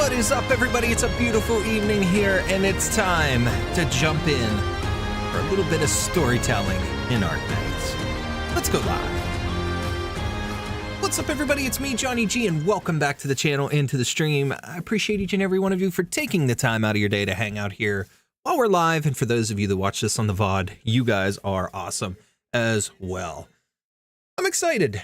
What is up, everybody? It's a beautiful evening here, and it's time to jump in for a little bit of storytelling in Arknights. Let's go live. What's up, everybody? It's me, Johnny G, and welcome back to the channel and to the stream. I appreciate each and every one of you for taking the time out of your day to hang out here while we're live, and for those of you that watch this on the VOD, you guys are awesome as well. I'm excited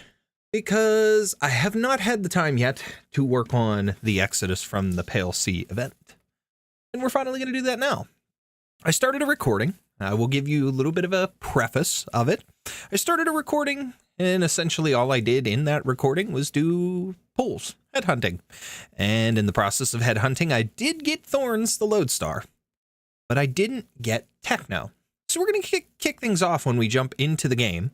because I have not had the time yet to work on the Exodus from the Pale Sea event. And we're finally going to do that now. I started a recording. I will give you a little bit of a preface of it. I started a recording, and essentially all I did in that recording was do pulls, headhunting. And in the process of headhunting, I did get Thorns, the Lodestar, but I didn't get Techno. So we're going to kick things off when we jump into the game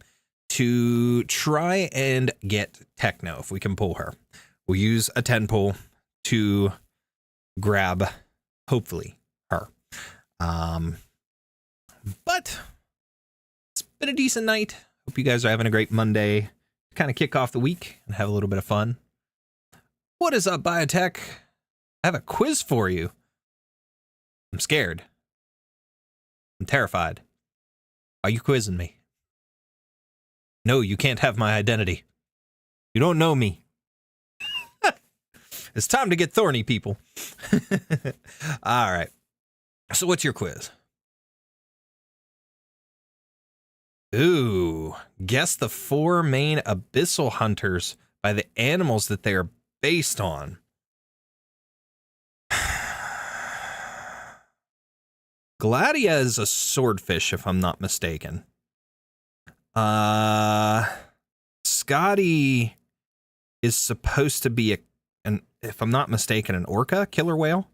to try and get Techno, if we can pull her. We'll use a 10 pull to grab, hopefully, her. But it's been a decent night. Hope you guys are having a great Monday to kind of kick off the week and have a little bit of fun. What is up, Biotech? I have a quiz for you. I'm scared. I'm terrified. Are you quizzing me? No, you can't have my identity. You don't know me. It's time to get thorny, people. All right. So what's your quiz? Ooh, guess the 4 main abyssal hunters by the animals that they are based on. Gladia is a swordfish, if I'm not mistaken. Scotty is supposed to be an, if I'm not mistaken, an orca, killer whale.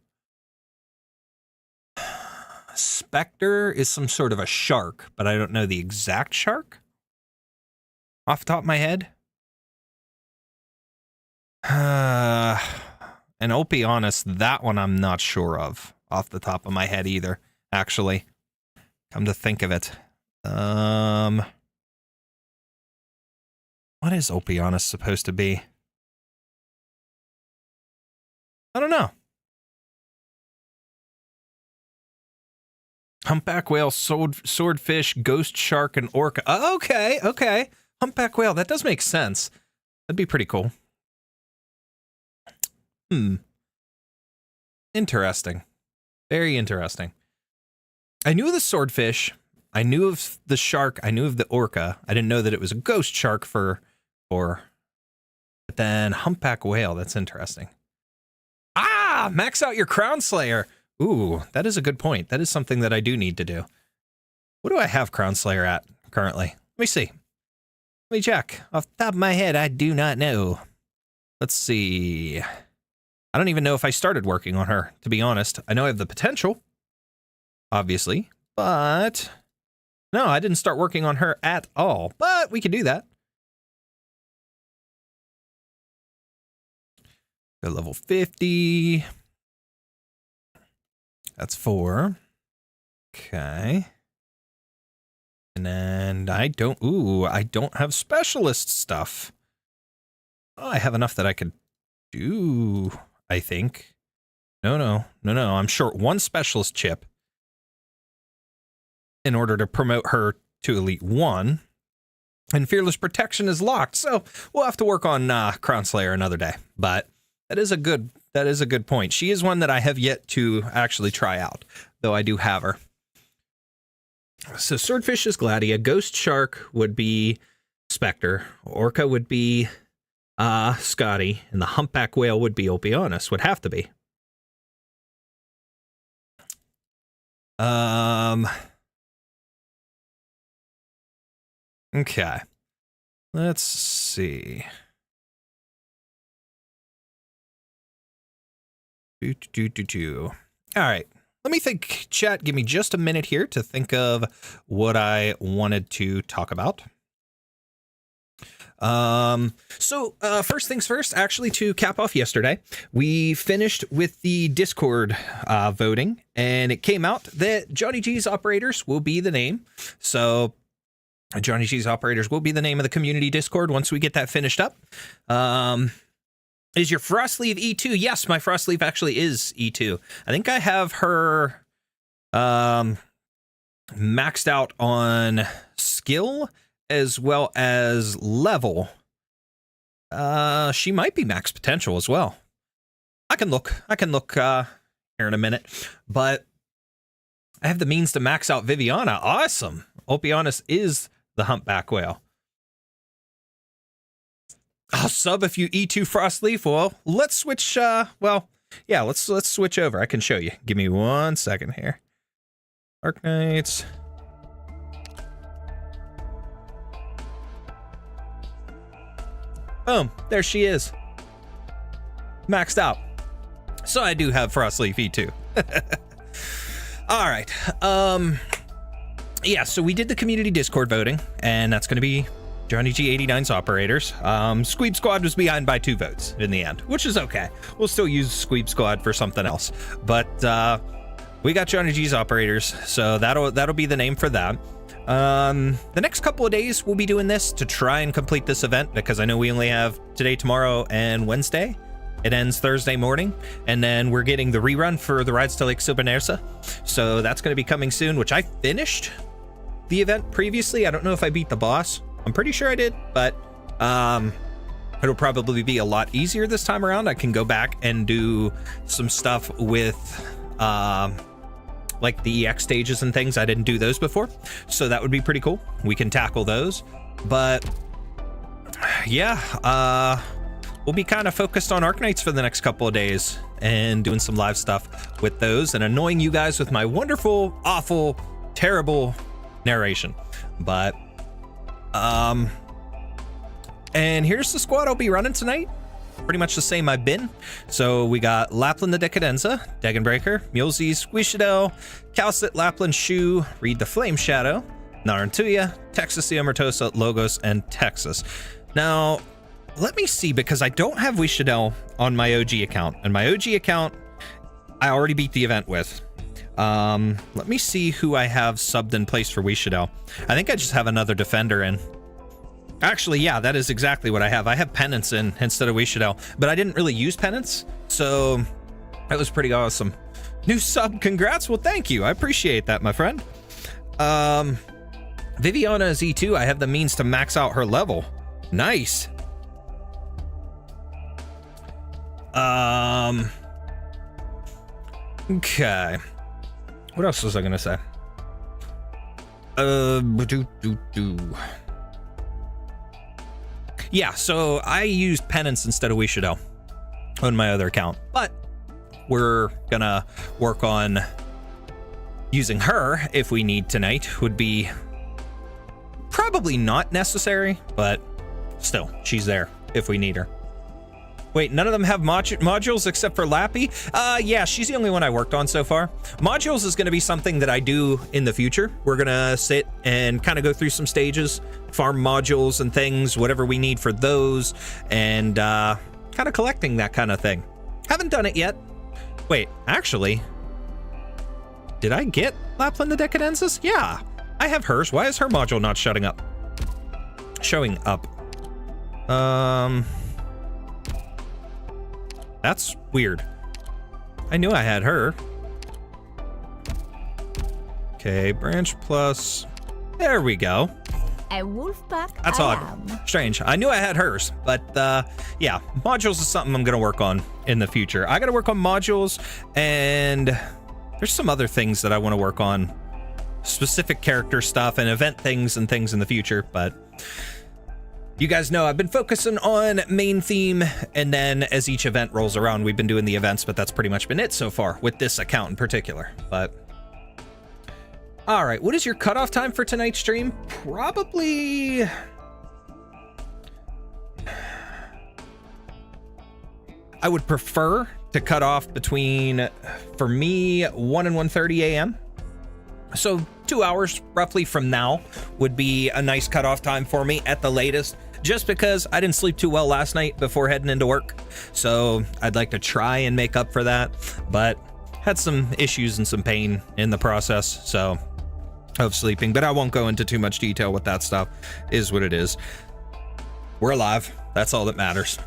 Spectre is some sort of a shark, but I don't know the exact shark off the top of my head. And I'll be honest, that one I'm not sure of off the top of my head either, actually. Come to think of it. What is Opianus supposed to be? I don't know. Humpback whale, swordfish, ghost shark, and orca. Oh, okay. Humpback whale, that does make sense. That'd be pretty cool. Interesting. Very interesting. I knew of the swordfish. I knew of the shark. I knew of the orca. I didn't know that it was a ghost shark but then humpback whale. That's interesting. Ah, max out your Crown Slayer. Ooh, that is a good point. That is something that I do need to do. What do I have Crown Slayer at currently? Let me see. Let me check. Off the top of my head, I do not know. Let's see. I don't even know if I started working on her, to be honest. I know I have the potential, obviously, but no, I didn't start working on her at all, but we can do that. Go level 50. That's 4. Okay. And then I don't have specialist stuff. Oh, I have enough that I could do, I think. No. I'm short 1 specialist chip in order to promote her to Elite 1. And Fearless Protection is locked, so we'll have to work on Crown Slayer another day. But that is a good point. She is one that I have yet to actually try out, though I do have her. So swordfish is Gladia, ghost shark would be Spectre, orca would be Scotty, and the humpback whale would be Opianus, would have to be. Okay. Let's see. All right. Let me think, chat. Give me just a minute here to think of what I wanted to talk about. First things first, actually, to cap off yesterday, we finished with the Discord voting, and it came out that Johnny G's Operators will be the name. So Johnny G's Operators will be the name of the community Discord once we get that finished up. Is your Frostleaf E2? Yes, my Frostleaf actually is E2. I think I have her maxed out on skill as well as level. She might be max potential as well. I can look here in a minute, but I have the means to max out Viviana. Awesome. Opianus is the humpback whale. I'll sub if you E2 Frostleaf. Well, let's switch. Let's switch over. I can show you. Give me 1 second here. Arknights. Boom. There she is. Maxed out. So I do have Frostleaf E2. All right. Yeah, so we did the community Discord voting, and that's going to be Johnny G89's operators. Squeeb Squad was behind by 2 votes in the end, which is okay. We'll still use Squeeb Squad for something else. But we got Johnny G's operators, so that'll be the name for that. The next couple of days we'll be doing this to try and complete this event, because I know we only have today, tomorrow, and Wednesday. It ends Thursday morning, and then we're getting the rerun for the Rides to Lake Silbernersa. So that's going to be coming soon, which I finished the event previously. I don't know if I beat the boss. I'm pretty sure I did, but it'll probably be a lot easier this time around. I can go back and do some stuff with like the EX stages and things. I didn't do those before, so that would be pretty cool. We can tackle those, but yeah, we'll be kind of focused on Arknights for the next couple of days and doing some live stuff with those and annoying you guys with my wonderful, awful, terrible narration. But and here's the squad I'll be running tonight. Pretty much the same I've been. So we got Lapland the Decadenza, Degenbreaker, Mulesy, Squishadel, Calcit, Lapland Shoe, Reed the Flame Shadow, Narantuya, Texas the Omertosa, Logos, and Texas. Now, let me see, because I don't have Wishadel on my OG account. And my OG account, I already beat the event with. Let me see who I have subbed in place for Wishadel. I think I just have another defender in. Actually, yeah, that is exactly what I have. I have Penance in instead of Wishadel, but I didn't really use Penance, so that was pretty awesome. New sub, congrats. Well, thank you. I appreciate that, my friend. Viviana is E2. I have the means to max out her level. Nice. Okay. What else was I gonna say? Yeah, so I used Penance instead of Wishadel on my other account, but we're gonna work on using her if we need tonight. Would be probably not necessary, but still, she's there if we need her. Wait, none of them have modules except for Lappy? Yeah, she's the only one I worked on so far. Modules is going to be something that I do in the future. We're going to sit and kind of go through some stages, farm modules and things, whatever we need for those, and kind of collecting that kind of thing. Haven't done it yet. Wait, actually, did I get Lapland the Decadensis? Yeah, I have hers. Why is her module not showing up? That's weird. I knew I had her. Okay, branch plus. There we go. A wolf pack. That's odd. Strange. I knew I had hers, but yeah, modules is something I'm gonna work on in the future. I gotta work on modules, and there's some other things that I want to work on, specific character stuff and event things and things in the future, but you guys know I've been focusing on main theme, and then as each event rolls around, we've been doing the events, but that's pretty much been it so far with this account in particular. But all right, what is your cutoff time for tonight's stream? Probably I would prefer to cut off between, for me, 1 and 1:30 a.m. So 2 hours roughly from now would be a nice cutoff time for me at the latest, just because I didn't sleep too well last night before heading into work. So I'd like to try and make up for that, but had some issues and some pain in the process of sleeping, but I won't go into too much detail with that stuff. Is what it is. We're alive. That's all that matters.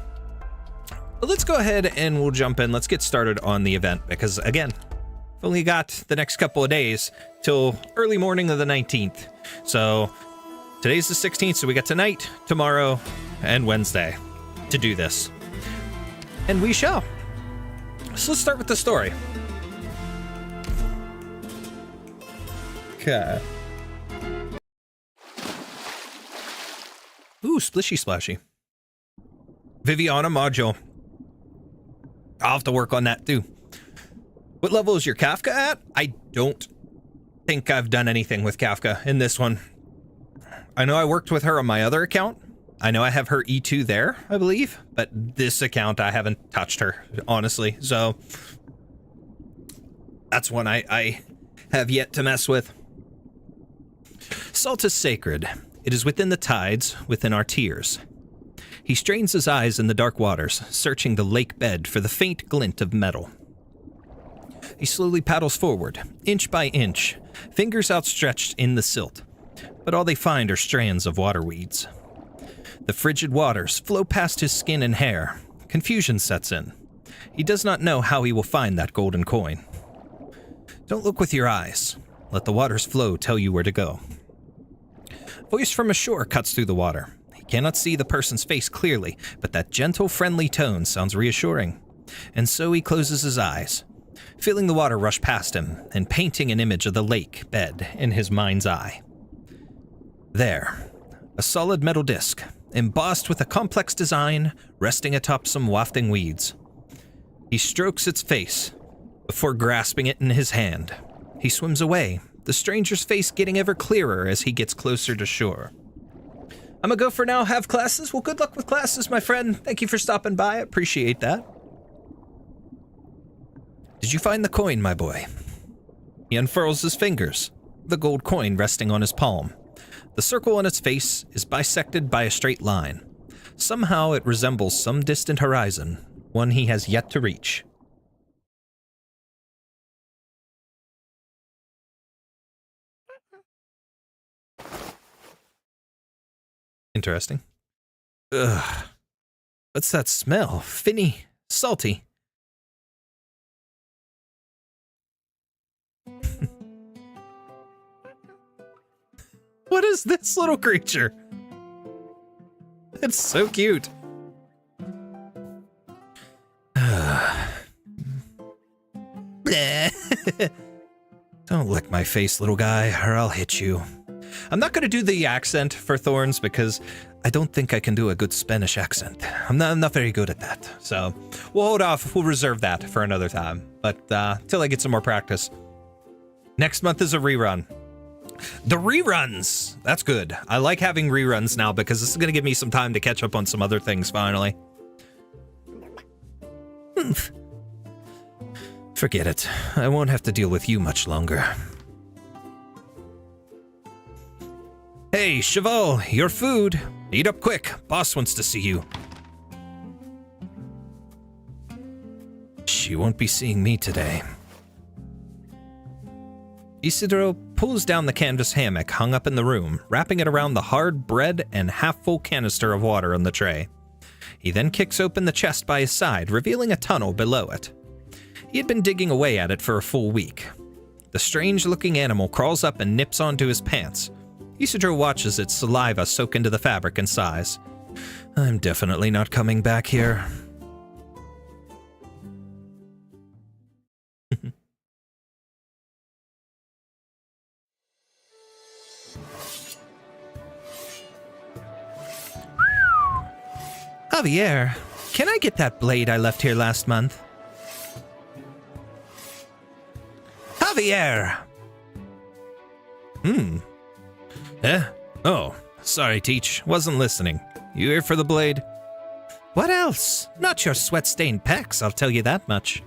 But let's go ahead and we'll jump in. Let's get started on the event because, again, we've only got the next couple of days till early morning of the 19th. So today's the 16th, so we got tonight, tomorrow, and Wednesday to do this. And we shall. So let's start with the story. Okay. Ooh, splishy splashy. Viviana module. I'll have to work on that too. What level is your Kafka at? I don't think I've done anything with Kafka in this one. I know I worked with her on my other account. I know I have her E2 there, I believe, but this account I haven't touched her, honestly. So that's one I have yet to mess with. Salt is sacred. It is within the tides, within our tears. He strains his eyes in the dark waters, searching the lake bed for the faint glint of metal. He slowly paddles forward, inch by inch, fingers outstretched in the silt, but all they find are strands of water weeds. The frigid waters flow past his skin and hair. Confusion sets in. He does not know how he will find that golden coin. Don't look with your eyes. Let the water's flow tell you where to go. Voice from ashore cuts through the water. He cannot see the person's face clearly, but that gentle, friendly tone sounds reassuring. And so he closes his eyes, feeling the water rush past him and painting an image of the lake bed in his mind's eye. There, a solid metal disc, embossed with a complex design, resting atop some wafting weeds. He strokes its face before grasping it in his hand. He swims away, the stranger's face getting ever clearer as he gets closer to shore. I'm gonna go for now. Have classes? Well, good luck with classes, my friend. Thank you for stopping by. I appreciate that. Did you find the coin, my boy? He unfurls his fingers, the gold coin resting on his palm. The circle on its face is bisected by a straight line. Somehow it resembles some distant horizon, one he has yet to reach. Interesting. Ugh. What's that smell? Finny, salty. What is this little creature? It's so cute. Don't lick my face, little guy, or I'll hit you. I'm not going to do the accent for Thorns because I don't think I can do a good Spanish accent. I'm not very good at that. So we'll hold off. We'll reserve that for another time. But till I get some more practice. Next month is a rerun. The reruns! That's good. I like having reruns now because this is going to give me some time to catch up on some other things finally. Forget it. I won't have to deal with you much longer. Hey, Cheval, your food. Eat up quick. Boss wants to see you. She won't be seeing me today. Isidro pulls down the canvas hammock hung up in the room, wrapping it around the hard bread and half-full canister of water on the tray. He then kicks open the chest by his side, revealing a tunnel below it. He had been digging away at it for a full week. The strange-looking animal crawls up and nips onto his pants. Isidro watches its saliva soak into the fabric and sighs. I'm definitely not coming back here. Javier, can I get that blade I left here last month? Javier! Oh, sorry, Teach. Wasn't listening. You here for the blade? What else? Not your sweat-stained pecs, I'll tell you that much.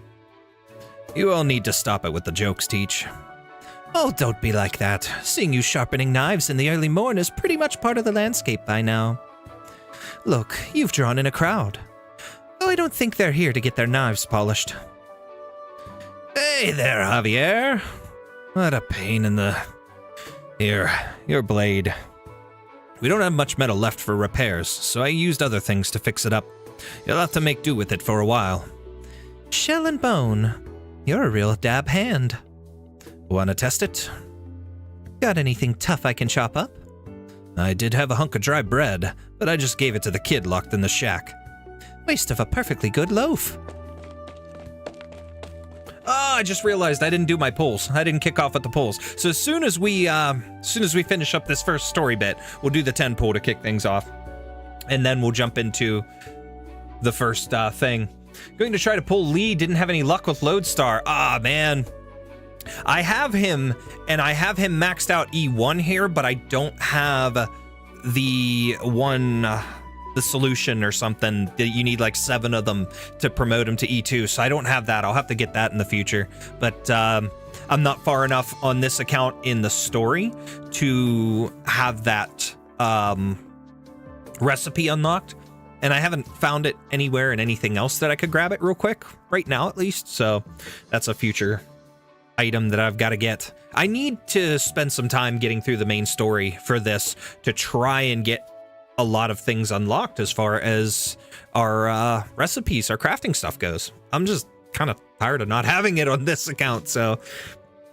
You all need to stop it with the jokes, Teach. Oh, don't be like that. Seeing you sharpening knives in the early morn is pretty much part of the landscape by now. Look, you've drawn in a crowd. Though I don't think they're here to get their knives polished. Hey there, Javier. What a pain in the... Here, your blade. We don't have much metal left for repairs, so I used other things to fix it up. You'll have to make do with it for a while. Shell and bone. You're a real dab hand. Wanna test it? Got anything tough I can chop up? I did have a hunk of dry bread, but I just gave it to the kid locked in the shack. Waste of a perfectly good loaf. Oh, I just realized I didn't do my polls. I didn't kick off with the polls. So as soon as we finish up this first story bit, we'll do the 10 poll to kick things off. And then we'll jump into the first thing. Going to try to pull Lee, didn't have any luck with Lodestar. Ah, man. I have him, and I have him maxed out E1 here, but I don't have the one, the solution or something that you need like 7 of them to promote him to E2, so I don't have that. I'll have to get that in the future, but I'm not far enough on this account in the story to have that recipe unlocked, and I haven't found it anywhere in anything else that I could grab it real quick, right now at least, so that's a future item that I've got to get. I need to spend some time getting through the main story for this to try and get a lot of things unlocked as far as our recipes, our crafting stuff goes. I'm just kind of tired of not having it on this account, so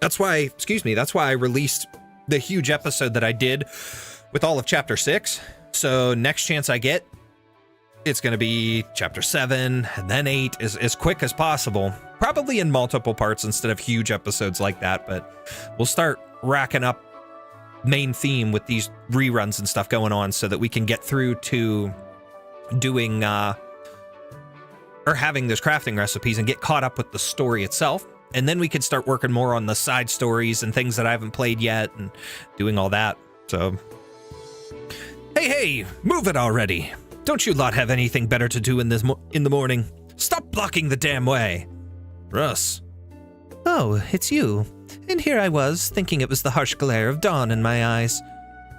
that's why, that's why I released the huge episode that I did with all of Chapter 6. So next chance I get, it's going to be Chapter 7 and then 8 as quick as possible. Probably in multiple parts instead of huge episodes like that, but we'll start racking up main theme with these reruns and stuff going on so that we can get through to doing or having those crafting recipes and get caught up with the story itself. And then we can start working more on the side stories and things that I haven't played yet and doing all that. So, hey, move it already. Don't you lot have anything better to do in the morning? Stop blocking the damn way. Russ. Oh, it's you. And here I was, thinking it was the harsh glare of dawn in my eyes.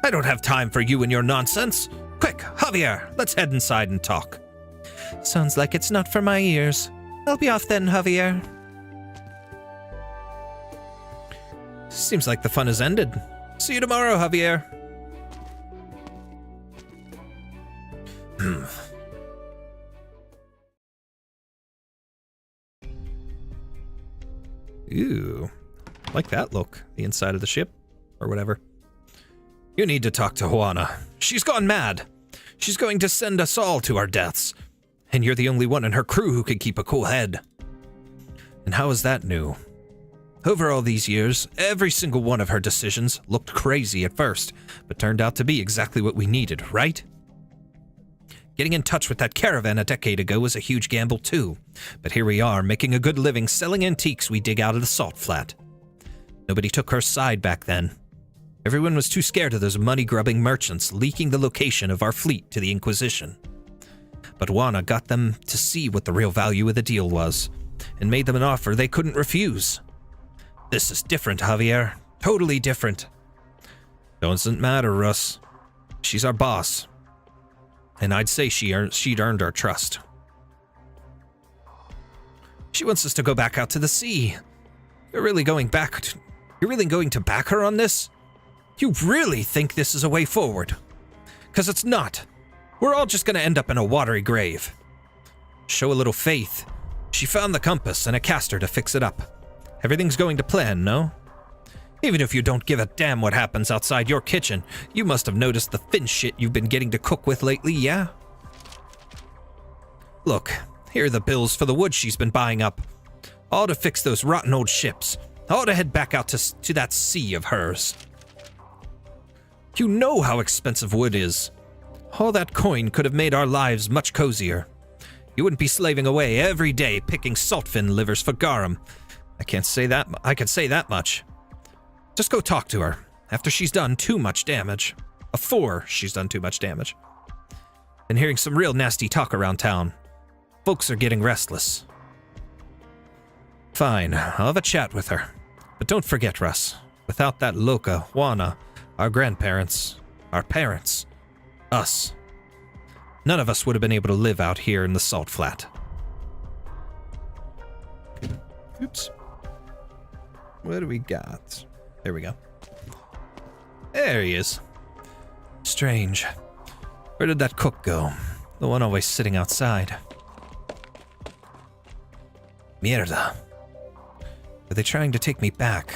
I don't have time for you and your nonsense. Quick, Javier, let's head inside and talk. Sounds like it's not for my ears. I'll be off then, Javier. Seems like the fun has ended. See you tomorrow, Javier. Ooh, like that look, the inside of the ship, or whatever. You need to talk to Juana. She's gone mad. She's going to send us all to our deaths. And you're the only one in her crew who can keep a cool head. And how is that new? Over all these years, every single one of her decisions looked crazy at first, but turned out to be exactly what we needed, right? Getting in touch with that caravan a decade ago was a huge gamble too, but here we are, making a good living selling antiques we dig out of the salt flat. Nobody took her side back then. Everyone was too scared of those money-grubbing merchants leaking the location of our fleet to the Inquisition. But Juana got them to see what the real value of the deal was, and made them an offer they couldn't refuse. This is different, Javier. Totally different. Doesn't matter, Russ. She's our boss. And I'd say she'd earned our trust. She wants us to go back out to the sea. You're really going to back her on this? You really think this is a way forward? 'Cause it's not. We're all just gonna end up in a watery grave. Show a little faith. She found the compass and a caster to fix it up. Everything's going to plan, no? Even if you don't give a damn what happens outside your kitchen, you must have noticed the thin shit you've been getting to cook with lately, yeah? Look, here are the bills for the wood she's been buying up. All to fix those rotten old ships. All to head back out to that sea of hers. You know how expensive wood is. All that coin could have made our lives much cozier. You wouldn't be slaving away every day picking saltfin livers for garum. I can say that much. Just go talk to her after she's done too much damage. Before she's done too much damage. Been hearing some real nasty talk around town. Folks are getting restless. Fine, I'll have a chat with her. But don't forget, Russ, without that loca, Juana, our grandparents, our parents, us, none of us would have been able to live out here in the salt flat. Oops. What do we got? There we go. There he is. Strange. Where did that cook go? The one always sitting outside. Mierda. Are they trying to take me back?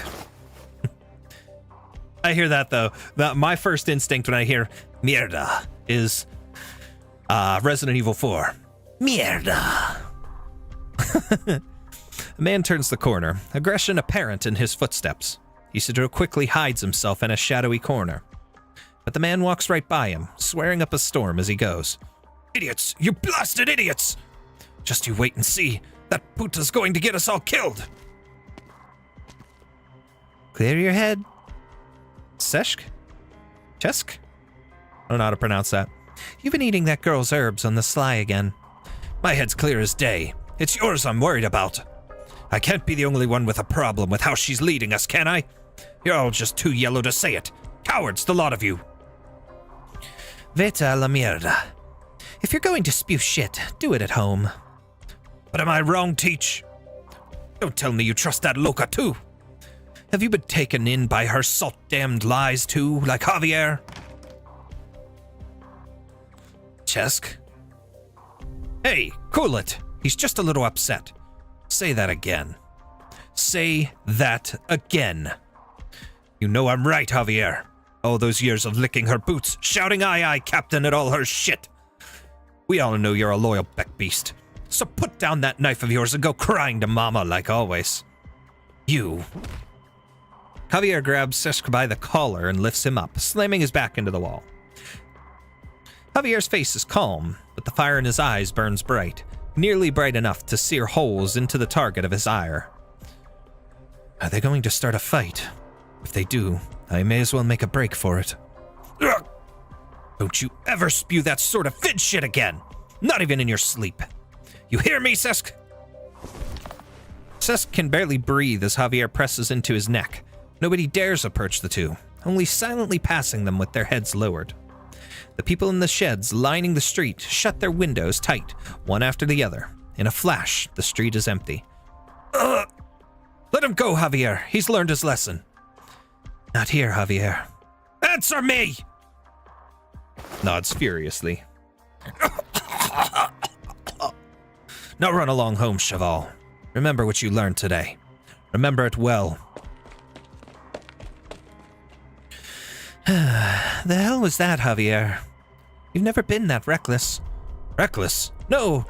I hear that, though. My first instinct when I hear mierda is Resident Evil 4. Mierda. A man turns the corner, aggression apparent in his footsteps. Isidro quickly hides himself in a shadowy corner. But the man walks right by him, swearing up a storm as he goes. Idiots! You blasted idiots! Just you wait and see. That puta's going to get us all killed. Clear your head. Seshk? Chesk? I don't know how to pronounce that. You've been eating that girl's herbs on the sly again. My head's clear as day. It's yours I'm worried about. I can't be the only one with a problem with how she's leading us, can I? You're all just too yellow to say it. Cowards, the lot of you. Veta la mierda. If you're going to spew shit, do it at home. But am I wrong, Teach? Don't tell me you trust that loca too. Have you been taken in by her salt-damned lies too, like Javier? Chesk? Hey, cool it. He's just a little upset. Say that again. Say that again. You know I'm right, Javier. All those years of licking her boots, shouting aye aye, Captain, at all her shit. We all know you're a loyal beck beast. So put down that knife of yours and go crying to Mama like always. You. Javier grabs Sesk by the collar and lifts him up, slamming his back into the wall. Javier's face is calm, but the fire in his eyes burns bright, nearly bright enough to sear holes into the target of his ire. Are they going to start a fight? If they do, I may as well make a break for it. Ugh! Don't you ever spew that sort of fid shit again! Not even in your sleep. You hear me, Sesk? Sesk can barely breathe as Javier presses into his neck. Nobody dares approach the two, only silently passing them with their heads lowered. The people in the sheds lining the street shut their windows tight, one after the other. In a flash, the street is empty. Ugh! Let him go, Javier. He's learned his lesson. Not here, Javier. Answer me! Nods furiously. Now run along home, Cheval. Remember what you learned today. Remember it well. The hell was that, Javier? You've never been that reckless. Reckless? No!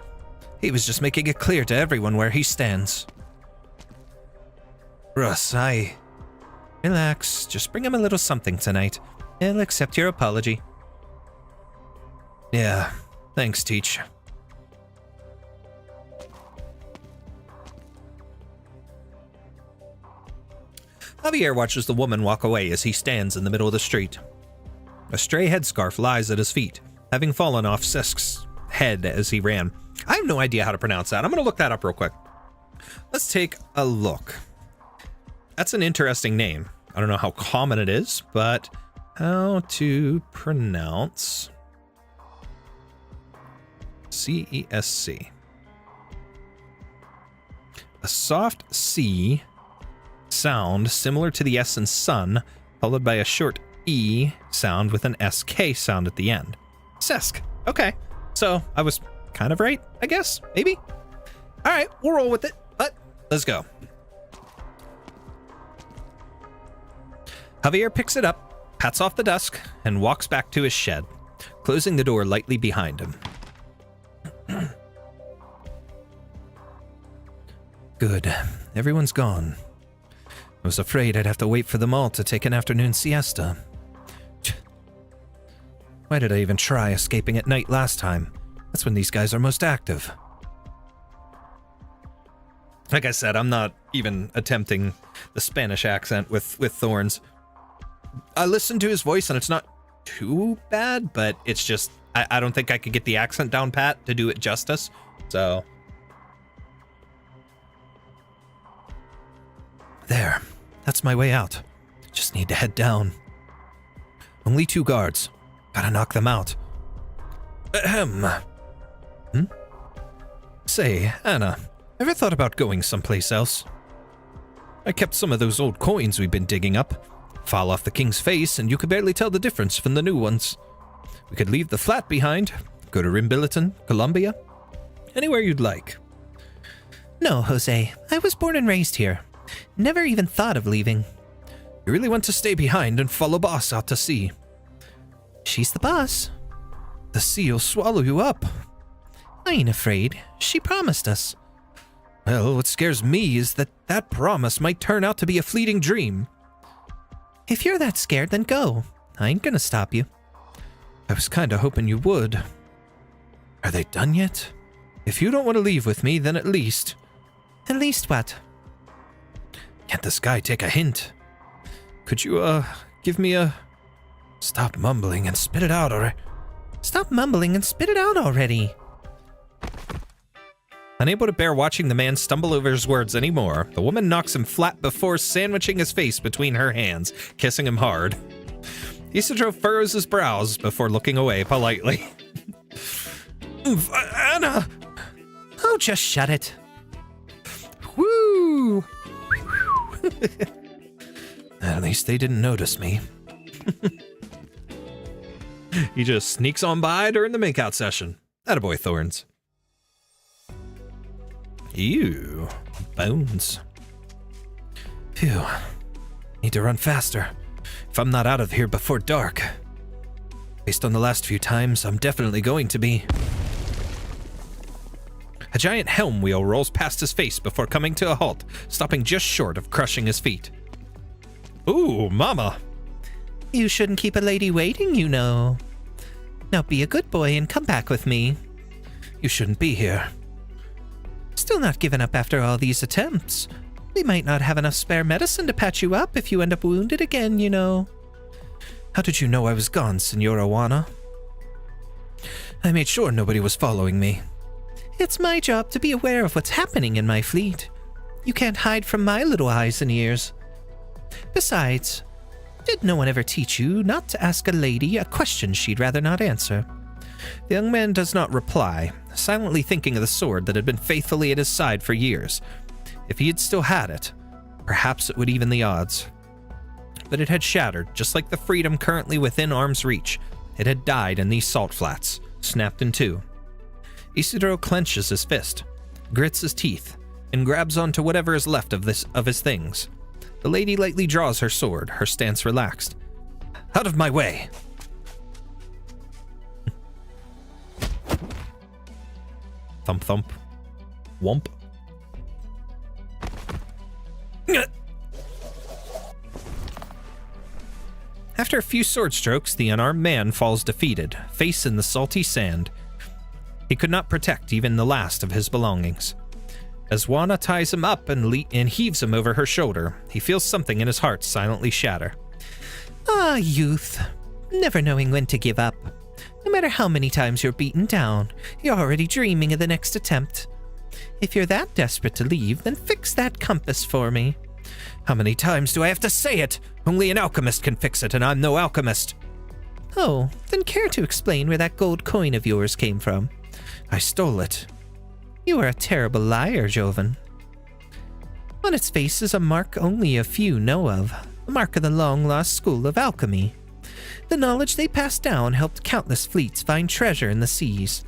He was just making it clear to everyone where he stands. Russ, Relax. Just bring him a little something tonight. He'll accept your apology. Yeah, thanks, Teach. Javier watches the woman walk away as he stands in the middle of the street. A stray headscarf lies at his feet, having fallen off Sesk's head as he ran. I have no idea how to pronounce that. I'm going to look that up real quick. Let's take a look. That's an interesting name. I don't know how common it is, but how to pronounce C-E-S-C. A soft C sound similar to the S in sun, followed by a short E sound with an SK sound at the end. Sesk. Okay. So I was kind of right, I guess. Maybe. All right, we'll roll with it, but let's go. Javier picks it up, pats off the dust, and walks back to his shed, closing the door lightly behind him. Good. Everyone's gone. I was afraid I'd have to wait for them all to take an afternoon siesta. Why did I even try escaping at night last time? That's when these guys are most active. Like I said, I'm not even attempting the Spanish accent with Thorns. I listened to his voice and it's not too bad, but it's just, I don't think I could get the accent down pat to do it justice, so. There, that's my way out. Just need to head down. Only 2 guards. Gotta knock them out. Ahem. Say, Anna, ever thought about going someplace else? I kept some of those old coins we've been digging up. Fall off the king's face and you could barely tell the difference from the new ones. We could leave the flat behind, Go to Rimbilliton, Columbia? Anywhere you'd like. No, Jose. I was born and raised here. Never even thought of leaving. You really want to stay behind and follow Boss out to sea? She's the boss. The sea'll swallow you up. I ain't afraid. She promised us. Well, what scares me is that promise might turn out to be a fleeting dream. If you're that scared, then go. I ain't gonna stop you. I was kinda hoping you would. Are they done yet? If you don't want to leave with me, then at least... At least what? Can't this guy take a hint? Could you, give me a... Stop mumbling and spit it out, alright? Stop mumbling and spit it out already. Unable to bear watching the man stumble over his words anymore, the woman knocks him flat before sandwiching his face between her hands, kissing him hard. Isidro furrows his brows before looking away politely. Anna! Oh, just shut it. Woo! At least they didn't notice me. He just sneaks on by during the makeout session. Attaboy, Thorns. Ew. Bones. Phew. Need to run faster. If I'm not out of here before dark. Based on the last few times, I'm definitely going to be. A giant helm wheel rolls past his face before coming to a halt, stopping just short of crushing his feet. Ooh, mama. You shouldn't keep a lady waiting, you know. Now be a good boy and come back with me. You shouldn't be here. Still not giving up after all these attempts. We might not have enough spare medicine to patch you up if you end up wounded again, you know. How did you know I was gone, Senora Juana? I made sure nobody was following me. It's my job to be aware of what's happening in my fleet. You can't hide from my little eyes and ears. Besides, did no one ever teach you not to ask a lady a question she'd rather not answer? The young man does not reply, silently thinking of the sword that had been faithfully at his side for years. If he had still had it, perhaps it would even the odds. But it had shattered, just like the freedom currently within arm's reach. It had died in these salt flats, snapped in two. Isidro clenches his fist, grits his teeth, and grabs onto whatever is left of his things. The lady lightly draws her sword, her stance relaxed. Out of my way! Thump thump. Womp. After a few sword strokes, the unarmed man falls defeated, face in the salty sand. He could not protect even the last of his belongings. As Juana ties him up and heaves him over her shoulder, he feels something in his heart silently shatter. Ah, youth. Never knowing when to give up. No matter how many times you're beaten down, you're already dreaming of the next attempt. If you're that desperate to leave, then fix that compass for me. How many times do I have to say it? Only an alchemist can fix it, and I'm no alchemist. Oh, then care to explain where that gold coin of yours came from? I stole it. You are a terrible liar, Joven. On its face is a mark only a few know of, the mark of the long-lost school of alchemy. The knowledge they passed down helped countless fleets find treasure in the seas.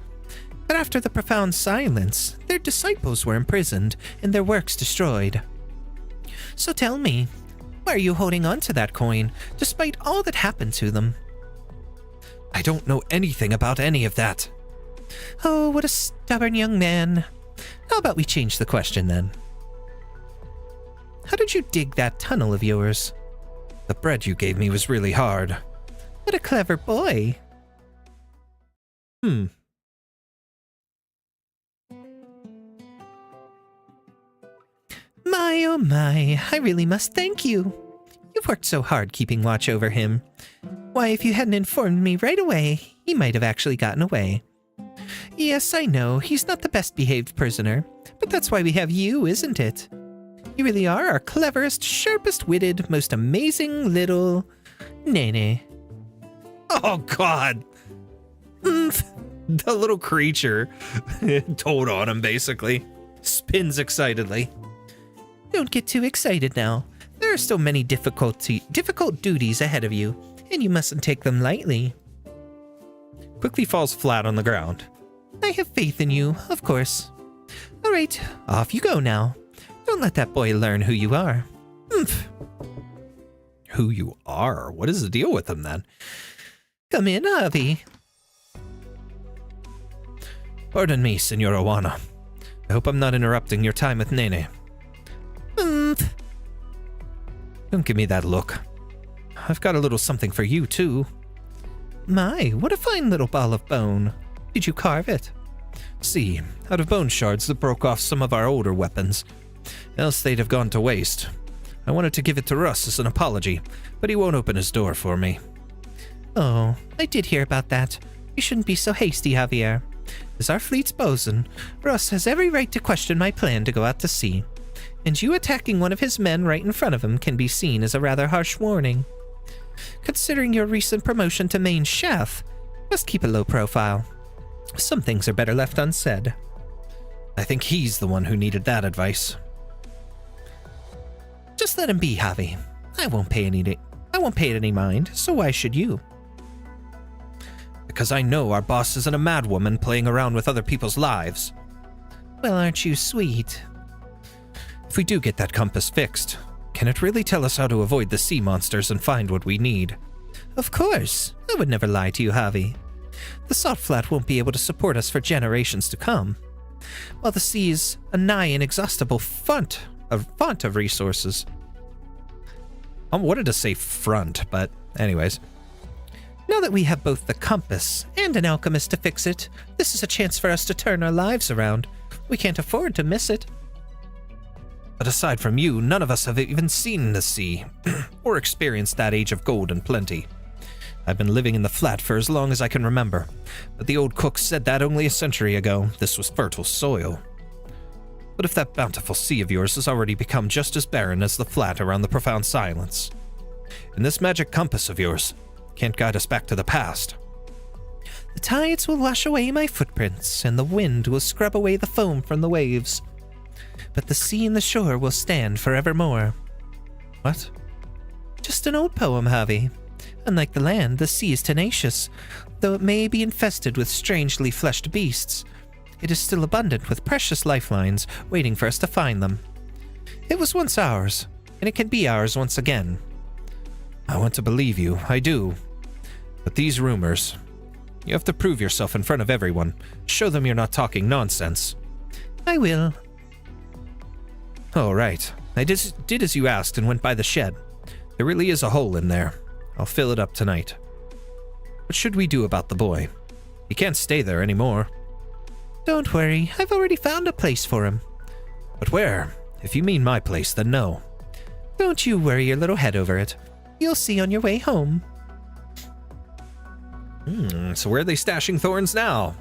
But after the profound silence, their disciples were imprisoned and their works destroyed. So tell me, why are you holding on to that coin, despite all that happened to them? I don't know anything about any of that. Oh, what a stubborn young man. How about we change the question then? How did you dig that tunnel of yours? The bread you gave me was really hard. What a clever boy. My, oh my, I really must thank you. You've worked so hard keeping watch over him. Why, if you hadn't informed me right away, he might have actually gotten away. Yes, I know, he's not the best behaved prisoner, but that's why we have you, isn't it? You really are our cleverest, sharpest witted, most amazing little... Nene. Oh, God. The little creature told on him, basically. Spins excitedly. Don't get too excited now. There are still many difficult duties ahead of you, and you mustn't take them lightly. quickly falls flat on the ground. I have faith in you, of course. All right, off you go now. Don't let that boy learn who you are. Oomph. Who you are? What is the deal with him then? Come in, Javi. Pardon me, Senor Owana. I hope I'm not interrupting your time with Nene. Oomph. Don't give me that look. I've got a little something for you, too. My, what a fine little ball of bone. Did you carve it? See, out of bone shards that broke off some of our older weapons. Else they'd have gone to waste. I wanted to give it to Russ as an apology, but he won't open his door for me. Oh, I did hear about that. You shouldn't be so hasty, Javier. As our fleet's bosun, Russ has every right to question my plan to go out to sea. And you attacking one of his men right in front of him can be seen as a rather harsh warning. Considering your recent promotion to main chef, must keep a low profile. Some things are better left unsaid. I think he's the one who needed that advice. Just let him be, Javi. I won't pay it any mind, so why should you? Because I know our boss isn't a madwoman playing around with other people's lives. Well, aren't you sweet? If we do get that compass fixed, can it really tell us how to avoid the sea monsters and find what we need? Of course. I would never lie to you, Javi. The salt flat won't be able to support us for generations to come, while the sea is a nigh inexhaustible font of resources. I wanted to say front, but anyways. Now that we have both the compass and an alchemist to fix it, this is a chance for us to turn our lives around. We can't afford to miss it. But aside from you, none of us have even seen the sea, or experienced that age of gold and plenty. I've been living in the flat for as long as I can remember, but the old cook said that only a century ago. This was fertile soil. What if that bountiful sea of yours has already become just as barren as the flat around the profound silence? And this magic compass of yours can't guide us back to the past. The tides will wash away my footprints, and the wind will scrub away the foam from the waves. But the sea and the shore will stand forevermore. What? Just an old poem, Javi. Unlike the land, the sea is tenacious. Though it may be infested with strangely fleshed beasts, it is still abundant with precious lifelines waiting for us to find them. It was once ours, and it can be ours once again. I want to believe you, I do. But these rumors, you have to prove yourself in front of everyone. Show them you're not talking nonsense. I will. All right. I did as you asked and went by the shed. There really is a hole in there. I'll fill it up tonight. What should we do about the boy? He can't stay there anymore. Don't worry, I've already found a place for him. But where? If you mean my place, then no. Don't you worry your little head over it. You'll see on your way home. So where are they stashing Thorns now?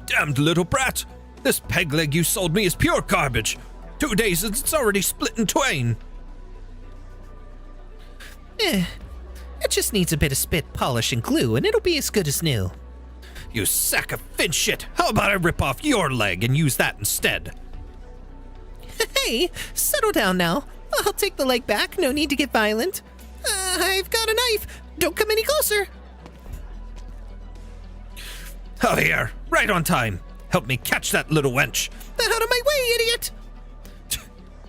Damned little brat! This peg leg you sold me is pure garbage! 2 days and it's already split in twain! It just needs a bit of spit polish and glue and it'll be as good as new. You sack of fin shit! How about I rip off your leg and use that instead? Hey, settle down now. I'll take the leg back, no need to get violent. I've got a knife. Don't come any closer. Oh, here, right on time. Help me catch that little wench. Out of my way, idiot!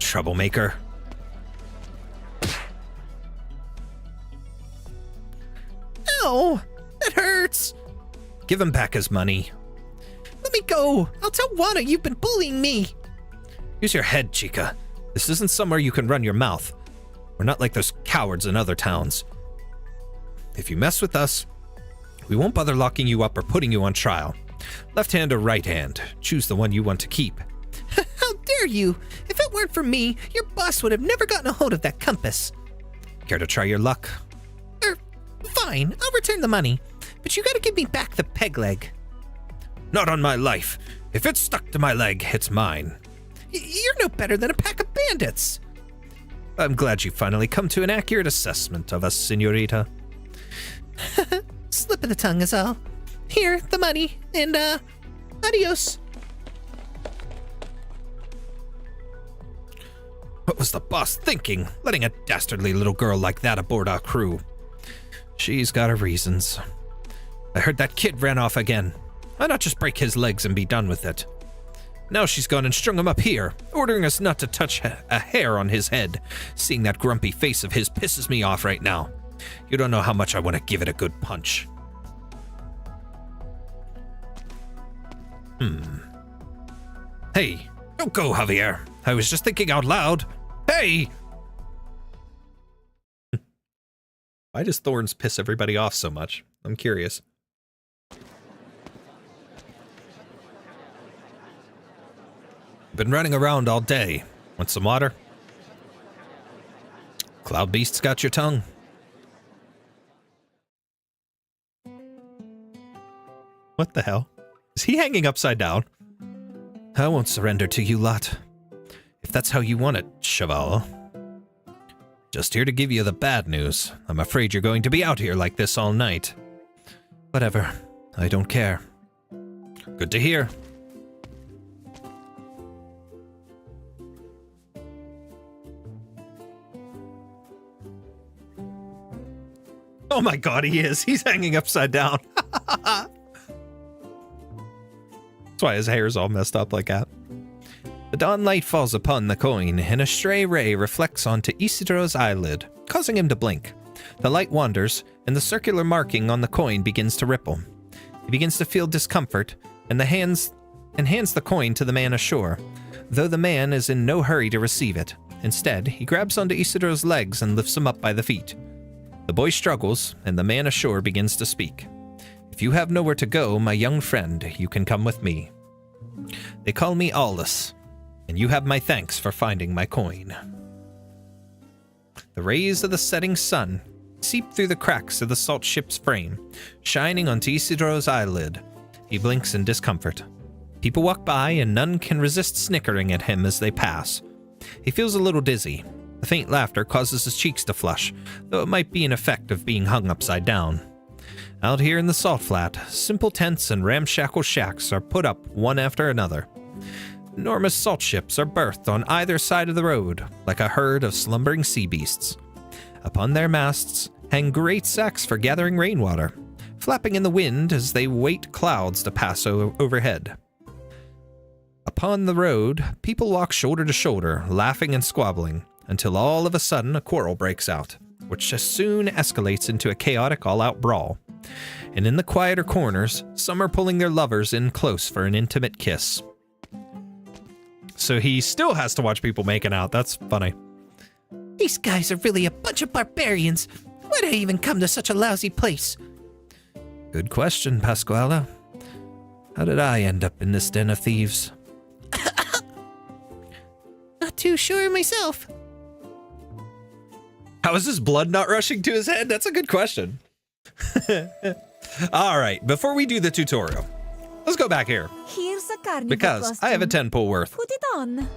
Troublemaker. Ow! That hurts! Give him back his money. Let me go! I'll tell Wada you've been bullying me! Use your head, Chica. This isn't somewhere you can run your mouth. We're not like those cowards in other towns. If you mess with us, we won't bother locking you up or putting you on trial. Left hand or right hand, choose the one you want to keep. How dare you! If it weren't for me, your boss would have never gotten a hold of that compass. Care to try your luck? Fine, I'll return the money, but you gotta give me back the peg leg. Not on my life. If it's stuck to my leg, it's mine. You're no better than a pack of bandits. I'm glad you finally come to an accurate assessment of us, senorita. Slip of the tongue is all. Here, the money, and, adios. What was the boss thinking, letting a dastardly little girl like that aboard our crew? She's got her reasons. I heard that kid ran off again. Why not just break his legs and be done with it? Now she's gone and strung him up here, ordering us not to touch a hair on his head. Seeing that grumpy face of his pisses me off right now. You don't know how much I want to give it a good punch. Hey, don't go, Javier. I was just thinking out loud. Hey! Why does Thorns piss everybody off so much? I'm curious. Been running around all day. Want some water? Cloud Beast's got your tongue. What the hell? Is he hanging upside down? I won't surrender to you lot. If that's how you want it, Cheval. Just here to give you the bad news. I'm afraid you're going to be out here like this all night. Whatever. I don't care. Good to hear. Oh my god, he is. He's hanging upside down. That's why his hair's all messed up like that. The dawn light falls upon the coin, and a stray ray reflects onto Isidro's eyelid, causing him to blink. The light wanders, and the circular marking on the coin begins to ripple. He begins to feel discomfort, and hands the coin to the man ashore, though the man is in no hurry to receive it. Instead, he grabs onto Isidro's legs and lifts him up by the feet. The boy struggles, and the man ashore begins to speak. If you have nowhere to go, my young friend, you can come with me. They call me Aulus, and you have my thanks for finding my coin. The rays of the setting sun seep through the cracks of the salt ship's frame, shining onto Isidro's eyelid. He blinks in discomfort. People walk by, and none can resist snickering at him as they pass. He feels a little dizzy. The faint laughter causes his cheeks to flush, though it might be an effect of being hung upside down. Out here in the salt flat, simple tents and ramshackle shacks are put up one after another. Enormous salt ships are berthed on either side of the road, like a herd of slumbering sea beasts. Upon their masts hang great sacks for gathering rainwater, flapping in the wind as they wait clouds to pass overhead. Upon the road, people walk shoulder to shoulder, laughing and squabbling, until all of a sudden a quarrel breaks out, which soon escalates into a chaotic all-out brawl. And in the quieter corners, some are pulling their lovers in close for an intimate kiss. So he still has to watch people making out. That's funny. These guys are really a bunch of barbarians. Why'd I even come to such a lousy place? Good question, Pasquale. How did I end up in this den of thieves? Not too sure myself. How is his blood not rushing to his head? That's a good question. All right, before we do the tutorial, let's go back here. Here's a carnival Because costume. I have a 10 pull worth. Put it on.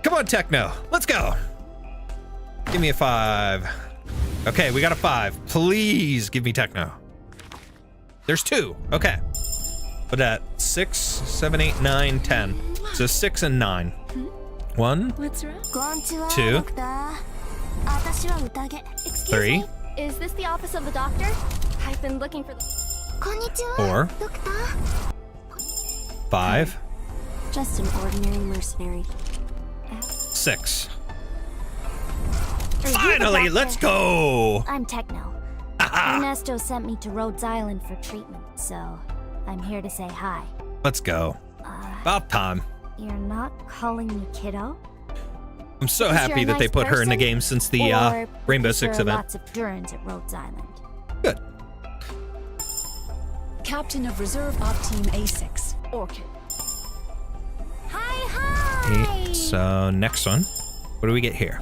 Come on, Techno. Let's go. Give me a 5. Okay, we got a 5. Please give me Techno. There's 2. Okay. But at 6, 7, 8, 9, 10. So 6 and 9. 1, What's wrong? 2, 3, Is this the office of the doctor? I've been looking for the... 4, 5, Just an ordinary mercenary. 6. Are you the Finally, doctor? let's go. I'm Techno. Aha. Ernesto sent me to Rhodes Island for treatment, so I'm here to say hi. Let's go. About time. You're not calling me kiddo? I'm so Is happy you're a that they nice put her in the person? game since the Or Rainbow because Six there are event. lots of Durans at Rhodes Island. Good. Captain of Reserve Op Team A6. Okay. Hi! 8. So next one. What do we get here?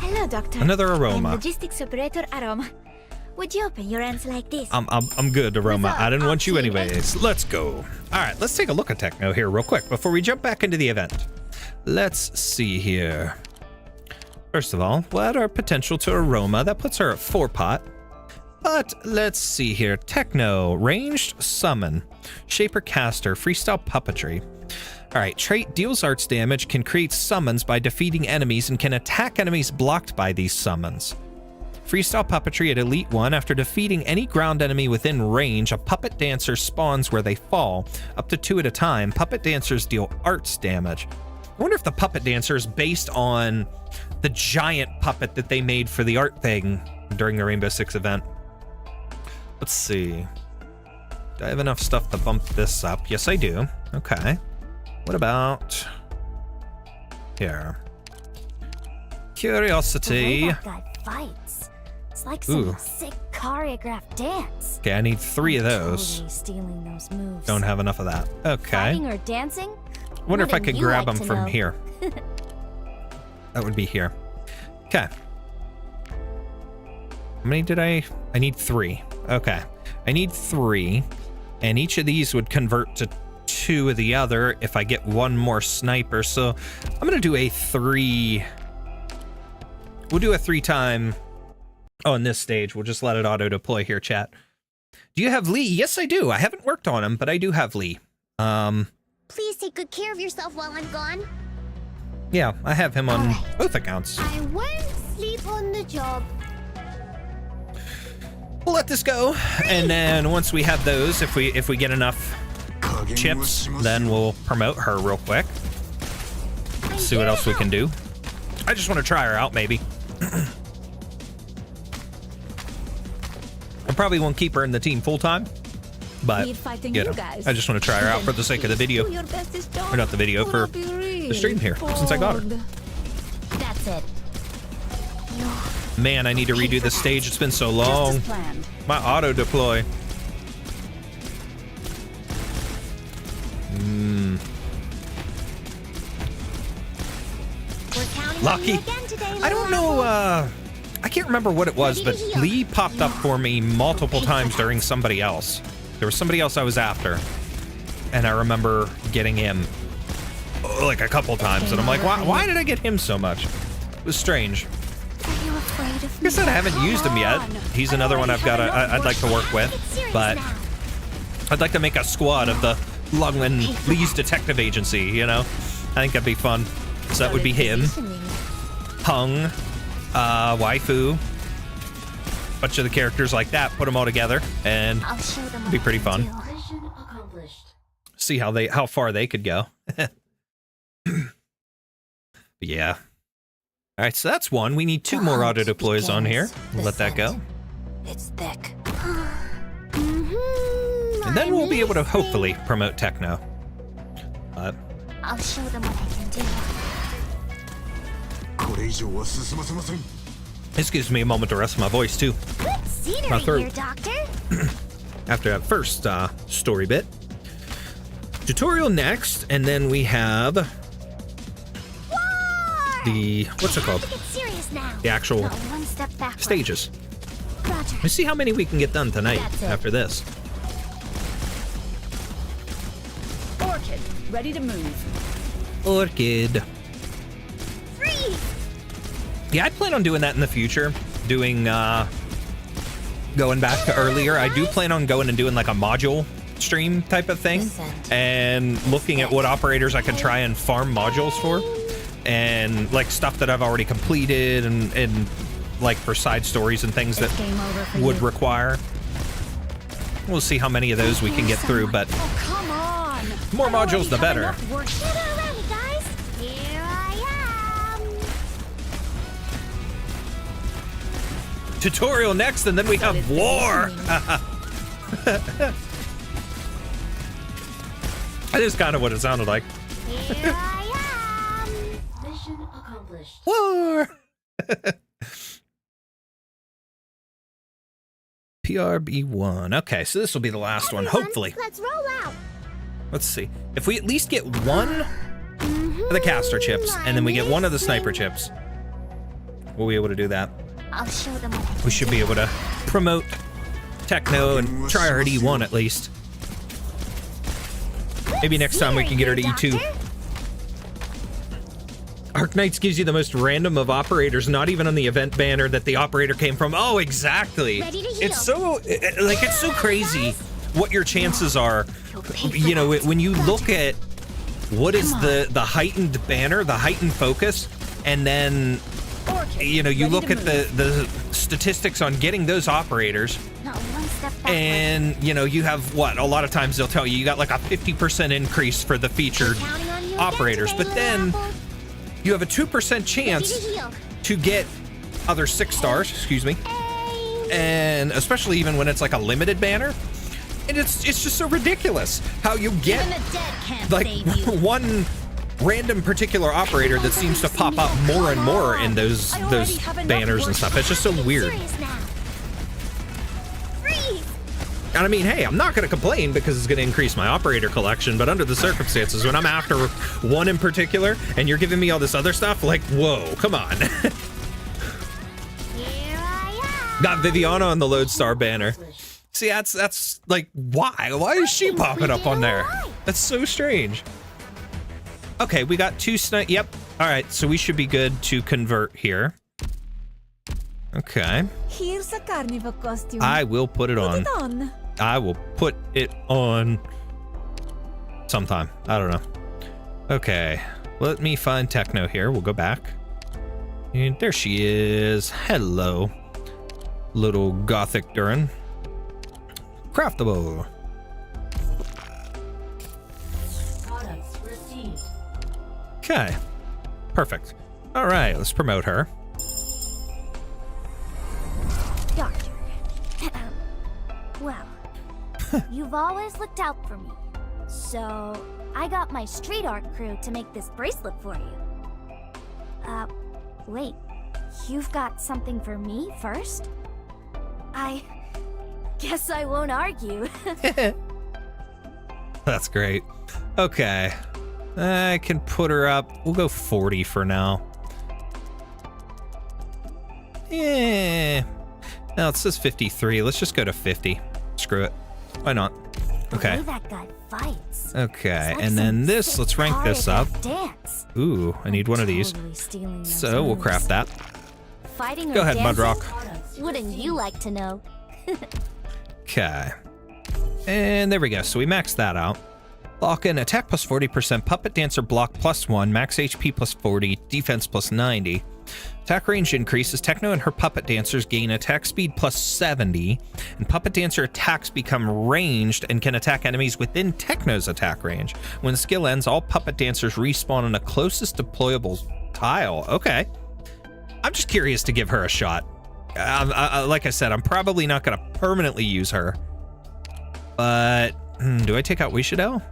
Hello, Doctor. Another I'm aroma. logistics operator Aroma. Would you open your hands like this? I'm good, Aroma. I didn't want you anyways. Let's go. All right, let's take a look at Techno here real quick before we jump back into the event. Let's see here. First of all, we'll add our potential to Aroma. That puts her at 4 pot. But let's see here. Techno, ranged summon, shaper caster, freestyle puppetry. Alright, trait deals arts damage, can create summons by defeating enemies, and can attack enemies blocked by these summons. Freestyle puppetry at Elite 1. After defeating any ground enemy within range, a puppet dancer spawns where they fall, up to 2 at a time. Puppet dancers deal arts damage. I wonder if the puppet dancer is based on the giant puppet that they made for the art thing during the Rainbow Six event. Let's see. Do I have enough stuff to bump this up? Yes, I do. Okay. What about here? Curiosity. The way that guy fights. It's like some sick choreographed dance. Okay, I need 3 of those. Totally stealing those moves. Don't have enough of that. Okay. Fighting or dancing? Wonder if I could grab them to from know? here. That would be here. Okay. How many did I need 3. Okay. I need 3. And each of these would convert to 2 of the other if I get 1 more sniper. So I'm going to do a 3. We'll do a 3 time. Oh, in this stage, we'll just let it auto deploy here, chat. Do you have Lee? Yes, I do. I haven't worked on him, but I do have Lee. Please take good care of yourself while I'm gone. Yeah, I have him on Alright. both accounts. I won't sleep on the job. We'll let this go, and then once we have those, if we get enough chips, then we'll promote her real quick. See what else we can do. I just want to try her out, maybe. I probably won't keep her in the team full time, but you know, I just want to try her out for the sake of the video, or not the video, for the stream here since I got her. That's it. Man, I need to redo the stage. It's been so long. My auto deploy. We're counting Lucky. on you again today, I don't know, I can't remember what it was, but Lee popped up for me multiple times during somebody else. There was somebody else I was after, and I remember getting him like a couple times, and I'm like, why did I get him so much? It was strange. Are you afraid of Like I me? said, I haven't used him yet. He's another one I've got. I'd like to work with, but I'd like to make a squad of the Lungman Lee's Detective Agency. You know, I think that'd be fun. So that would be him, Hung, Waifu, bunch of the characters like that. Put them all together, and I'll show them it'd be pretty fun. See how far they could go. Yeah. All right, so that's one. We need 2 more auto deploys on here. We'll let that go. It's thick. And then we'll be able to hopefully promote Techno. But I'll show them what I can do. this gives me a moment to rest my voice too. Good scenery My throat. here, Doctor. After that first story bit. Tutorial next, and then we have the, what's it called? Get serious now. The actual Not one step backward. stages. Roger. Let's see how many we can get done tonight That's it. after this. Orchid, ready to move. Orchid. Freeze. Yeah, I plan on doing that in the future. Doing, going back to earlier. I do plan on going and doing like a module stream type of thing. And looking at what operators I can try and farm modules for. And like stuff that I've already completed and like for side stories and things that Game over for would you. require. We'll see how many of those we can get through, but Oh, come on. more I already modules the have better. enough work. Get ready, guys. Here I am. Tutorial next, and then we have war. That is kind of what it sounded like. Here I am. War. PRB1. Okay, so this will be the last one, Everyone, hopefully. Let's roll out. Let's see. If we at least get 1 of the caster chips, and then we get 1 of the sniper chips, we'll be able to do that. I'll show them what I can We should be able to promote Techno and try her at E1 at least. Maybe next time we can get her to E2. Arknights gives you the most random of operators, not even on the event banner that the operator came from. Oh, exactly. Ready to heal. It's so, like, it's so crazy what your chances are. You know, when you look at what is the heightened banner, the heightened focus, and then you know, you look at the statistics on getting those operators, Not one step back. and you know, you have what, a lot of times they'll tell you got like a 50% increase for the featured Counting on you again operators, today, but little then apple. you have a 2% Ready chance to heal. to get other 6 stars, excuse me, Hey. and especially even when it's like a limited banner, and it's just so ridiculous how you get Even the dead can't like save you. one random particular operator that seems to pop up more and more in those banners and stuff. It's just so weird. Serious now. Freeze. And I mean, hey, I'm not going to complain because it's going to increase my operator collection, but under the circumstances, when I'm after one in particular and you're giving me all this other stuff, like, whoa, come on. Here I am. Got Viviana on the Lodestar banner. See, that's like, why? Why is she popping up on there? That's so strange. Okay, we got 2 snipe. Yep. All right, so we should be good to convert here. Okay. Here's a carnival costume. I will put it on. I will put it on sometime. I don't know. Okay, let me find Techno here. We'll go back. And there she is. Hello, little gothic Durin. Craftable. Okay, perfect. All right, let's promote her. Doctor. Well, you've always looked out for me. So, I got my street art crew to make this bracelet for you. Wait. You've got something for me first? I guess I won't argue. That's great. Okay. I can put her up. We'll go 40 for now. Yeah. No, it says 53. Let's just go to 50. Screw it. Why not? Okay. The way that guy fights. Okay, It's like and then some this, sick let's rank this up. choreographed Dance. Ooh, I need one of these. Totally stealing those So we'll moves. craft that. Fighting Go or ahead, dancing? Mudrock. Wouldn't you like to know? Okay. And there we go. So we maxed that out. Lock in attack plus 40%, puppet dancer block plus 1, max HP plus 40, defense plus 90. Attack range increases. Techno and her puppet dancers gain attack speed plus 70, and puppet dancer attacks become ranged and can attack enemies within Techno's attack range. When the skill ends, all puppet dancers respawn on the closest deployable tile. Okay. I'm just curious to give her a shot. Like I said, I'm probably not going to permanently use her. But do I take out Wishido?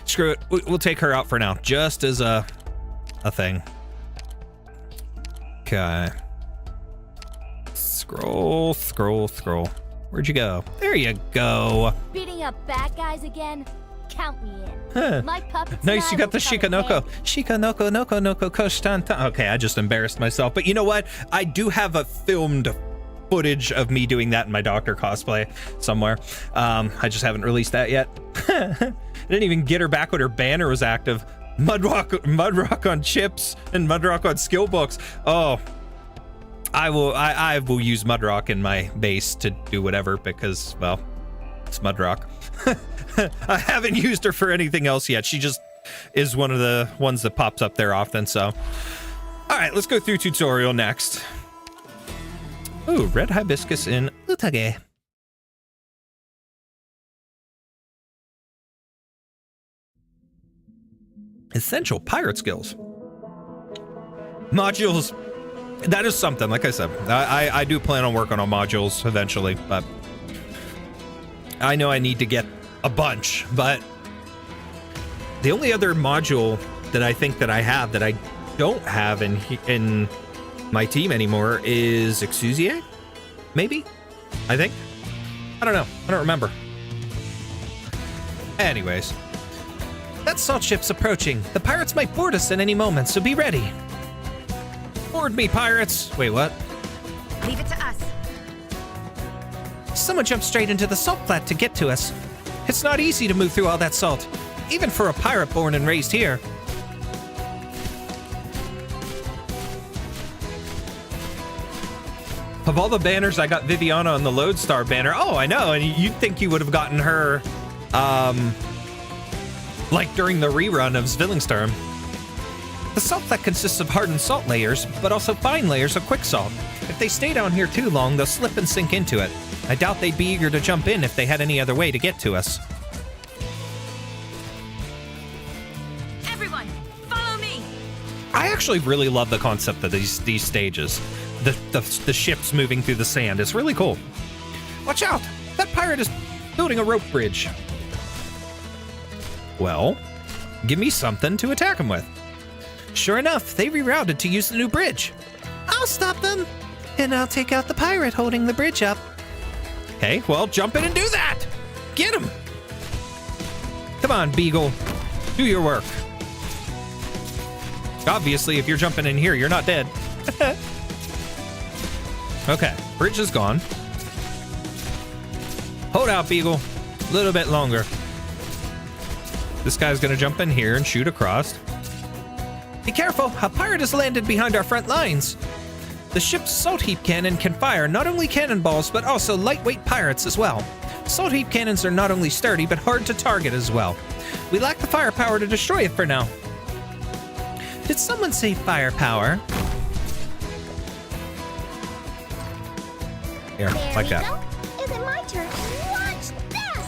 Screw it. We'll take her out for now, just as a thing. Okay. Scroll. Where'd you go? There you go. Beating up bad guys again? Count me in. Huh. My puppets. Nice, you got the Shikanoko. Shikanoko. Shikanoko, noko, koshtanta. Okay, I just embarrassed myself. But you know what? I do have a filmed footage of me doing that in my Doctor cosplay somewhere. I just haven't released that yet. I didn't even get her back when her banner was active. Mudrock on chips and Mudrock on skill books. Oh, I will use Mudrock in my base to do whatever because, well, it's Mudrock. I haven't used her for anything else yet. She just is one of the ones that pops up there often. So, all right, let's go through tutorial next. Ooh, red hibiscus in Utage. Essential pirate skills. Modules. That is something, like I said. I do plan on working on modules eventually, but I know I need to get a bunch, but the only other module that I think that I have that I don't have in my team anymore is Exusier? Maybe? I think? I don't know. I don't remember. Anyways. That salt ship's approaching. The pirates might board us at any moment, so be ready. Board me, pirates! Wait, what? Leave it to us. Someone jumped straight into the salt flat to get to us. It's not easy to move through all that salt, even for a pirate born and raised here. Of all the banners, I got Viviana on the Lodestar banner. Oh, I know, and you'd think you would have gotten her, like during the rerun of Svillingstern. The salt fleck consists of hardened salt layers, but also fine layers of quick salt. If they stay down here too long, they'll slip and sink into it. I doubt they'd be eager to jump in if they had any other way to get to us. Everyone, follow me. I actually really love the concept of these stages. The ships moving through the sand. It's really cool. Watch out! That pirate is building a rope bridge. Well, give me something to attack him with. Sure enough, they rerouted to use the new bridge. I'll stop them, and I'll take out the pirate holding the bridge up. Okay, well, jump in and do that! Get him! Come on, Beagle. Do your work. Obviously, if you're jumping in here, you're not dead. Okay, bridge is gone. Hold out, Beagle. A little bit longer. This guy's gonna jump in here and shoot across. Be careful, a pirate has landed behind our front lines. The ship's salt heap cannon can fire not only cannonballs, but also lightweight pirates as well. Salt heap cannons are not only sturdy, but hard to target as well. We lack the firepower to destroy it for now. Did someone say firepower? Here, There like we that. go. Is it my turn? Watch this!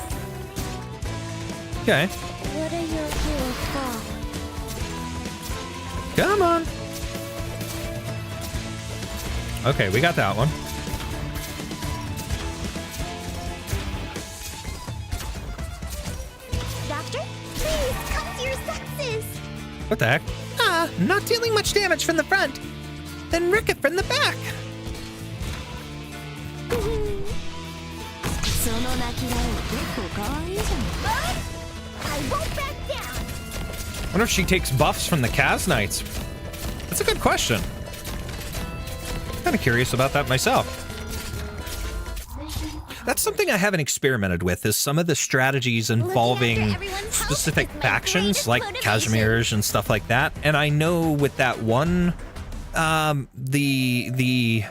Okay, What are your heroes called? come on. Okay, we got that one. Doctor, please come to your senses! What the heck? Ah, not dealing much damage from the front. Then wreck it from the back. I won't back down! I wonder if she takes buffs from the Arknights. That's a good question. Kind of curious about that myself. That's something I haven't experimented with, is some of the strategies involving specific factions, like Cashmere's and stuff like that. And I know with that one, the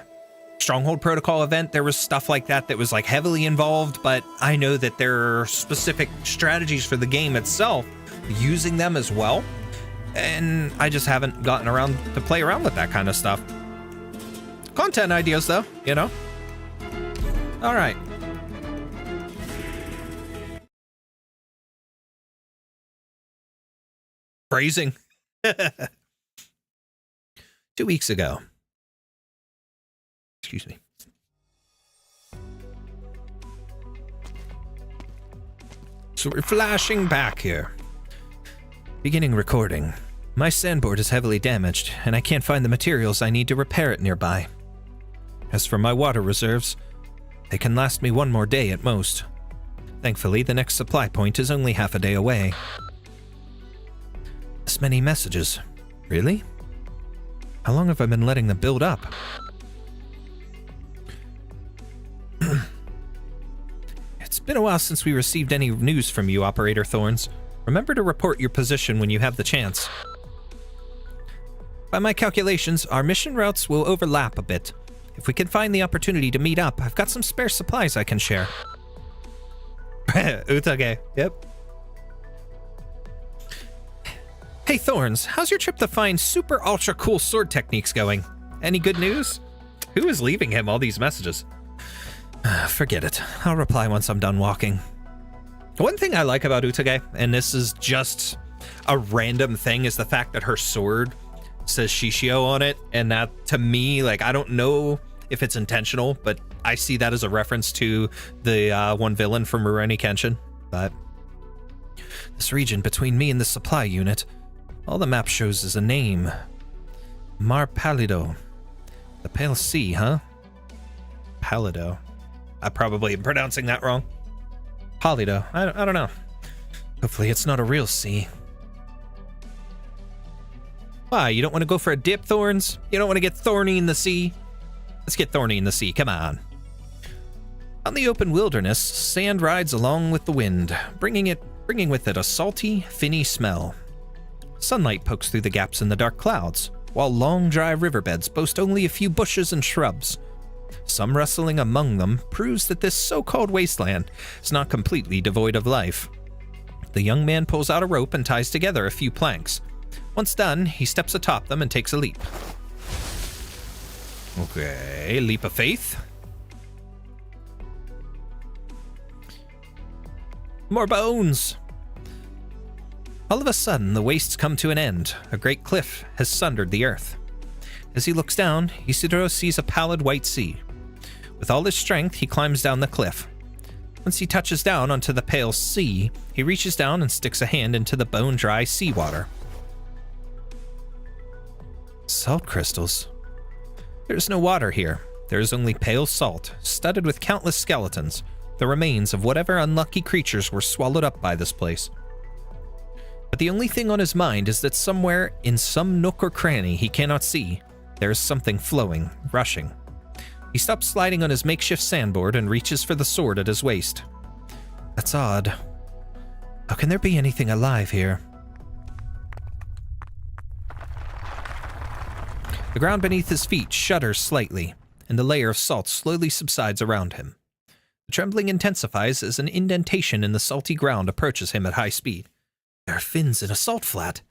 Stronghold Protocol event, there was stuff like that that was like heavily involved, but I know that there are specific strategies for the game itself using them as well. And I just haven't gotten around to play around with that kind of stuff. Content ideas, though, you know? All right. Phrasing. 2 weeks ago. Excuse me. So we're flashing back here. Beginning recording. My sandboard is heavily damaged, and I can't find the materials I need to repair it nearby. As for my water reserves, they can last me one more day at most. Thankfully, the next supply point is only half a day away. This many messages. Really? How long have I been letting them build up? It's been a while since we received any news from you, Operator Thorns. Remember to report your position when you have the chance. By my calculations, our mission routes will overlap a bit. If we can find the opportunity to meet up, I've got some spare supplies I can share. Utage, yep. Hey Thorns, how's your trip to find super ultra cool sword techniques going? Any good news? Who is leaving him all these messages? Forget it. I'll reply once I'm done walking. One thing I like about Utage, and this is just a random thing, is the fact that her sword says Shishio on it, and that, to me, like, I don't know if it's intentional, but I see that as a reference to the one villain from Rurouni Kenshin. But this region between me and the supply unit, all the map shows is a name. Mar Palido. The Pale Sea, huh? Palido. I probably am pronouncing that wrong. Palido. I don't know. Hopefully it's not a real sea. Why, you don't want to go for a dip, Thorns? You don't want to get thorny in the sea? Let's get thorny in the sea, come on. On the open wilderness, sand rides along with the wind, bringing with it a salty, finny smell. Sunlight pokes through the gaps in the dark clouds, while long, dry riverbeds boast only a few bushes and shrubs. Some rustling among them proves that this so-called wasteland is not completely devoid of life. The young man pulls out a rope and ties together a few planks. Once done, he steps atop them and takes a leap. Okay, leap of faith. More bones! All of a sudden, the wastes come to an end. A great cliff has sundered the earth. As he looks down, Isidro sees a pallid white sea. With all his strength, he climbs down the cliff. Once he touches down onto the pale sea, he reaches down and sticks a hand into the bone-dry seawater. Salt crystals. There is no water here. There is only pale salt, studded with countless skeletons, the remains of whatever unlucky creatures were swallowed up by this place. But the only thing on his mind is that somewhere, in some nook or cranny he cannot see, there is something flowing, rushing. He stops sliding on his makeshift sandboard and reaches for the sword at his waist. That's odd. How can there be anything alive here? The ground beneath his feet shudders slightly, and the layer of salt slowly subsides around him. The trembling intensifies as an indentation in the salty ground approaches him at high speed. There are fins in a salt flat.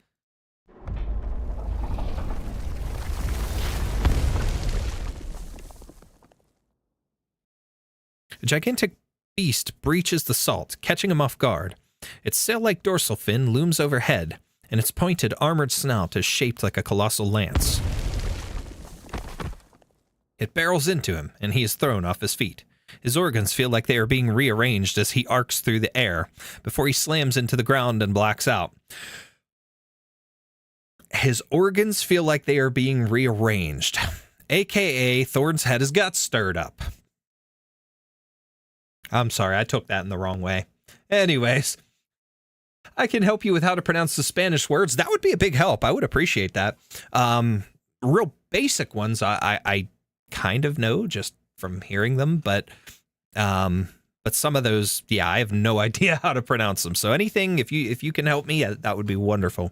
A gigantic beast breaches the salt, catching him off guard. Its sail-like dorsal fin looms overhead, and its pointed, armored snout is shaped like a colossal lance. It barrels into him, and he is thrown off his feet. His organs feel like they are being rearranged as he arcs through the air, before he slams into the ground and blacks out. His organs feel like they are being rearranged, aka Thorn's had his guts stirred up. I'm sorry, I took that in the wrong way. Anyways, I can help you with how to pronounce the Spanish words. That would be a big help. I would appreciate that. Real basic ones I kind of know just from hearing them, but some of those, yeah, I have no idea how to pronounce them. So anything, if you can help me, that would be wonderful.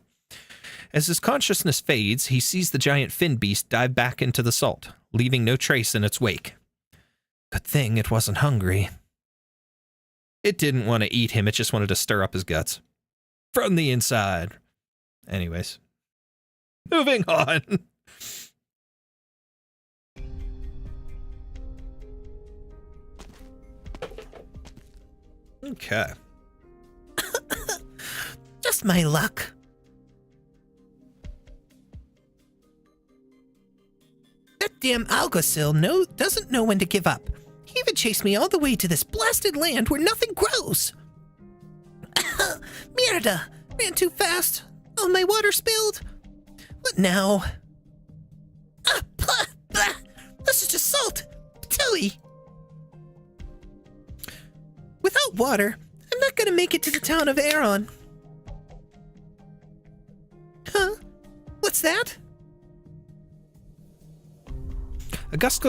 As his consciousness fades, he sees the giant fin beast dive back into the salt, leaving no trace in its wake. Good thing it wasn't hungry. It didn't want to eat him, it just wanted to stir up his guts. From the inside. Anyways. Moving on. Okay. Just my luck. That damn Alguacil doesn't know when to give up. He even chased me all the way to this blasted land where nothing grows. Mierda! Ran too fast. All my water spilled. What now? Blah, blah. This is just salt. Tilly. Without water, I'm not gonna make it to the town of Aeron. Huh? What's that? A gust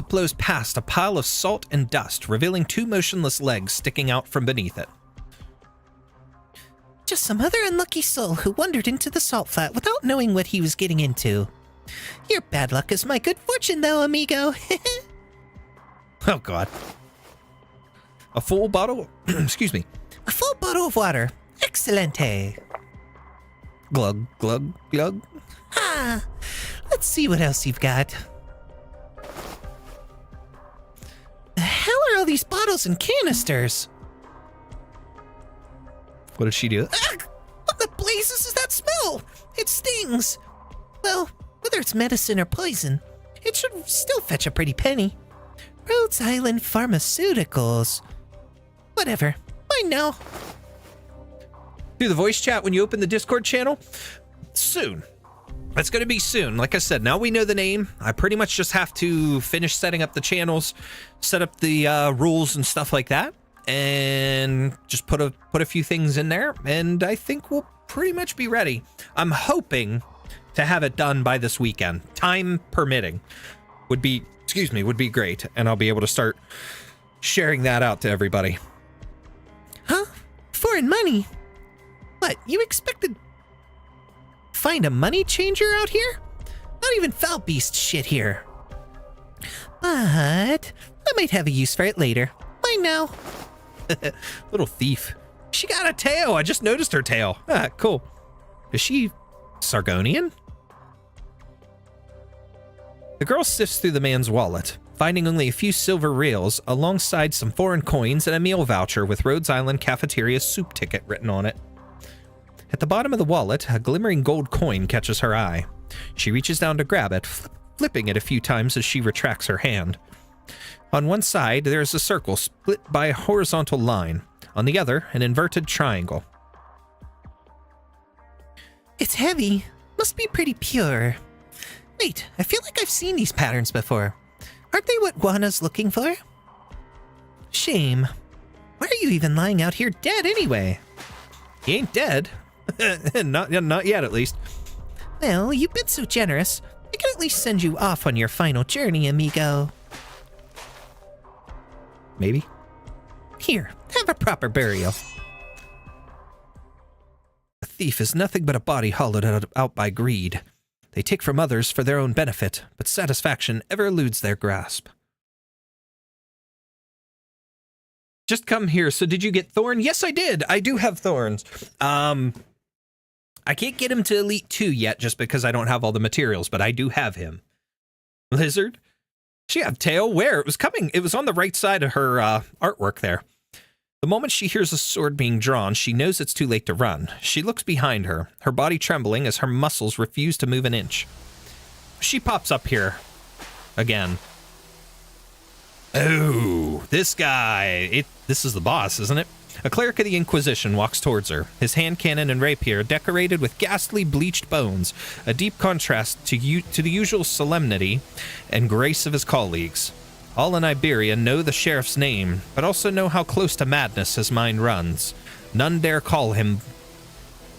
blows past a pile of salt and dust, revealing two motionless legs sticking out from beneath it. Just some other unlucky soul who wandered into the salt flat without knowing what he was getting into. Your bad luck is my good fortune, though, amigo. Oh, God. A full bottle? Excuse me. A full bottle of water. Excelente. Glug, glug, glug. Ah, let's see what else you've got. The hell are all these bottles and canisters? What did she do? Ugh, what the blazes is that smell? It stings. Well, whether it's medicine or poison, it should still fetch a pretty penny. Rhodes Island Pharmaceuticals. Whatever. Mine now. Do the voice chat when you open the Discord channel? Soon. That's going to be soon. Like I said, now we know the name. I pretty much just have to finish setting up the channels, set up the rules and stuff like that, and just put a few things in there, and I think we'll pretty much be ready. I'm hoping to have it done by this weekend. Time permitting would be great, and I'll be able to start sharing that out to everybody. Huh? Foreign money? What, you expected... Find a money changer out here? Not even foul beast shit here. But I might have a use for it later. Mine now. Little thief. She got a tail. I just noticed her tail. Ah, cool. Is she Sargonian? The girl sifts through the man's wallet, finding only a few silver reals alongside some foreign coins and a meal voucher with Rhodes Island Cafeteria's soup ticket written on it. At the bottom of the wallet, a glimmering gold coin catches her eye. She reaches down to grab it, flipping it a few times as she retracts her hand. On one side, there is a circle split by a horizontal line. On the other, an inverted triangle. It's heavy. Must be pretty pure. Wait, I feel like I've seen these patterns before. Aren't they what Guana's looking for? Shame. Why are you even lying out here dead anyway? He ain't dead. not yet, at least. Well, you've been so generous. I can at least send you off on your final journey, amigo. Maybe. Here, have a proper burial. A thief is nothing but a body hollowed out by greed. They take from others for their own benefit, but satisfaction ever eludes their grasp. Just come here. So did you get Thorn? Yes, I did. I do have Thorns. I can't get him to Elite 2 yet just because I don't have all the materials, but I do have him. Lizard? She have tail? Where? It was coming. It was on the right side of her artwork there. The moment she hears a sword being drawn, she knows it's too late to run. She looks behind her, her body trembling as her muscles refuse to move an inch. She pops up here. Again. Oh, this guy. This is the boss, isn't it? A cleric of the Inquisition walks towards her, his hand cannon and rapier decorated with ghastly bleached bones, a deep contrast to the usual solemnity and grace of his colleagues. All in Iberia know the sheriff's name, but also know how close to madness his mind runs. None dare call him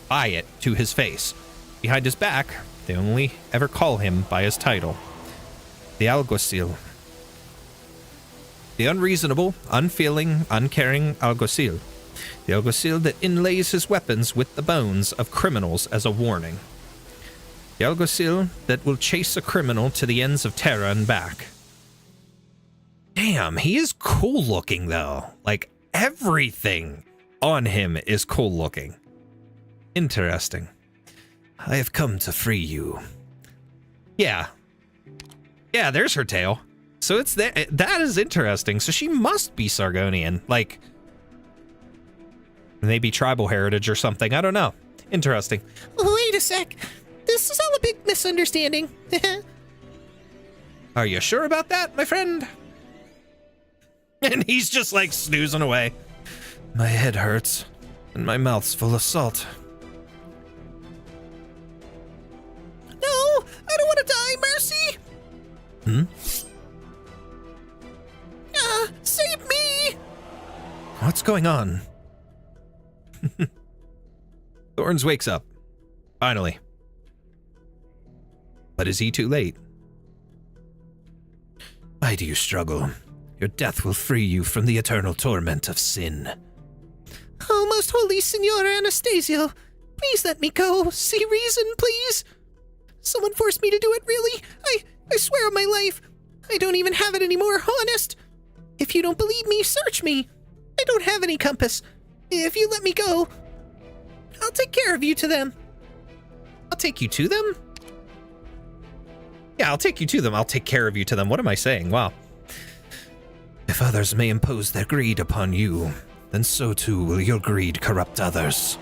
by it to his face. Behind his back, they only ever call him by his title. The Alguacil. The unreasonable, unfeeling, uncaring Alguacil. The Alguacil that inlays his weapons with the bones of criminals as a warning. The Alguacil that will chase a criminal to the ends of Terra and back. Damn, he is cool looking though. Like, everything on him is cool looking. Interesting. I have come to free you. Yeah. Yeah, there's her tail. So it's that is interesting. So she must be Sargonian. Like, maybe tribal heritage or something. I don't know. Interesting. Wait a sec. This is all a big misunderstanding. Are you sure about that, my friend? And he's just like snoozing away. My head hurts, and my mouth's full of salt. No, I don't want to die, Mercy. Save me! What's going on? Thorns wakes up. Finally. But is he too late? Why do you struggle? Your death will free you from the eternal torment of sin. Oh, most holy Signora Anastasio, please let me go. See reason, please. Someone forced me to do it, really. I swear on my life. I don't even have it anymore, honest. If you don't believe me, search me. I don't have any compass. If you let me go, I'll take care of you to them. I'll take you to them? Yeah, I'll take you to them. I'll take care of you to them. What am I saying? Wow. If others may impose their greed upon you, then so too will your greed corrupt others.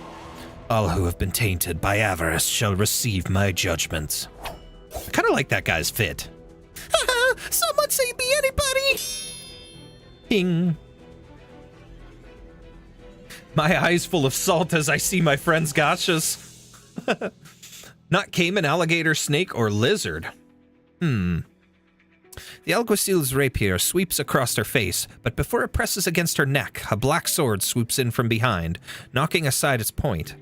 All who have been tainted by avarice shall receive my judgment. I kind of like that guy's fit. Someone save me, anybody! Ping. My eyes full of salt as I see my friend's gotchas. Not caiman, alligator, snake, or lizard. The Alguacil's rapier sweeps across her face, but before it presses against her neck, a black sword swoops in from behind, knocking aside its point.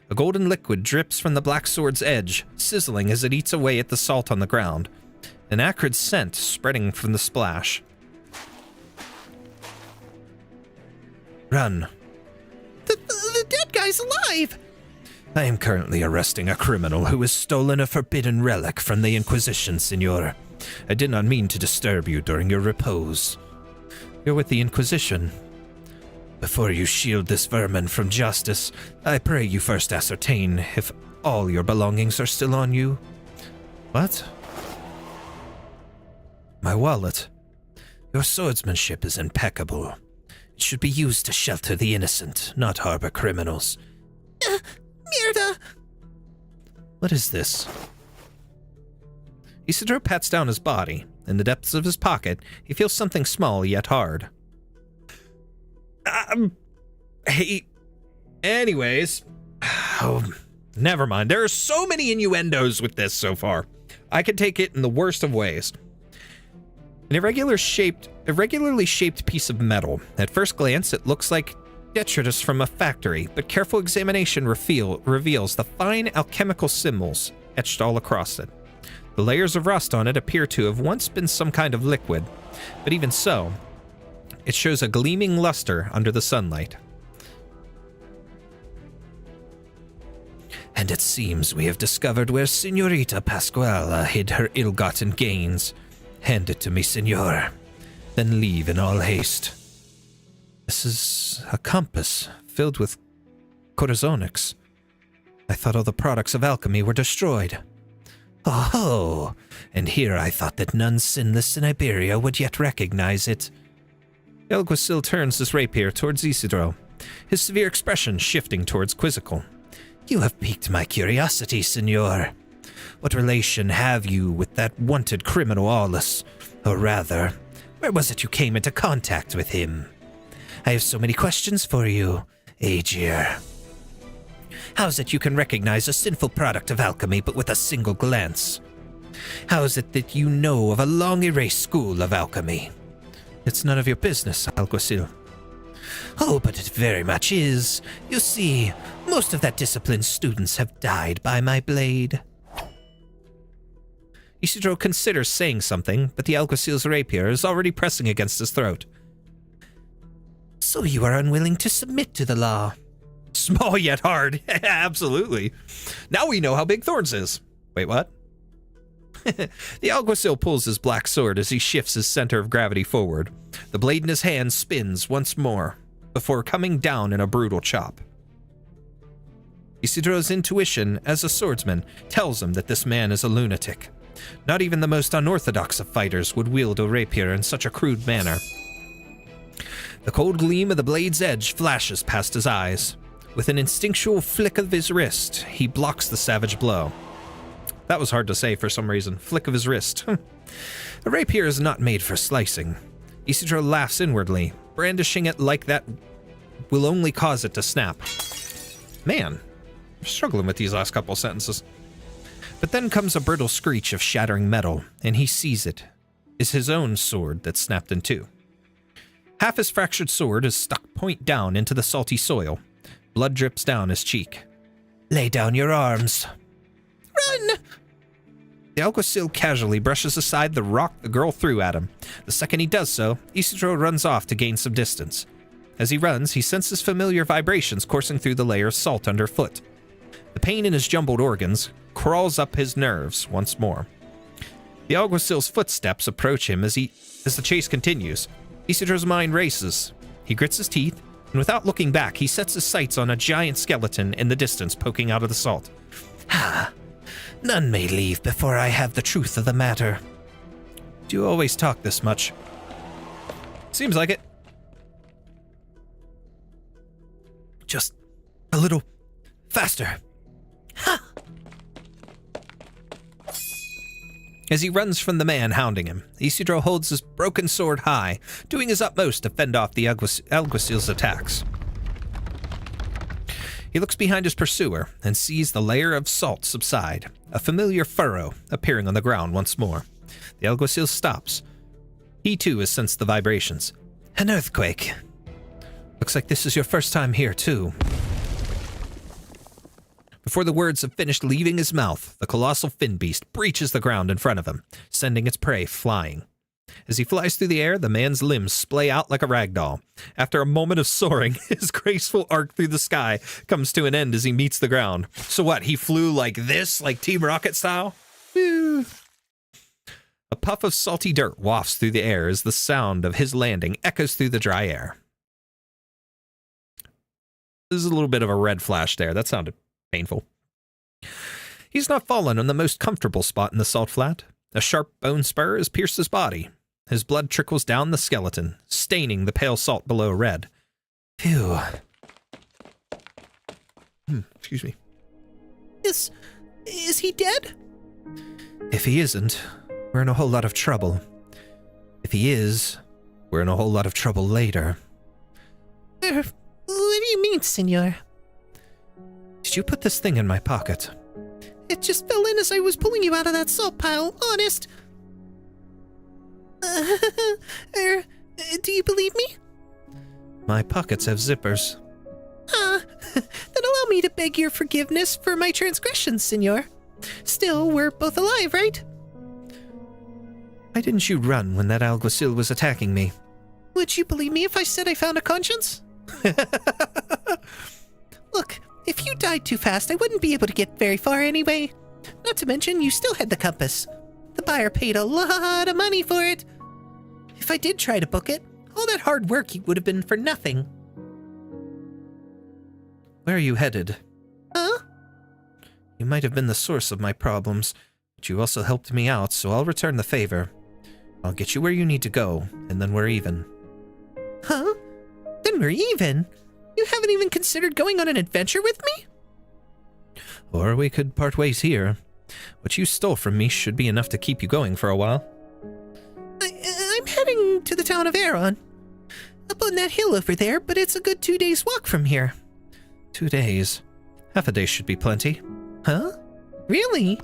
A golden liquid drips from the black sword's edge, sizzling as it eats away at the salt on the ground. An acrid scent spreading from the splash. Run. The dead guy's alive! I am currently arresting a criminal who has stolen a forbidden relic from the Inquisition, Senor. I did not mean to disturb you during your repose. You're with the Inquisition. Before you shield this vermin from justice, I pray you first ascertain if all your belongings are still on you. What? My wallet. Your swordsmanship is impeccable. It should be used to shelter the innocent, not harbor criminals. Mierda! What is this? Isidro pats down his body. In the depths of his pocket, he feels something small yet hard. Hey. Anyways. Oh, never mind. There are so many innuendos with this so far. I could take it in the worst of ways. An irregularly shaped piece of metal. At first glance, it looks like detritus from a factory, but careful examination reveals the fine alchemical symbols etched all across it. The layers of rust on it appear to have once been some kind of liquid, but even so, it shows a gleaming luster under the sunlight. And it seems we have discovered where Senorita Pasquala hid her ill-gotten gains. Hand it to me, senor. Then leave in all haste. This is a compass filled with corazonics. I thought all the products of alchemy were destroyed. Oh, and here I thought that none sinless in Iberia would yet recognize it. The alguacil turns his rapier towards Isidro, his severe expression shifting towards quizzical. You have piqued my curiosity, senor. What relation have you with that wanted criminal Aulus? Or rather, where was it you came into contact with him? I have so many questions for you, Aegir. How is it you can recognize a sinful product of alchemy but with a single glance? How is it that you know of a long-erased school of alchemy? It's none of your business, alguacil. Oh, but it very much is. You see, most of that discipline's students have died by my blade. Isidro considers saying something, but the alguacil's rapier is already pressing against his throat. So you are unwilling to submit to the law? Small yet hard. Absolutely. Now we know how big Thorns is. Wait, what? The alguacil pulls his black sword as he shifts his center of gravity forward. The blade in his hand spins once more, before coming down in a brutal chop. Isidro's intuition as a swordsman tells him that this man is a lunatic. Not even the most unorthodox of fighters would wield a rapier in such a crude manner. The cold gleam of the blade's edge flashes past his eyes. With an instinctual flick of his wrist, he blocks the savage blow. That was hard to say for some reason. Flick of his wrist. A rapier is not made for slicing. Isidro laughs inwardly. Brandishing it like that will only cause it to snap. Man, I'm struggling with these last couple sentences. But then comes a brittle screech of shattering metal, and he sees it is his own sword that snapped in two. Half his fractured sword is stuck point down into the salty soil. Blood drips down his cheek. Lay down your arms. Run! The alguacil casually brushes aside the rock the girl threw at him. The second he does so, Isidro runs off to gain some distance. As he runs, he senses familiar vibrations coursing through the layer of salt underfoot. The pain in his jumbled organs crawls up his nerves once more. The alguacil's footsteps approach him as the chase continues. Isidro's mind races. He grits his teeth, and without looking back, he sets his sights on a giant skeleton in the distance poking out of the salt. Ha! None may leave before I have the truth of the matter. Do you always talk this much? Seems like it. Just a little faster. Ha! As he runs from the man hounding him, Isidro holds his broken sword high, doing his utmost to fend off the alguacil's attacks. He looks behind his pursuer and sees the layer of salt subside, a familiar furrow appearing on the ground once more. The alguacil stops. He too has sensed the vibrations. An earthquake. Looks like this is your first time here too. Before the words have finished leaving his mouth, the colossal fin beast breaches the ground in front of him, sending its prey flying. As he flies through the air, the man's limbs splay out like a rag doll. After a moment of soaring, his graceful arc through the sky comes to an end as he meets the ground. So what, he flew like this, like Team Rocket style? Woo. A puff of salty dirt wafts through the air as the sound of his landing echoes through the dry air. There's a little bit of a red flash there. That sounded painful. He's not fallen on the most comfortable spot in the salt flat. A sharp bone spur has pierced his body. His blood trickles down the skeleton, staining the pale salt below red. Phew. Excuse me. Is he dead? If he isn't, we're in a whole lot of trouble. If he is, we're in a whole lot of trouble later. What do you mean, senor? Did you put this thing in my pocket? It just fell in as I was pulling you out of that salt pile, honest. Do you believe me? My pockets have zippers. Then allow me to beg your forgiveness for my transgressions, senor. Still, we're both alive, right? Why didn't you run when that alguacil was attacking me? Would you believe me if I said I found a conscience? Look, if you died too fast, I wouldn't be able to get very far anyway. Not to mention, you still had the compass. The buyer paid a lot of money for it. If I did try to book it, all that hard work would have been for nothing. Where are you headed? Huh? You might have been the source of my problems, but you also helped me out, so I'll return the favor. I'll get you where you need to go, and then we're even. Huh? Then we're even? You haven't even considered going on an adventure with me? Or we could part ways here. What you stole from me should be enough to keep you going for a while. I'm heading to the town of Aeron. Up on that hill over there, but it's a good 2 days' walk from here. 2 days. Half a day should be plenty. Huh? Really?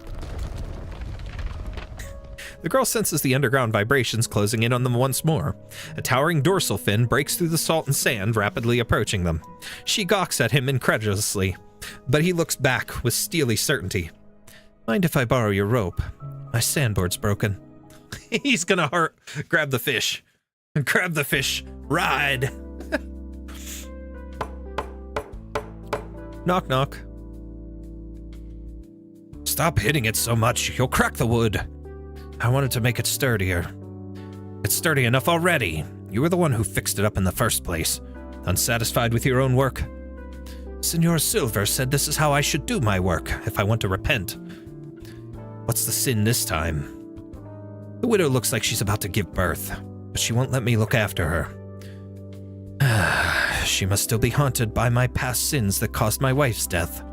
The girl senses the underground vibrations closing in on them once more. A towering dorsal fin breaks through the salt and sand, rapidly approaching them. She gawks at him incredulously, but he looks back with steely certainty. Mind if I borrow your rope? My sandboard's broken. He's gonna grab the fish. Grab the fish. Ride. Knock, knock. Stop hitting it so much. You'll crack the wood. I wanted to make it sturdier. It's sturdy enough already. You were the one who fixed it up in the first place. Unsatisfied with your own work? Senor Silver said this is how I should do my work if I want to repent. What's the sin this time? The widow looks like she's about to give birth, but she won't let me look after her. She must still be haunted by my past sins that caused my wife's death.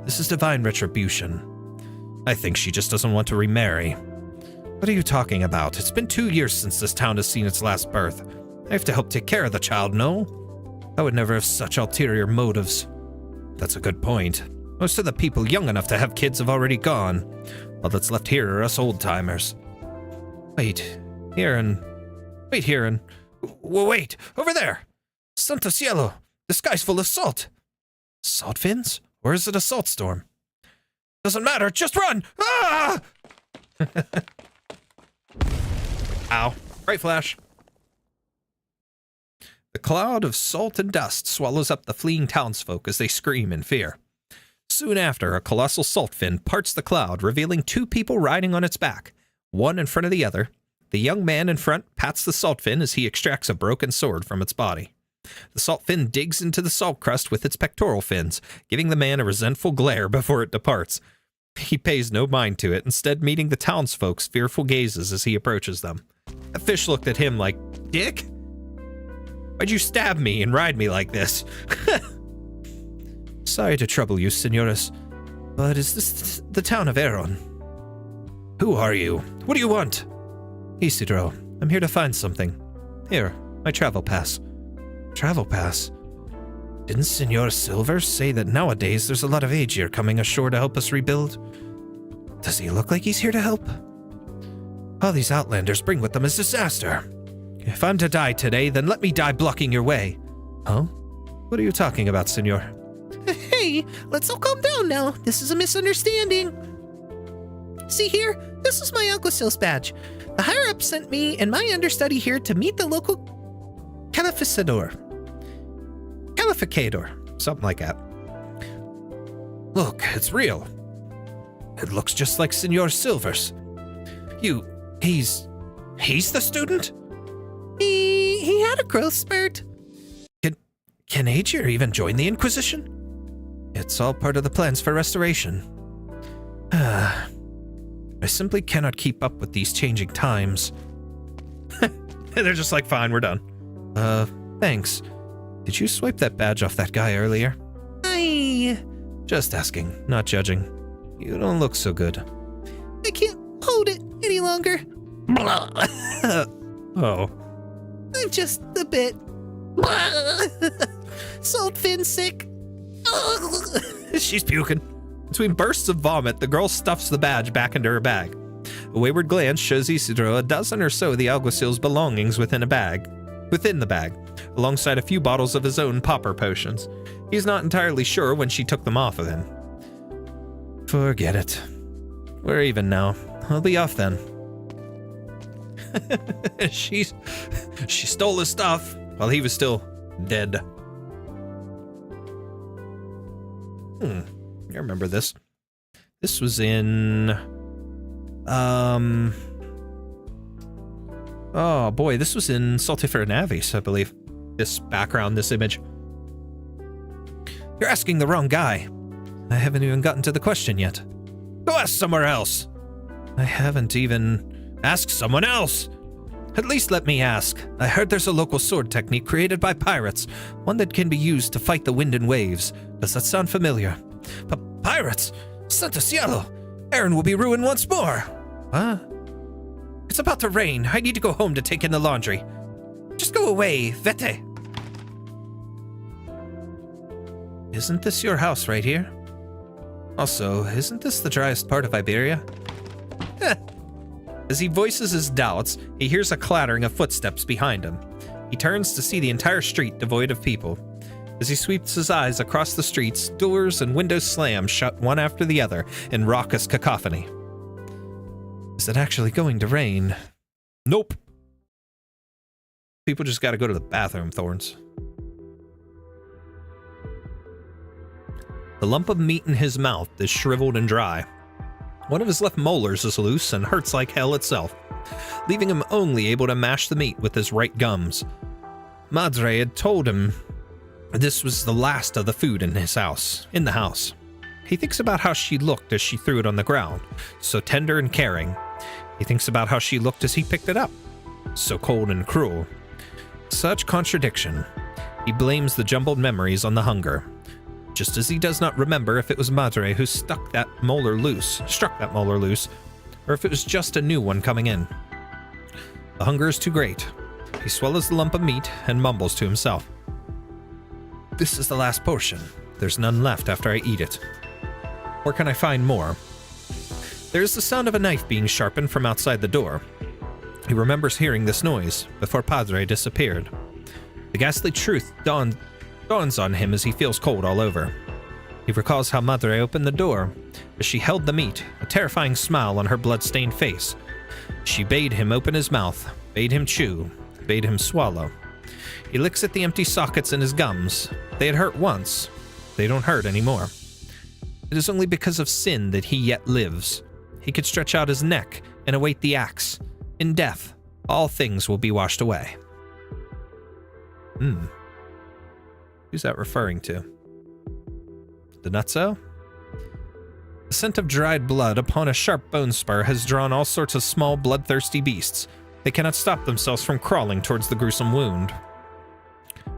This is divine retribution. I think she just doesn't want to remarry. What are you talking about? It's been 2 years since this town has seen its last birth. I have to help take care of the child, no? I would never have such ulterior motives. That's a good point. Most of the people young enough to have kids have already gone. All that's left here are us old-timers. Wait, here and... Wait, over there! Santo Cielo! The sky's full of salt! Salt fins? Or is it a salt storm? Doesn't matter, just run! Ah! Ow. Right flash. The cloud of salt and dust swallows up the fleeing townsfolk as they scream in fear. Soon after, a colossal salt fin parts the cloud, revealing 2 people riding on its back, one in front of the other. The young man in front pats the salt fin as he extracts a broken sword from its body. The salt fin digs into the salt crust with its pectoral fins, giving the man a resentful glare before it departs. He pays no mind to it, instead meeting the townsfolk's fearful gazes as he approaches them. The fish looked at him like, "Dick? Why'd you stab me and ride me like this?" Sorry to trouble you, senores, but is this the town of Aeron? Who are you? What do you want? Isidro, I'm here to find something. Here, my travel pass. Travel pass? Didn't Senor Silver say that nowadays there's a lot of Aegir coming ashore to help us rebuild? Does he look like he's here to help? All these outlanders bring with them is disaster. If I'm to die today, then let me die blocking your way. Huh? What are you talking about, senor? Hey, let's all calm down now. This is a misunderstanding. See here? This is my Alguacil's badge. The higher-up sent me and my understudy here to meet the local Calificador. Something like that. Look, it's real. It looks just like Senor Silver's. You He's the student? He had a growth spurt. Can Aegir even join the Inquisition? It's all part of the plans for restoration. I simply cannot keep up with these changing times. They're just like, fine, we're done. Thanks. Did you swipe that badge off that guy earlier? Just asking, not judging. You don't look so good. I can't hold it any longer. Oh. I'm just a bit salt fin sick. She's puking. Between bursts of vomit, the girl stuffs the badge back into her bag. A wayward glance shows Isidro a dozen or so of the alguacil's belongings within the bag, alongside a few bottles of his own popper potions. He's not entirely sure when she took them off of him. Forget it. We're even now. I'll be off then. She stole his stuff while he was still dead. I remember this. This was in... Oh boy, this was in Saltifer Navis, I believe. This background, this image. You're asking the wrong guy. I haven't even gotten to the question yet. Go ask somewhere else. I haven't even asked someone else. At least let me ask. I heard there's a local sword technique created by pirates, one that can be used to fight the wind and waves. Does that sound familiar? Pirates? Santo Cielo! Aaron will be ruined once more. Huh? It's about to rain. I need to go home to take in the laundry. Just go away, vete. Isn't this your house right here? Also, isn't this the driest part of Iberia? As he voices his doubts, he hears a clattering of footsteps behind him. He turns to see the entire street devoid of people. As he sweeps his eyes across the streets, doors and windows slam shut one after the other in raucous cacophony. Is it actually going to rain? Nope. People just gotta go to the bathroom, Thorns. The lump of meat in his mouth is shriveled and dry. One of his left molars is loose and hurts like hell itself, leaving him only able to mash the meat with his right gums. Madre had told him this was the last of the food in the house. He thinks about how she looked as she threw it on the ground, so tender and caring. He thinks about how she looked as he picked it up, so cold and cruel. Such contradiction. He blames the jumbled memories on the hunger, just as he does not remember if it was Madre who struck that molar loose, or if it was just a new one coming in. The hunger is too great. He swallows the lump of meat and mumbles to himself. This is the last portion. There's none left after I eat it. Where can I find more? There is the sound of a knife being sharpened from outside the door. He remembers hearing this noise before Padre disappeared. The ghastly truth dawns on him as he feels cold all over. He recalls how Madre opened the door as she held the meat, a terrifying smile on her blood-stained face. She bade him open his mouth, bade him chew, bade him swallow. He licks at the empty sockets in his gums. They had hurt once. They don't hurt anymore. It is only because of sin that he yet lives. He could stretch out his neck and await the axe. In death, all things will be washed away. Who's that referring to? The nutso? The scent of dried blood upon a sharp bone spur has drawn all sorts of small bloodthirsty beasts. They cannot stop themselves from crawling towards the gruesome wound.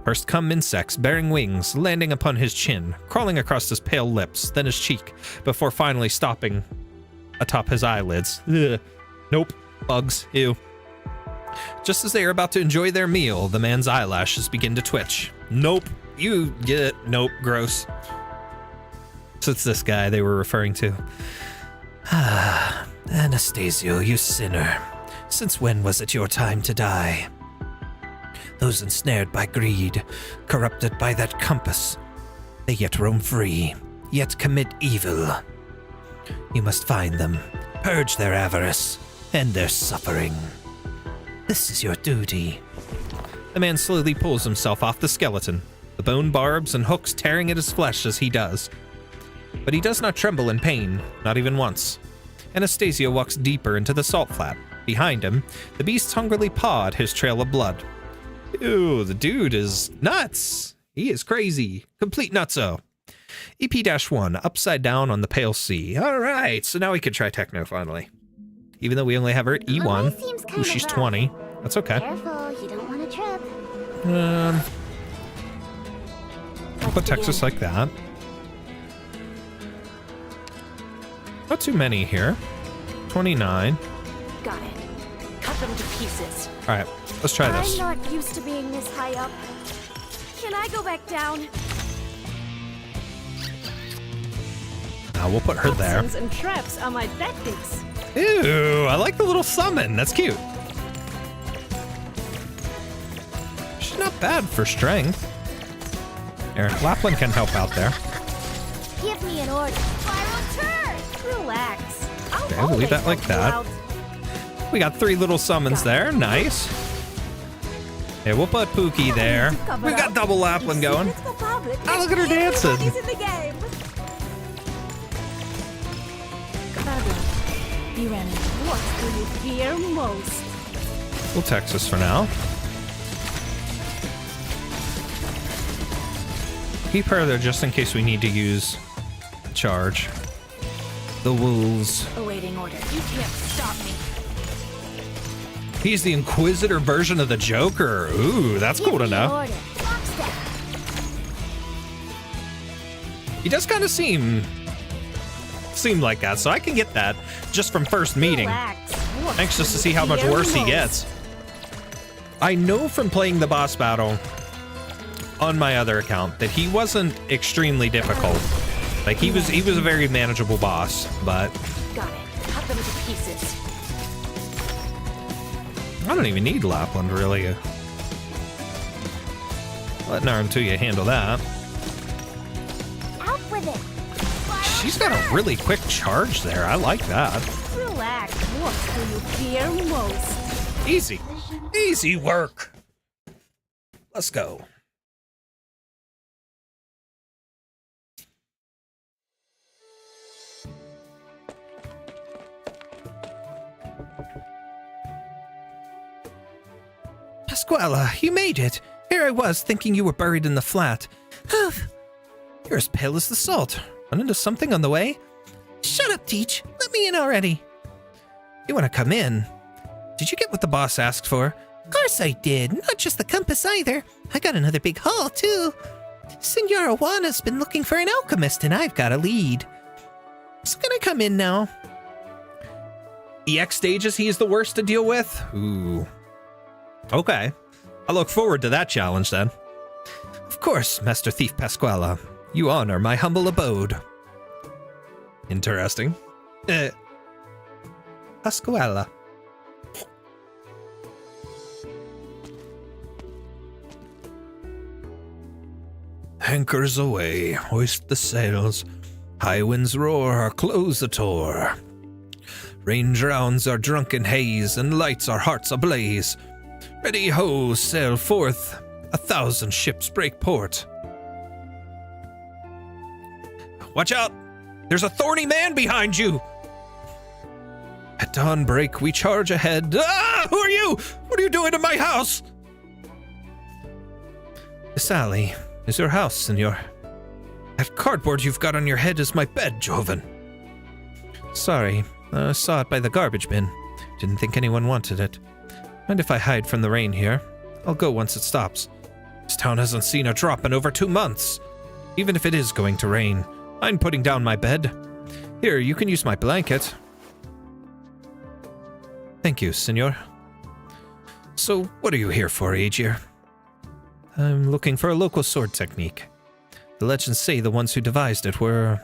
First come insects bearing wings, landing upon his chin, crawling across his pale lips, then his cheek, before finally stopping atop his eyelids. Ugh. Nope. Bugs. Ew. Just as they are about to enjoy their meal, the man's eyelashes begin to twitch. Nope. You get it. Nope. Gross. So it's this guy they were referring to. Anastasio, you sinner. Since when was it your time to die? Those ensnared by greed, corrupted by that compass, they yet roam free, yet commit evil. You must find them, purge their avarice, end their suffering. This is your duty. The man slowly pulls himself off the skeleton, the bone barbs and hooks tearing at his flesh as he does. But he does not tremble in pain, not even once. Anastasio walks deeper into the salt flat, Behind him, the beast hungrily pawed his trail of blood. Ew, the dude is nuts. He is crazy. Complete nutso. EP-1, upside down on the pale sea. All right, so now we can try techno finally. Even though we only have her at E1. Ooh, she's 20. That's okay. Careful, you don't want to trip. I'll put Texas like that. Not too many here. 29. Got it. Cut them to pieces. All right, let's try this. I'm not used to being this high up. Can I go back down? Now we'll put her there. Toxins and traps are my tactics. Ew, I like the little summon. That's cute. She's not bad for strength. Here, Lapland can help out there. Give me an order. Spiral turn! Relax. Okay, we'll leave that like that. We got 3 little summons there. Nice. Okay, we'll put Pookie there. We got double Lapland going. Oh, look at her dancing. You ran. What do you fear most? We'll Texas for now. Keep her there just in case we need to use charge. The wolves. Awaiting order. You can't stop me. He's the Inquisitor version of the Joker. Ooh, that's cool to know. He does kind of seem like that, so I can get that just from first meeting. Anxious to see how much worse he gets. I know from playing the boss battle on my other account that he wasn't extremely difficult. Like he was a very manageable boss, but got it. Cut them to pieces. I don't even need Lapland really. Let Naruto handle that. Out with it. She's got a really quick charge there. I like that. Relax. What do you fear most? Easy. Easy work. Let's go. Pasquala, you made it. Here I was, thinking you were buried in the flat. You're as pale as the salt. Run into something on the way? Shut up, Teach. Let me in already. You want to come in? Did you get what the boss asked for? Of course I did. Not just the compass either. I got another big haul, too. Senora Juana's been looking for an alchemist, and I've got a lead. So can I come in now? EX stages he is the worst to deal with? Ooh. Okay. I look forward to that challenge, then. Of course, Master Thief Pasquala. You honor my humble abode. Interesting. Pasquala. Anchors away, hoist the sails. High winds roar, close the door. Rain drowns our drunken haze, and lights our hearts ablaze. Ready ho, sail forth. 1,000 ships break port. Watch out! There's a thorny man behind you! At dawnbreak, we charge ahead. Ah! Who are you? What are you doing in my house? This alley is your house, senor. That cardboard you've got on your head is my bed, Joven. Sorry, I saw it by the garbage bin. Didn't think anyone wanted it. Mind if I hide from the rain here? I'll go once it stops. This town hasn't seen a drop in over 2 months. Even if it is going to rain, I'm putting down my bed. Here, you can use my blanket. Thank you, senor. So, what are you here for, Aegir? I'm looking for a local sword technique. The legends say the ones who devised it were...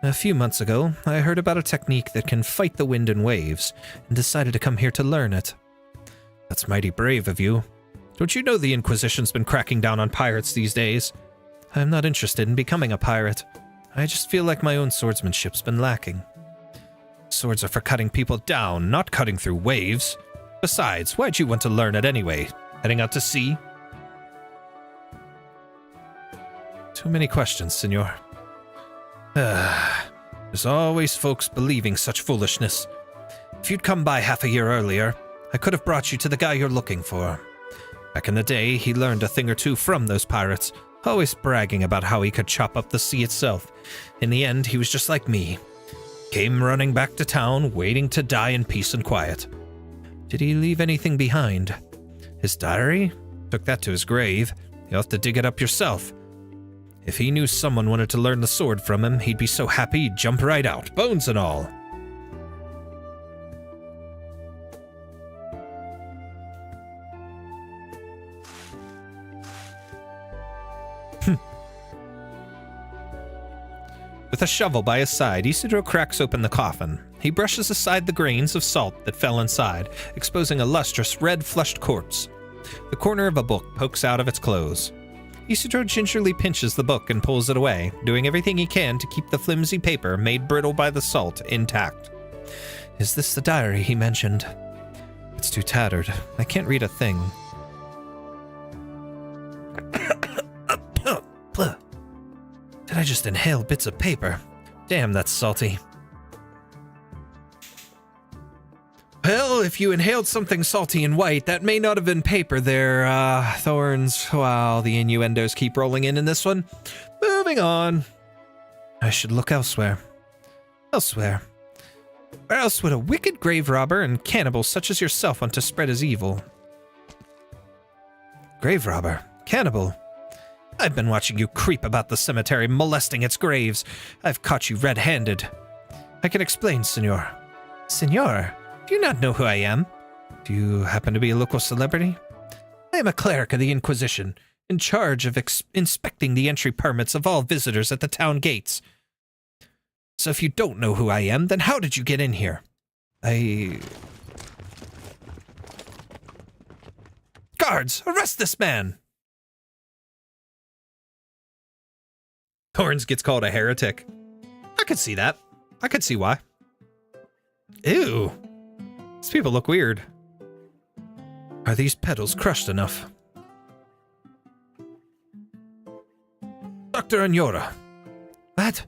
A few months ago, I heard about a technique that can fight the wind and waves, and decided to come here to learn it. That's mighty brave of you. Don't you know the Inquisition's been cracking down on pirates these days? I'm not interested in becoming a pirate. I just feel like my own swordsmanship's been lacking. Swords are for cutting people down, not cutting through waves. Besides, why'd you want to learn it anyway? Heading out to sea? Too many questions, senor. There's always folks believing such foolishness. If you'd come by half a year earlier, I could have brought you to the guy you're looking for. Back in the day, he learned a thing or two from those pirates, always bragging about how he could chop up the sea itself. In the end, he was just like me. Came running back to town, waiting to die in peace and quiet. Did he leave anything behind? His diary? Took that to his grave. You'll have to dig it up yourself. If he knew someone wanted to learn the sword from him, he'd be so happy he'd jump right out, bones and all. With a shovel by his side, Isidro cracks open the coffin. He brushes aside the grains of salt that fell inside, exposing a lustrous, red-flushed corpse. The corner of a book pokes out of its clothes. Isidro gingerly pinches the book and pulls it away, doing everything he can to keep the flimsy paper, made brittle by the salt, intact. Is this the diary he mentioned? It's too tattered. I can't read a thing. Did I just inhale bits of paper? Damn, that's salty. Well, if you inhaled something salty and white, that may not have been paper there, Thorns. Wow, the innuendos keep rolling in this one. Moving on. I should look elsewhere. Elsewhere. Where else would a wicked grave robber and cannibal such as yourself want to spread his evil? Grave robber? Cannibal? I've been watching you creep about the cemetery, molesting its graves. I've caught you red-handed. I can explain, senor. Senor? Do you not know who I am? Do you happen to be a local celebrity? I am a cleric of the Inquisition, in charge of inspecting the entry permits of all visitors at the town gates. So if you don't know who I am, then how did you get in here? Guards, arrest this man! Thorns gets called a heretic. I could see that. I could see why. Ew. These people look weird. Are these petals crushed enough? Dr. Anyora. What?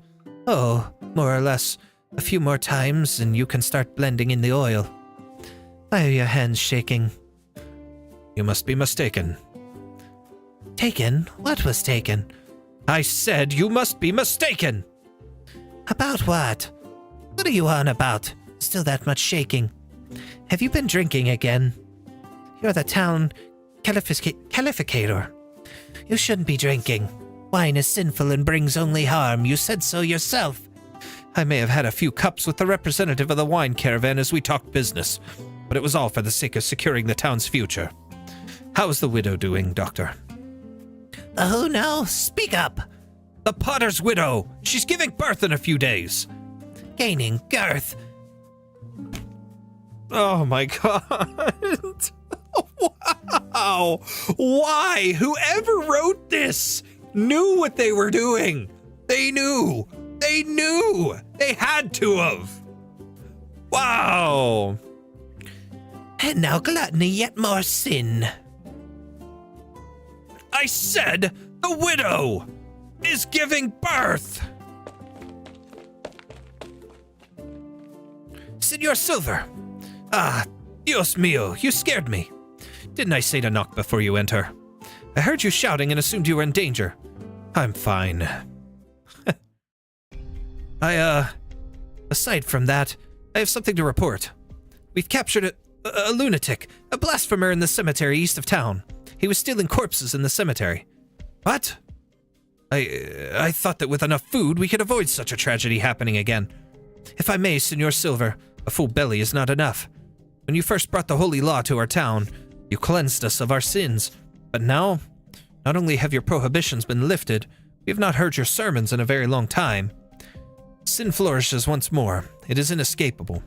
Oh, more or less. A few more times and you can start blending in the oil. Why are your hands shaking? You must be mistaken. Taken? What was taken? I said you must be mistaken! About what? What are you on about? Still that much shaking. Have you been drinking again? You're the town calificator. You shouldn't be drinking. Wine is sinful and brings only harm. You said so yourself. I may have had a few cups with the representative of the wine caravan as we talked business, but it was all for the sake of securing the town's future. How's the widow doing, Doctor? The who now? Speak up! The potter's widow! She's giving birth in a few days! Gaining girth! Oh my god! Wow! Why? Whoever wrote this knew what they were doing! They knew! They knew! They had to have! Wow! And now gluttony, yet more sin. I said the widow is giving birth! Senor Silver! Ah, Dios mío, you scared me. Didn't I say to knock before you enter? I heard you shouting and assumed you were in danger. I'm fine. Aside from that, I have something to report. We've captured a lunatic, a blasphemer in the cemetery east of town. He was stealing corpses in the cemetery. What? I thought that with enough food we could avoid such a tragedy happening again. If I may, Senor Silver, a full belly is not enough. When you first brought the holy law to our town, you cleansed us of our sins. But now, not only have your prohibitions been lifted, we have not heard your sermons in a very long time. Sin flourishes once more. It is inescapable.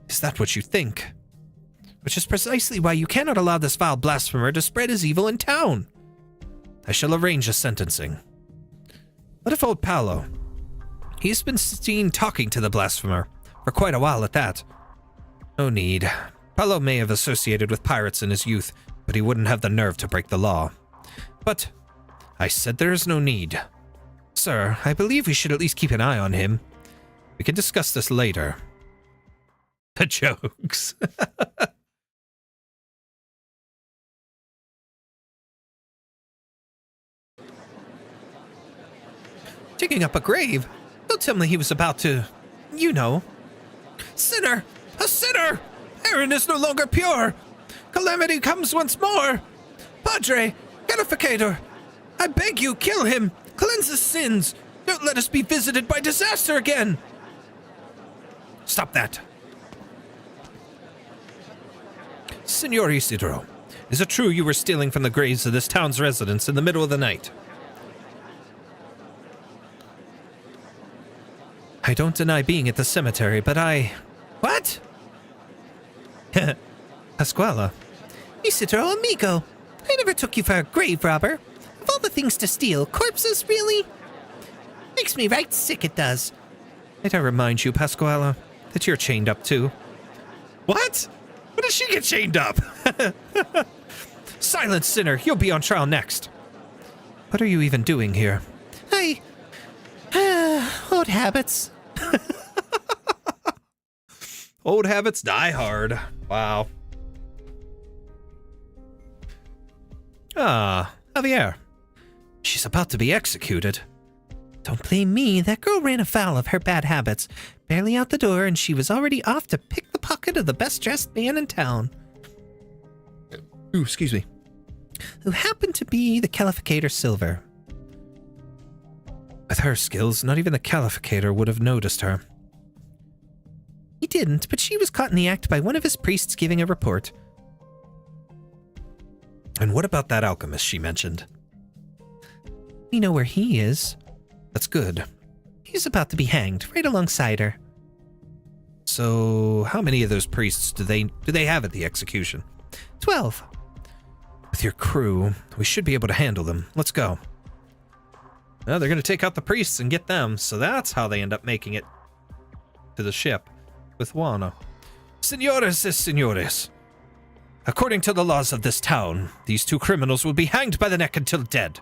Is that what you think? Which is precisely why you cannot allow this vile blasphemer to spread his evil in town. I shall arrange a sentencing. What if old Paolo? He's been seen talking to the blasphemer, for quite a while at that. No need. Paolo may have associated with pirates in his youth, but he wouldn't have the nerve to break the law. But I said there is no need. Sir, I believe we should at least keep an eye on him. We can discuss this later. The jokes. Digging up a grave? Don't tell me he was about to, you know. Sinner! A sinner! Aaron is no longer pure! Calamity comes once more! Padre! Calificator! I beg you, kill him! Cleanse his sins! Don't let us be visited by disaster again! Stop that. Signor Isidro, is it true you were stealing from the graves of this town's residents in the middle of the night? I don't deny being at the cemetery, but I... What? Pasquale. Isidro, amigo. I never took you for a grave robber. Of all the things to steal, corpses, really? Makes me right sick, it does. Might I remind you, Pasquale, that you're chained up too. What? When did she get chained up? Silence, sinner. You'll be on trial next. What are you even doing here? Old habits. Old habits die hard. Wow. Ah, Javier. She's about to be executed. Don't blame me. That girl ran afoul of her bad habits. Barely out the door, and she was already off to pick the pocket of the best-dressed man in town. Ooh, excuse me. Who happened to be the Calificator Silver. With her skills, not even the Calificator would have noticed her. He didn't, but she was caught in the act by one of his priests giving a report. And what about that alchemist she mentioned? We know where he is. That's good. He's about to be hanged, right alongside her. So, how many of those priests do they have at the execution? 12. With your crew, we should be able to handle them. Let's go. Well, they're going to take out the priests and get them, so that's how they end up making it to the ship with Juana. Senores y senores, according to the laws of this town, these two criminals will be hanged by the neck until dead.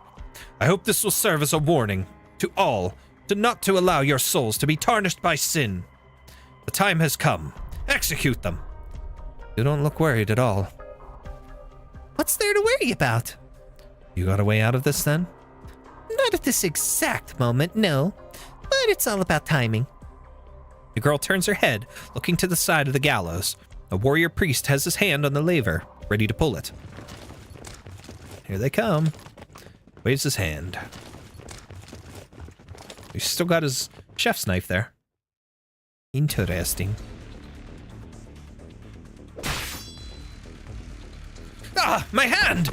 I hope this will serve as a warning to all not to allow your souls to be tarnished by sin. The time has come. Execute them. You don't look worried at all. What's there to worry about? You got a way out of this then? Not at this exact moment, no. But it's all about timing. The girl turns her head, looking to the side of the gallows. A warrior priest has his hand on the lever, ready to pull it. Here they come. Waves his hand. He's still got his chef's knife there. Interesting. Ah, my hand!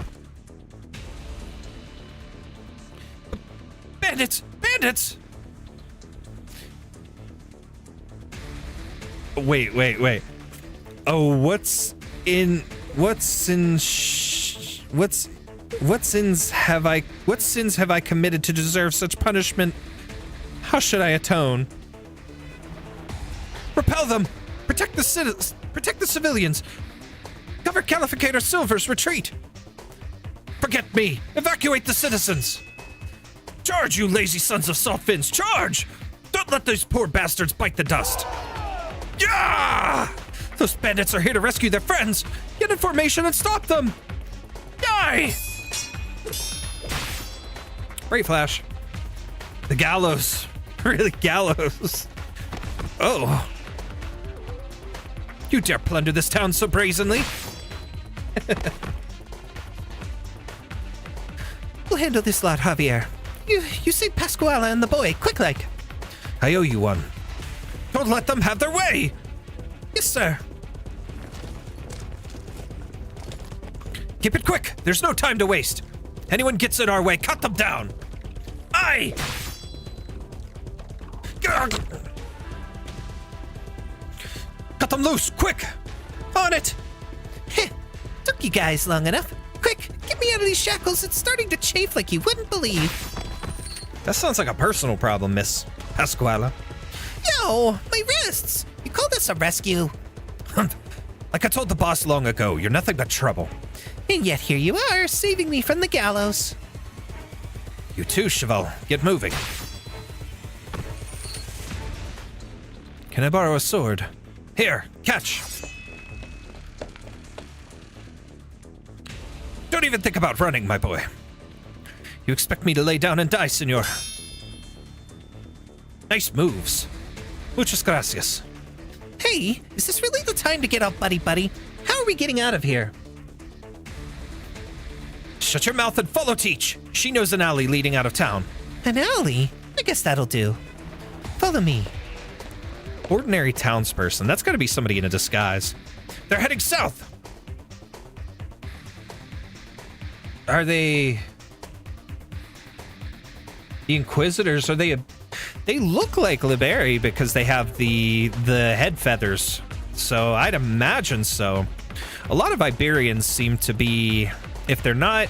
Bandits! Bandits! Wait. Oh, what sins have I committed to deserve such punishment? How should I atone? Repel them! Protect the civilians! Cover Calificator Silver's retreat! Forget me! Evacuate the citizens! Charge, you lazy sons of salt fins! Charge! Don't let those poor bastards bite the dust! Yeah! Those bandits are here to rescue their friends! Get in formation and stop them! Die! Great flash. The gallows. Really, gallows. Oh. You dare plunder this town so brazenly? We'll handle this lot, Javier. You save Pasquale and the boy, quick like. I owe you one. Don't let them have their way! Yes, sir. Keep it quick! There's no time to waste! Anyone gets in our way, cut them down! Aye! Cut them loose, quick! On it! Heh, took you guys long enough. Quick, get me out of these shackles. It's starting to chafe like you wouldn't believe. That sounds like a personal problem, Miss Pasquale. Yo, my wrists! You call this a rescue? Like I told the boss long ago, you're nothing but trouble. And yet here you are, saving me from the gallows. You too, Cheval. Get moving. Can I borrow a sword? Here, catch. Don't even think about running, my boy. You expect me to lay down and die, senor? Nice moves. Muchas gracias. Hey, is this really the time to get all buddy-buddy? How are we getting out of here? Shut your mouth and follow Teach. She knows an alley leading out of town. An alley? I guess that'll do. Follow me. Ordinary townsperson. That's gotta be somebody in a disguise. They're heading south. Are they... the Inquisitors? Are they... They look like Liberi because they have the head feathers. So I'd imagine so. A lot of Iberians seem to be... If they're not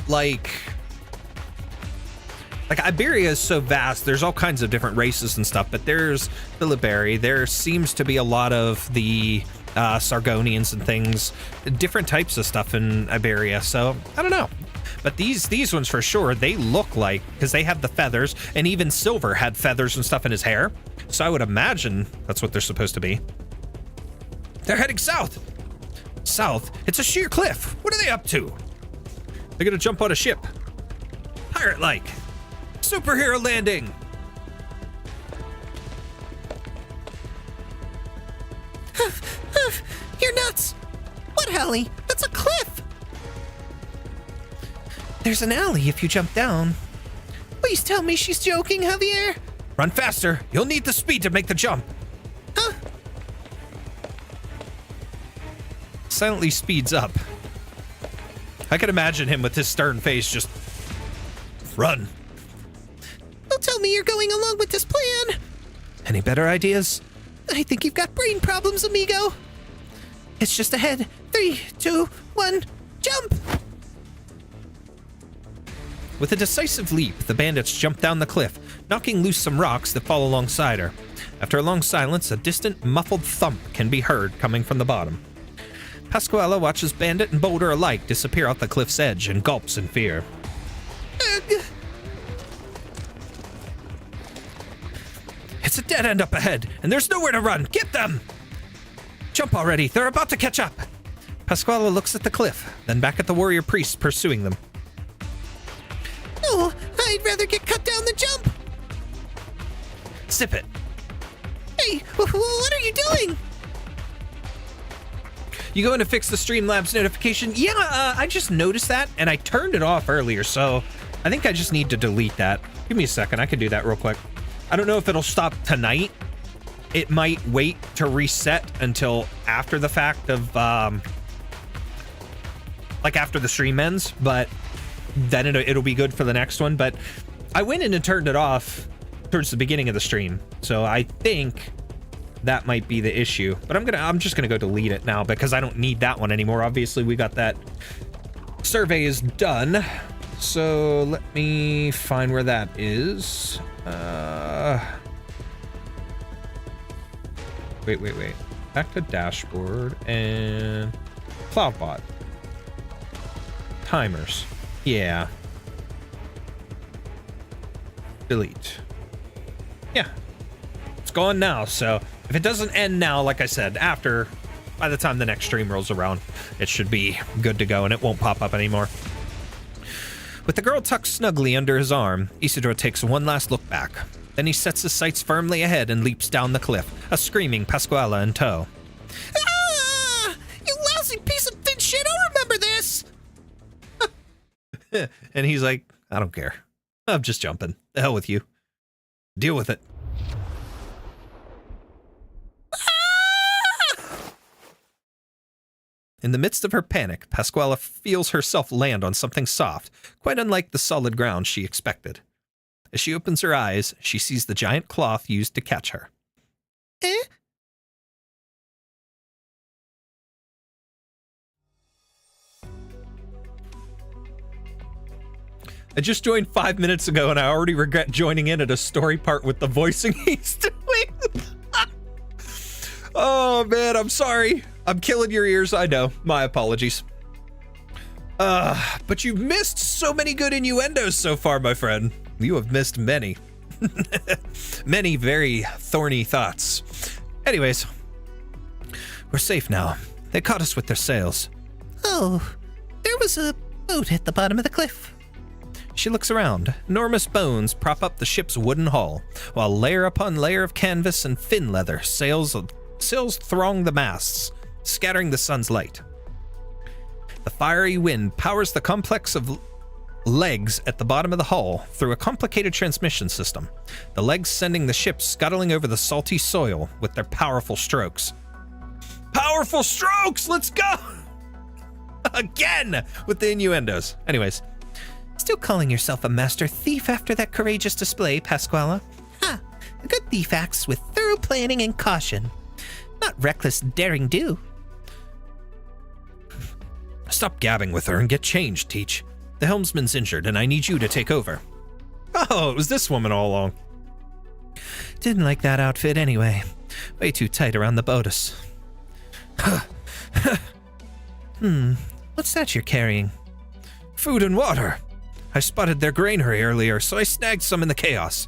like Iberia is so vast, there's all kinds of different races and stuff, but there's the Liberi, there seems to be a lot of the Sargonians and things, different types of stuff in Iberia, so I don't know. But these ones for sure, they look like, because they have the feathers, and even Silver had feathers and stuff in his hair, so I would imagine that's what they're supposed to be. They're heading south. South? It's a sheer cliff. What are they up to? They're gonna jump on a ship. Pirate-like. Superhero landing. You're nuts. What alley? That's a cliff. There's an alley if you jump down. Please tell me she's joking, Javier. Run faster. You'll need the speed to make the jump. Huh? Silently speeds up. I can imagine him with his stern face just... Run. Don't tell me you're going along with this plan. Any better ideas? I think you've got brain problems, amigo. It's just ahead. 3, 2, 1, jump! With a decisive leap, the bandits jump down the cliff, knocking loose some rocks that fall alongside her. After a long silence, a distant, muffled thump can be heard coming from the bottom. Pasquale watches Bandit and Boulder alike disappear off the cliff's edge and gulps in fear. It's a dead end up ahead, and there's nowhere to run. Get them! Jump already. They're about to catch up. Pasquale looks at the cliff, then back at the warrior priests pursuing them. Oh, I'd rather get cut down than jump. Zip it. Hey, what are you doing? You going to fix the Streamlabs notification? Yeah, I just noticed that, and I turned it off earlier, so I think I just need to delete that. Give me a second. I can do that real quick. I don't know if it'll stop tonight. It might wait to reset until after the fact of, like after the stream ends, but then it'll be good for the next one. But I went in and turned it off towards the beginning of the stream, so I think that might be the issue. But I'm just gonna go delete it now because I don't need that one anymore. Obviously, we got that survey is done. So let me find where that is. Wait. Back to dashboard and CloudBot. Timers. Yeah. Delete. Yeah. It's gone now, so if it doesn't end now, like I said, by the time the next stream rolls around, it should be good to go and it won't pop up anymore. With the girl tucked snugly under his arm, Isidro takes one last look back. Then he sets his sights firmly ahead and leaps down the cliff, a screaming Pasquale in tow. Ah! You lousy piece of thin shit, I'll remember this! And he's like, I don't care. I'm just jumping. The hell with you. Deal with it. In the midst of her panic, Pasquale feels herself land on something soft, quite unlike the solid ground she expected. As she opens her eyes, she sees the giant cloth used to catch her. Eh? I just joined 5 minutes ago and I already regret joining in at a story part with the voicing he's doing. Oh man, I'm sorry. I'm killing your ears, I know. My apologies. But you've missed so many good innuendos so far, my friend. You have missed many. Many very thorny thoughts. Anyways, we're safe now. They caught us with their sails. Oh, there was a boat at the bottom of the cliff. She looks around. Enormous bones prop up the ship's wooden hull, while layer upon layer of canvas and fin leather sails throng the masts, scattering the sun's light. The fiery wind powers the complex of legs at the bottom of the hull through a complicated transmission system, the legs sending the ship scuttling over the salty soil with their powerful strokes. Powerful strokes! Let's go! Again! With the innuendos. Anyways. Still calling yourself a master thief after that courageous display, Pasquale? Ha! A good thief acts with thorough planning and caution. Not reckless daring-do. Stop gabbing with her and get changed, Teach. The helmsman's injured and I need you to take over. Oh, it was this woman all along. Didn't like that outfit anyway. Way too tight around the bodice. What's that you're carrying? Food and water. I spotted their granary earlier, so I snagged some in the chaos.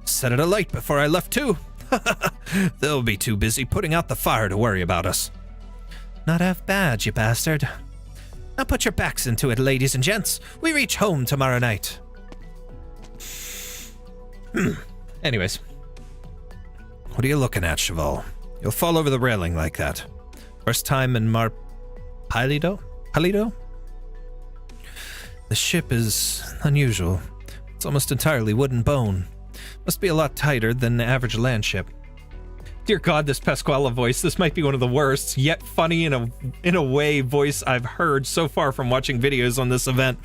Set it alight before I left too. They'll be too busy putting out the fire to worry about us. Not half bad, you bastard. Now put your backs into it, ladies and gents. We reach home tomorrow night. Anyways. What are you looking at, Cheval? You'll fall over the railing like that. First time in Palido? The ship is unusual. It's almost entirely wood and bone. Must be a lot tighter than the average land ship. Dear God, this Pasquale voice, this might be one of the worst, yet funny in a way voice I've heard so far from watching videos on this event.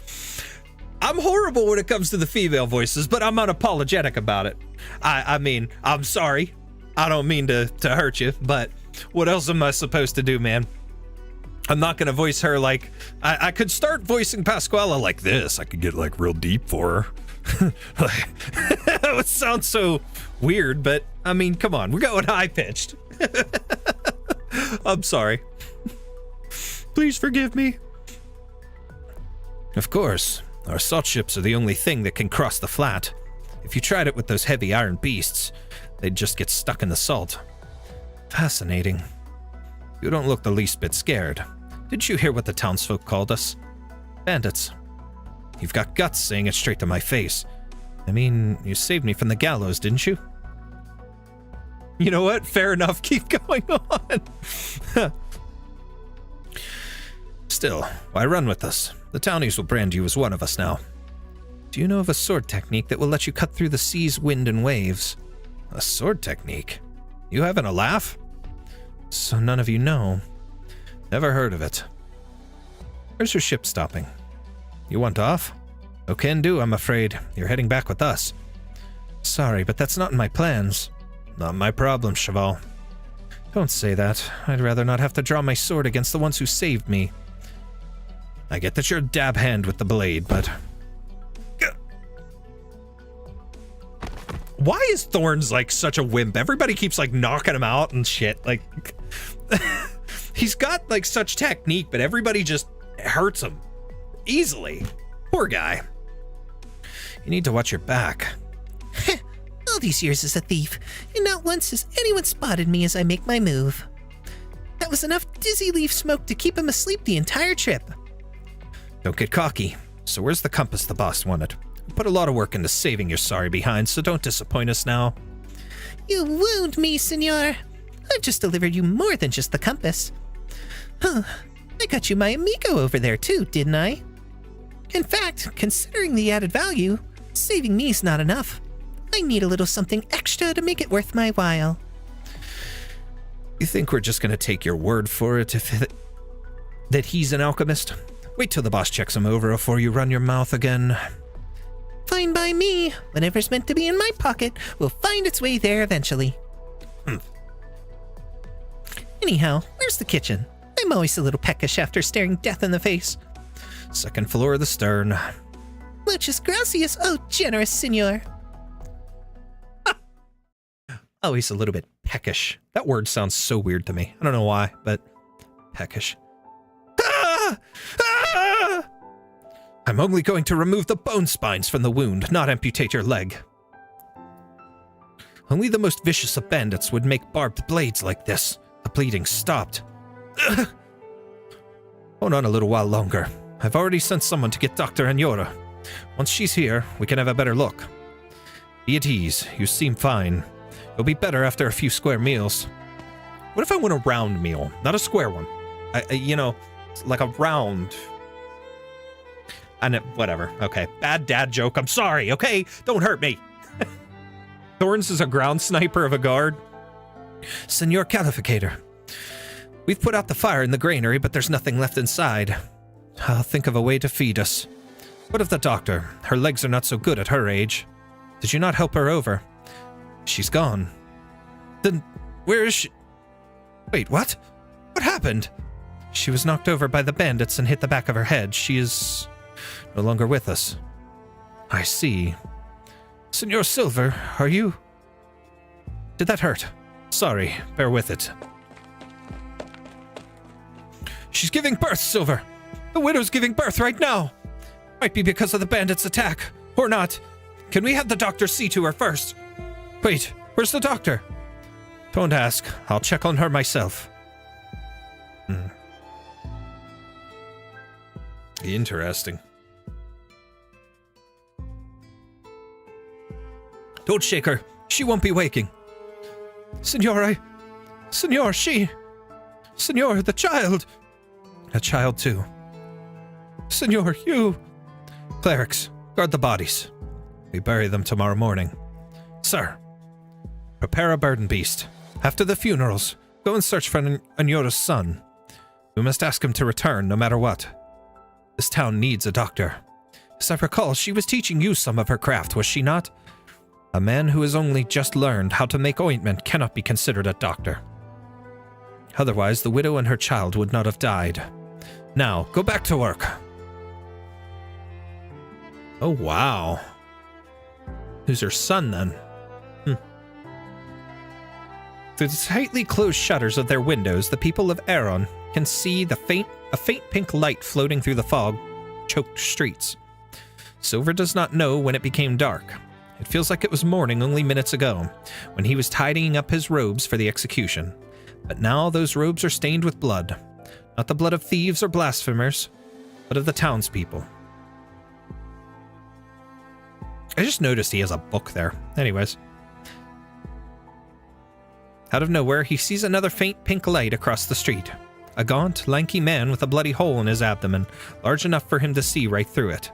I'm horrible when it comes to the female voices, but I'm unapologetic about it. I mean, I'm sorry. I don't mean to hurt you, but what else am I supposed to do, man? I'm not going to voice her like... I could start voicing Pasquale like this. I could get like real deep for her. That would sound so weird, but I mean, come on. We're going high-pitched. I'm sorry. Please forgive me. Of course. Our salt ships are the only thing that can cross the flat. If you tried it with those heavy iron beasts, they'd just get stuck in the salt. Fascinating. You don't look the least bit scared. Didn't you hear what the townsfolk called us? Bandits. You've got guts saying it straight to my face. I mean, you saved me from the gallows, didn't you? You know what? Fair enough. Keep going on. Still, why run with us? The townies will brand you as one of us now. Do you know of a sword technique that will let you cut through the sea's wind and waves? A sword technique? You having a laugh? So none of you know. Never heard of it. Where's your ship stopping? You want off? No can do, I'm afraid. You're heading back with us. Sorry, but that's not in my plans. Not my problem, Cheval. Don't say that. I'd rather not have to draw my sword against the ones who saved me. I get that you're a dab hand with the blade, but... Why is Thorns like such a wimp? Everybody keeps like knocking him out and shit. Like, he's got like such technique, but everybody just hurts him easily. Poor guy. You need to watch your back. All these years as a thief, and not once has anyone spotted me as I make my move. That was enough dizzy leaf smoke to keep him asleep the entire trip. Don't get cocky. So where's the compass the boss wanted? We put a lot of work into saving your sorry behind, so don't disappoint us now. You wound me, senor. I've just delivered you more than just the compass. Huh. I got you my amigo over there too, didn't I? In fact, considering the added value, saving me's not enough. I need a little something extra to make it worth my while. You think we're just gonna take your word for it that he's an alchemist? Wait till the boss checks him over before you run your mouth again. Fine by me. Whatever's meant to be in my pocket will find its way there eventually. Anyhow, where's the kitchen? I'm always a little peckish after staring death in the face. Second floor of the stern. Muchas gracias, oh generous senor. Always a little bit peckish. That word sounds so weird to me. I don't know why, but peckish. Ah! Ah! I'm only going to remove the bone spines from the wound, not amputate your leg. Only the most vicious of bandits would make barbed blades like this. The bleeding stopped. Ugh. Hold on a little while longer. I've already sent someone to get Dr. Anyora. Once she's here, we can have a better look. Be at ease. You seem fine. You'll be better after a few square meals. What if I want a round meal, not a square one? You know, like a round... whatever. Okay. Bad dad joke. I'm sorry, okay? Don't hurt me. Thorns is a ground sniper of a guard. Senor Calificator. We've put out the fire in the granary, but there's nothing left inside. I'll think of a way to feed us. What of the doctor? Her legs are not so good at her age. Did you not help her over? She's gone. Then where is she? Wait, what? What happened? She was knocked over by the bandits and hit the back of her head. She is no longer with us. I see. Senor Silver, are you... Did that hurt? Sorry, bear with it. She's giving birth, Silver! The widow's giving birth right now! Might be because of the bandits' attack, or not. Can we have the doctor see to her first? Wait, where's the doctor? Don't ask. I'll check on her myself. Interesting. Don't shake her. She won't be waking. Senor, Senor, the child. A child, too. Senor, you... Clerics, guard the bodies. We bury them tomorrow morning. Sir, prepare a burden beast. After the funerals, go and search for Anyora's son. We must ask him to return, no matter what. This town needs a doctor. As I recall, she was teaching you some of her craft, was she not? A man who has only just learned how to make ointment cannot be considered a doctor. Otherwise, the widow and her child would not have died. Now, go back to work. Oh, wow. Who's her son, then? Through the tightly closed shutters of their windows, the people of Aeron can see a faint pink light floating through the fog-choked streets. Silver does not know when it became dark. It feels like it was morning only minutes ago, when he was tidying up his robes for the execution. But now those robes are stained with blood. Not the blood of thieves or blasphemers, but of the townspeople. I just noticed he has a book there. Anyways. Out of nowhere, he sees another faint pink light across the street. A gaunt, lanky man with a bloody hole in his abdomen, large enough for him to see right through it.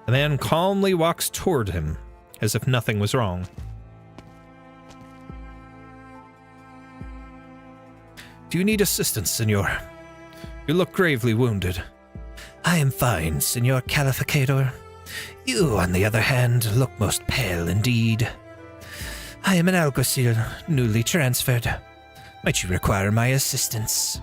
The man calmly walks toward him, as if nothing was wrong. Do you need assistance, senor? You look gravely wounded. I am fine, Senor Calificator. You, on the other hand, look most pale indeed. I am an alguacil, newly transferred. Might you require my assistance?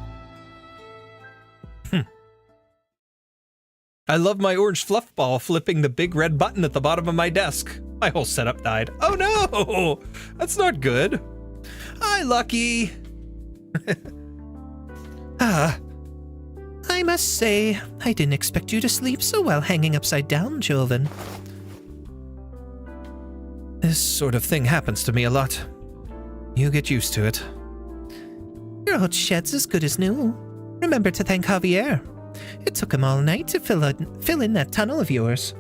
I love my orange fluff ball flipping the big red button at the bottom of my desk. My whole setup died. Oh no! That's not good. Hi, Lucky! I must say, I didn't expect you to sleep so well hanging upside down, Joven. This sort of thing happens to me a lot. You get used to it. Your old shed's as good as new. Remember to thank Javier. It took him all night to fill in that tunnel of yours.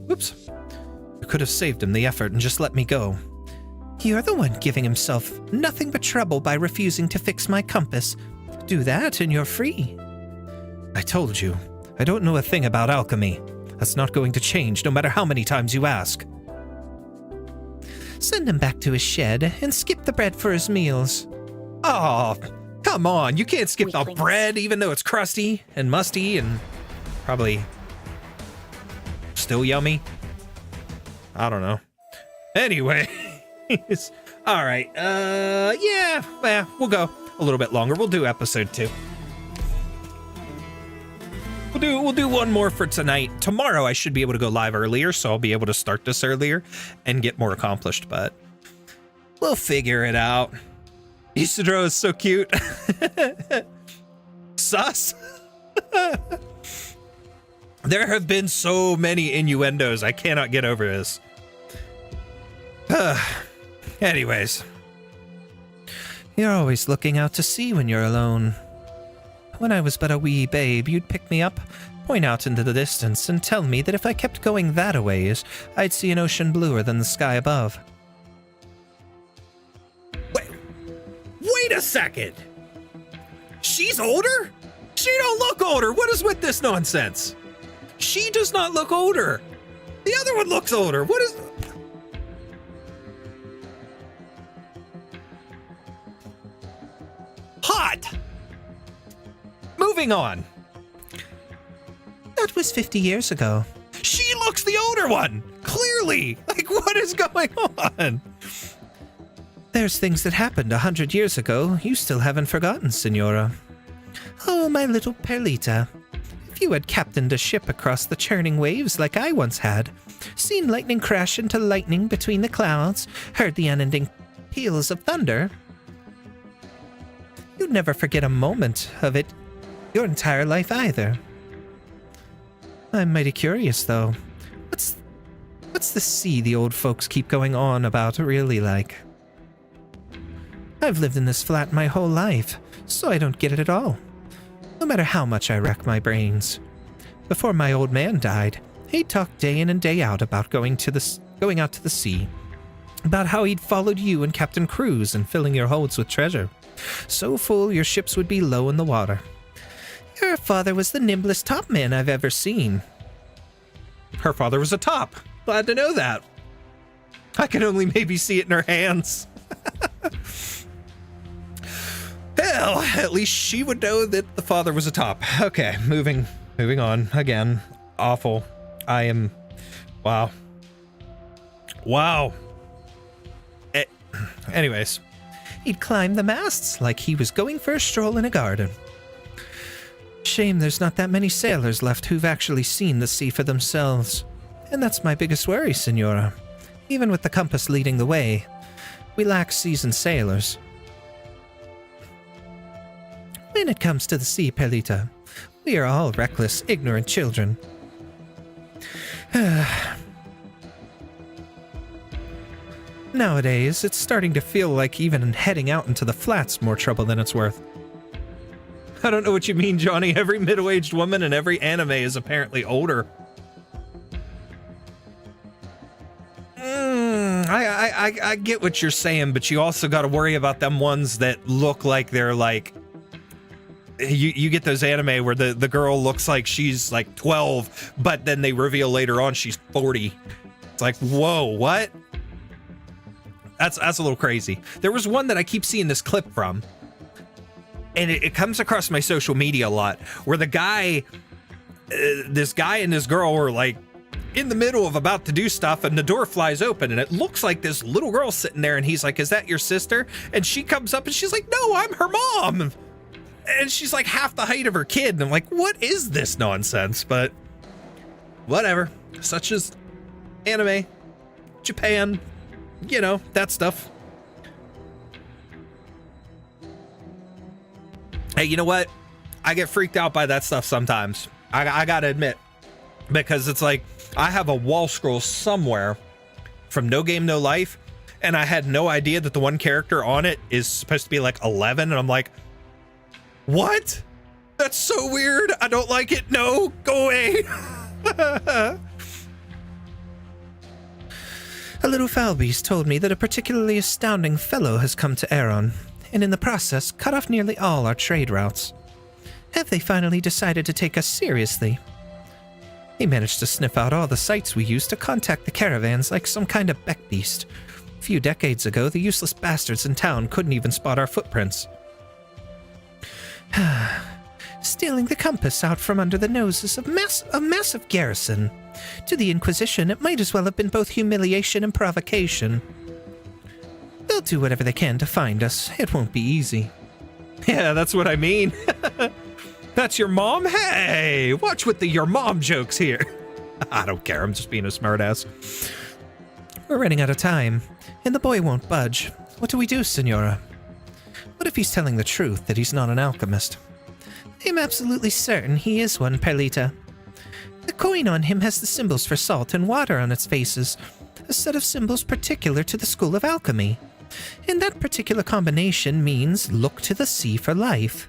Whoops. You could have saved him the effort and just let me go. You're the one giving himself nothing but trouble by refusing to fix my compass. Do that and you're free. I told you, I don't know a thing about alchemy. That's not going to change no matter how many times you ask. Send him back to his shed and skip the bread for his meals. Oh, come on. You can't skip the Weaklings. bread even though it's crusty and musty and probably still yummy. I don't know. Anyway. All right. Yeah, we'll go a little bit longer. We'll do episode 2. We'll do one more for tonight. Tomorrow I should be able to go live earlier, so I'll be able to start this earlier and get more accomplished, but we'll figure it out. Isidro is so cute. Sus. There have been so many innuendos. I cannot get over this. Anyways. You're always looking out to sea when you're alone. When I was but a wee babe, you'd pick me up, point out into the distance, and tell me that if I kept going that a ways, I'd see an ocean bluer than the sky above. Wait a second! She's older? She don't look older! What is with this nonsense? She does not look older! The other one looks older! What is... Hot! Moving on. That was 50 years ago. She looks the older one! Clearly! Like, what is going on? There's things that happened 100 years ago you still haven't forgotten, Senora. Oh, my little Perlita. If you had captained a ship across the churning waves like I once had, seen lightning crash into lightning between the clouds, heard the unending peals of thunder, you'd never forget a moment of it your entire life either. I'm mighty curious, though. What's the sea the old folks keep going on about really like? I've lived in this flat my whole life, so I don't get it at all. No matter how much I rack my brains. Before my old man died, he talked day in and day out about going out to the sea. About how he'd followed you and Captain Cruz and filling your holds with treasure. So full your ships would be low in the water. Your father was the nimblest topman I've ever seen. Her father was a top. Glad to know that. I can only maybe see it in her hands. Hell, at least she would know that the father was a top. Okay, moving on. Again, awful. I am... Wow. Anyways. He'd climb the masts like he was going for a stroll in a garden. Shame there's not that many sailors left who've actually seen the sea for themselves. And that's my biggest worry, Senora. Even with the compass leading the way, we lack seasoned sailors. When it comes to the sea, Perlita, we are all reckless, ignorant children. Nowadays, it's starting to feel like even heading out into the flats more trouble than it's worth. I don't know what you mean, Johnny. Every middle-aged woman in every anime is apparently older. I get what you're saying, but you also got to worry about them ones that look like they're like... You get those anime where the girl looks like she's like 12, but then they reveal later on she's 40. It's like, whoa, what? That's a little crazy. There was one that I keep seeing this clip from, and it comes across my social media a lot, where the guy, this guy and this girl were like in the middle of about to do stuff, and the door flies open, and it looks like this little girl sitting there, and he's like, "Is that your sister?" And she comes up, and she's like, "No, I'm her mom." And she's like half the height of her kid, and I'm like, what is this nonsense? But whatever. Such as anime, Japan, you know, that stuff. Hey, you know what? I get freaked out by that stuff sometimes. I gotta admit. Because it's like, I have a wall scroll somewhere from No Game No Life, and I had no idea that the one character on it is supposed to be like 11, and I'm like, what? That's so weird. I don't like it. No, go away. A little foul beast told me that a particularly astounding fellow has come to Aeron, and in the process cut off nearly all our trade routes. Have they finally decided to take us seriously? He managed to sniff out all the sites we used to contact the caravans like some kind of beck beast. A few decades ago, the useless bastards in town couldn't even spot our footprints. Stealing the compass out from under the noses of a massive garrison. To the Inquisition, it might as well have been both humiliation and provocation. They'll do whatever they can to find us. It won't be easy. Yeah, that's what I mean. That's your mom? Hey, watch with the your mom jokes here. I don't care. I'm just being a smartass. We're running out of time, and the boy won't budge. What do we do, Senora? What if he's telling the truth that he's not an alchemist? I'm absolutely certain he is one, Perlita. The coin on him has the symbols for salt and water on its faces, a set of symbols particular to the School of Alchemy. And that particular combination means look to the sea for life.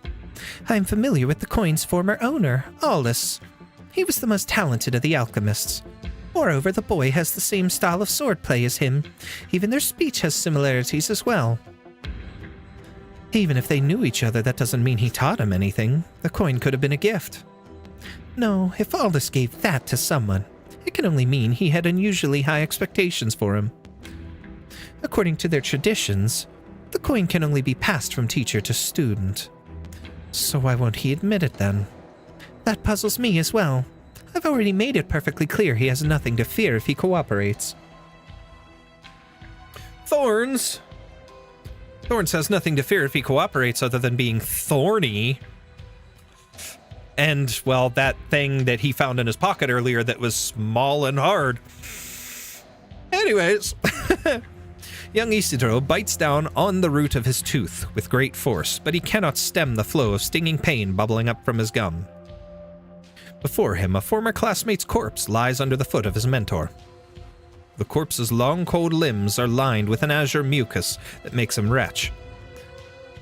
I'm familiar with the coin's former owner, Aulus. He was the most talented of the alchemists. Moreover, the boy has the same style of swordplay as him. Even their speech has similarities as well. Even if they knew each other, that doesn't mean he taught him anything. The coin could have been a gift. No, if Aldous gave that to someone, it can only mean he had unusually high expectations for him. According to their traditions, the coin can only be passed from teacher to student. So why won't he admit it then? That puzzles me as well. I've already made it perfectly clear he has nothing to fear if he cooperates. Thorns! Thorns has nothing to fear if he cooperates other than being thorny. And, well, that thing that he found in his pocket earlier that was small and hard. Anyways, young Isidro bites down on the root of his tooth with great force, but he cannot stem the flow of stinging pain bubbling up from his gum. Before him, a former classmate's corpse lies under the foot of his mentor. The corpse's long, cold limbs are lined with an azure mucus that makes him retch.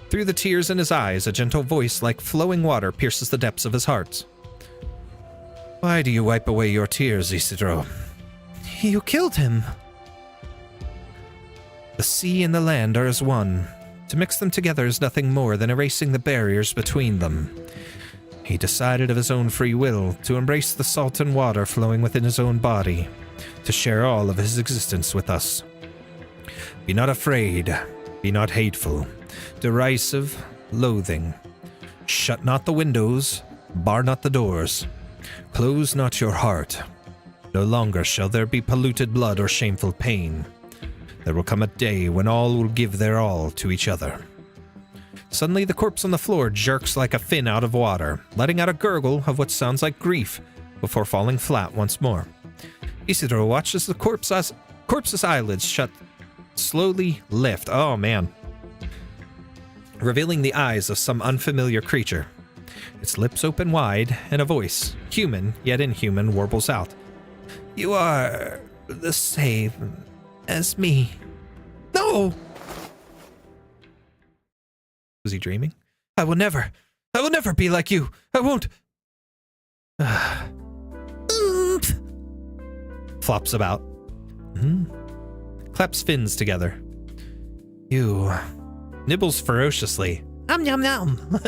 Through the tears in his eyes, a gentle voice like flowing water pierces the depths of his heart. Why do you wipe away your tears, Isidro? You killed him. The sea and the land are as one. To mix them together is nothing more than erasing the barriers between them. He decided of his own free will to embrace the salt and water flowing within his own body, to share all of his existence with us. Be not afraid, be not hateful, derisive, loathing. Shut not the windows, bar not the doors. Close not your heart. No longer shall there be polluted blood or shameful pain. There will come a day when all will give their all to each other. Suddenly the corpse on the floor jerks like a fin out of water, letting out a gurgle of what sounds like grief before falling flat once more. Isidro watches the corpse's eyelids slowly lift. Oh man. Revealing the eyes of some unfamiliar creature. Its lips open wide, and a voice, human yet inhuman, warbles out. You are the same as me. No! Was he dreaming? I will never be like you. I won't. Flops about. Claps fins together. You. Nibbles ferociously. Nom nom.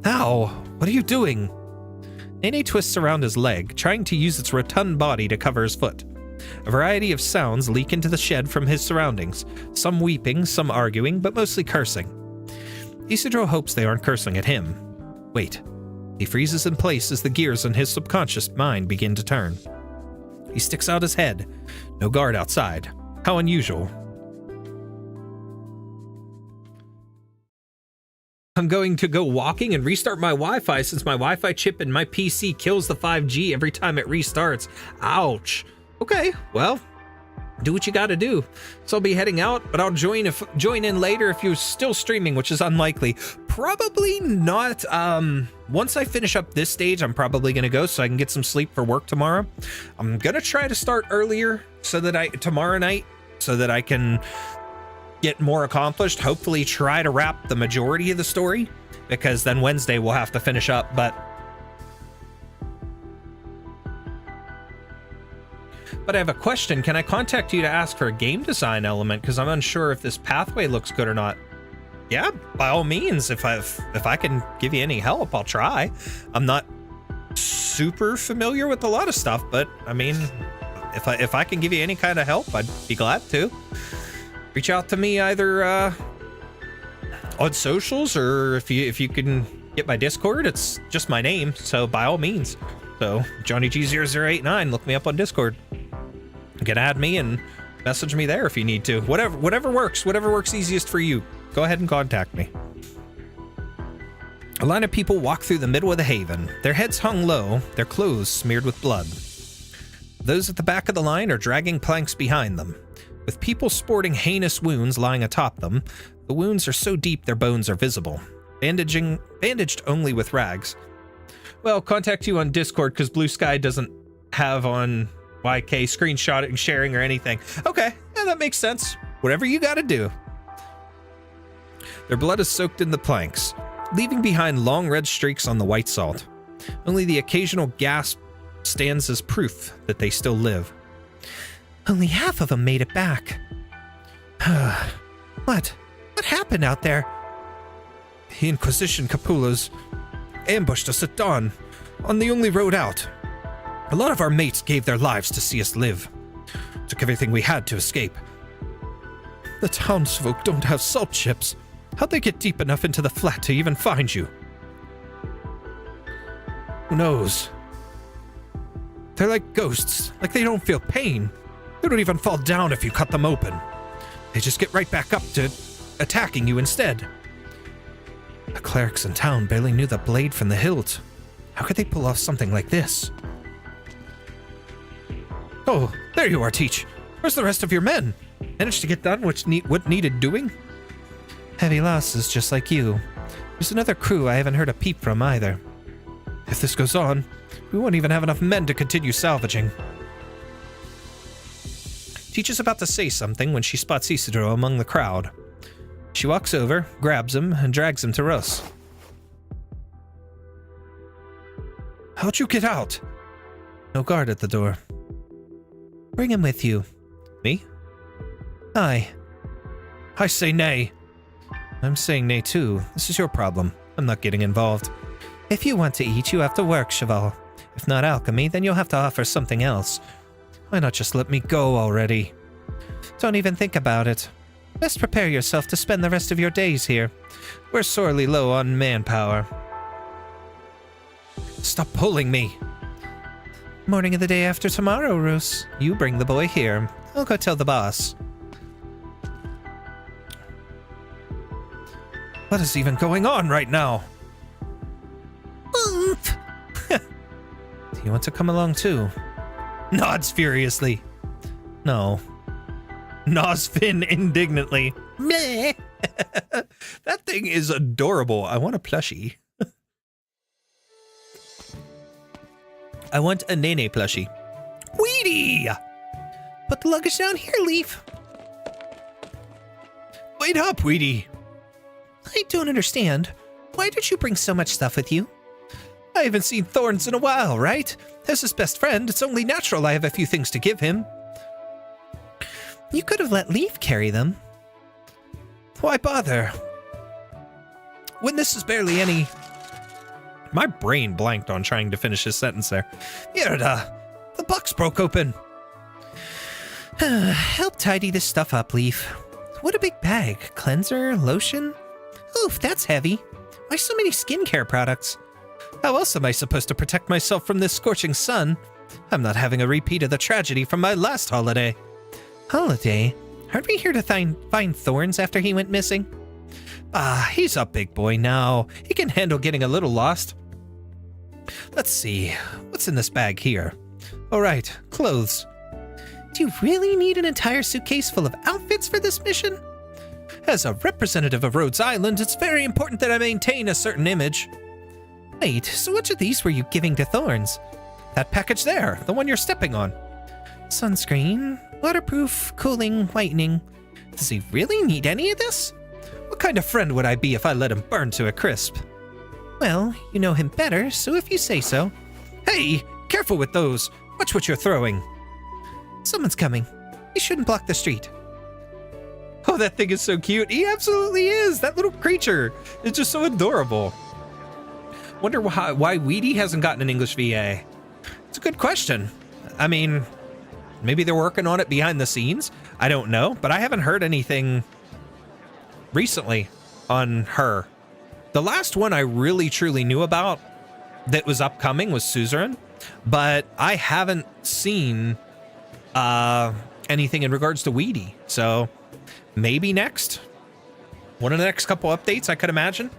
Ow, what are you doing? Nene twists around his leg, trying to use its rotund body to cover his foot. A variety of sounds leak into the shed from his surroundings, some weeping, some arguing, but mostly cursing. Isidro hopes they aren't cursing at him. Wait. He freezes in place as the gears in his subconscious mind begin to turn. He sticks out his head. No guard outside. How unusual. I'm going to go walking and restart my Wi-Fi since my Wi-Fi chip in my PC kills the 5G every time it restarts. Ouch. Okay, well, do what you gotta do. So I'll be heading out, but I'll join in later if you're still streaming, which is unlikely. Probably not. Once I finish up this stage, I'm probably gonna go so I can get some sleep for work tomorrow. I'm gonna try to start earlier tomorrow night so that I can get more accomplished. Hopefully try to wrap the majority of the story, because then Wednesday we'll have to finish up, But I have a question. Can I contact you to ask for a game design element? Because I'm unsure if this pathway looks good or not. Yeah, by all means. If I can give you any help, I'll try. I'm not super familiar with a lot of stuff, but I mean, if I can give you any kind of help, I'd be glad to. Reach out to me either on socials, or if you can get my Discord. It's just my name, so by all means. So JohnnyG0089, look me up on Discord. You can add me and message me there if you need to. Whatever works easiest for you. Go ahead and contact me. A line of people walk through the middle of the haven, their heads hung low, their clothes smeared with blood. Those at the back of the line are dragging planks behind them. With people sporting heinous wounds lying atop them, the wounds are so deep their bones are visible, bandaged only with rags. Well, contact you on Discord because Blue Sky doesn't have on YK screenshotting, sharing, or anything. Okay, yeah, that makes sense. Whatever you gotta do. Their blood is soaked in the planks, leaving behind long red streaks on the white salt. Only the occasional gasp stands as proof that they still live. Only half of them made it back. What? What happened out there? The Inquisition Capulas ambushed us at dawn, on the only road out. A lot of our mates gave their lives to see us live. Took everything we had to escape. The townsfolk don't have salt ships. How'd they get deep enough into the flat to even find you? Who knows? They're like ghosts, like they don't feel pain. They don't even fall down if you cut them open. They just get right back up to attacking you instead. The clerics in town barely knew the blade from the hilt. How could they pull off something like this? Oh, there you are, Teach. Where's the rest of your men? Managed to get done what needed doing? Heavy losses, just like you. There's another crew I haven't heard a peep from either. If this goes on, we won't even have enough men to continue salvaging. Teach is about to say something when she spots Isidro among the crowd. She walks over, grabs him, and drags him to Russ. How'd you get out? No guard at the door. Bring him with you. Me? Aye. I say nay. I'm saying nay too. This is your problem. I'm not getting involved. If you want to eat, you have to work, Cheval. If not alchemy, then you'll have to offer something else. Why not just let me go already? Don't even think about it. Best prepare yourself to spend the rest of your days here. We're sorely low on manpower. Stop pulling me. Morning of the day after tomorrow, Roos. You bring the boy here. I'll go tell the boss. What is even going on right now? Do you want to come along too? Nods furiously. No. Gnaws Finn indignantly. Meh. That thing is adorable. I want a plushie. I want a Nene plushie. Weedy! Put the luggage down here, Leaf. Wait up, Weedy. I don't understand. Why did you bring so much stuff with you? I haven't seen Thorns in a while, right? As his best friend, it's only natural I have a few things to give him. You could have let Leaf carry them. Why bother? When this is barely any... My brain blanked on trying to finish his sentence there. Mierda! The box broke open. Help tidy this stuff up, Leaf. What a big bag. Cleanser, lotion? Oof, that's heavy. Why so many skincare products? How else am I supposed to protect myself from this scorching sun? I'm not having a repeat of the tragedy from my last holiday. Holiday? Aren't we here to find Thorns after he went missing? Ah, he's a big boy now. He can handle getting a little lost. Let's see. What's in this bag here? All right, clothes. Do you really need an entire suitcase full of outfits for this mission? As a representative of Rhodes Island, it's very important that I maintain a certain image. Wait, so which of these were you giving to Thorns? That package there, the one you're stepping on. Sunscreen, waterproof, cooling, whitening. Does he really need any of this? What kind of friend would I be if I let him burn to a crisp? Well, you know him better, so if you say so. Hey, careful with those. Watch what you're throwing. Someone's coming. You shouldn't block the street. Oh, that thing is so cute. He absolutely is. That little creature is just so adorable. Wonder why Weedy hasn't gotten an English VA. It's a good question. I mean, maybe they're working on it behind the scenes. I don't know, but I haven't heard anything recently on her. The last one I really truly knew about that was upcoming was Suzerain, but I haven't seen anything in regards to Weedy. So maybe next. One of the next couple updates, I could imagine.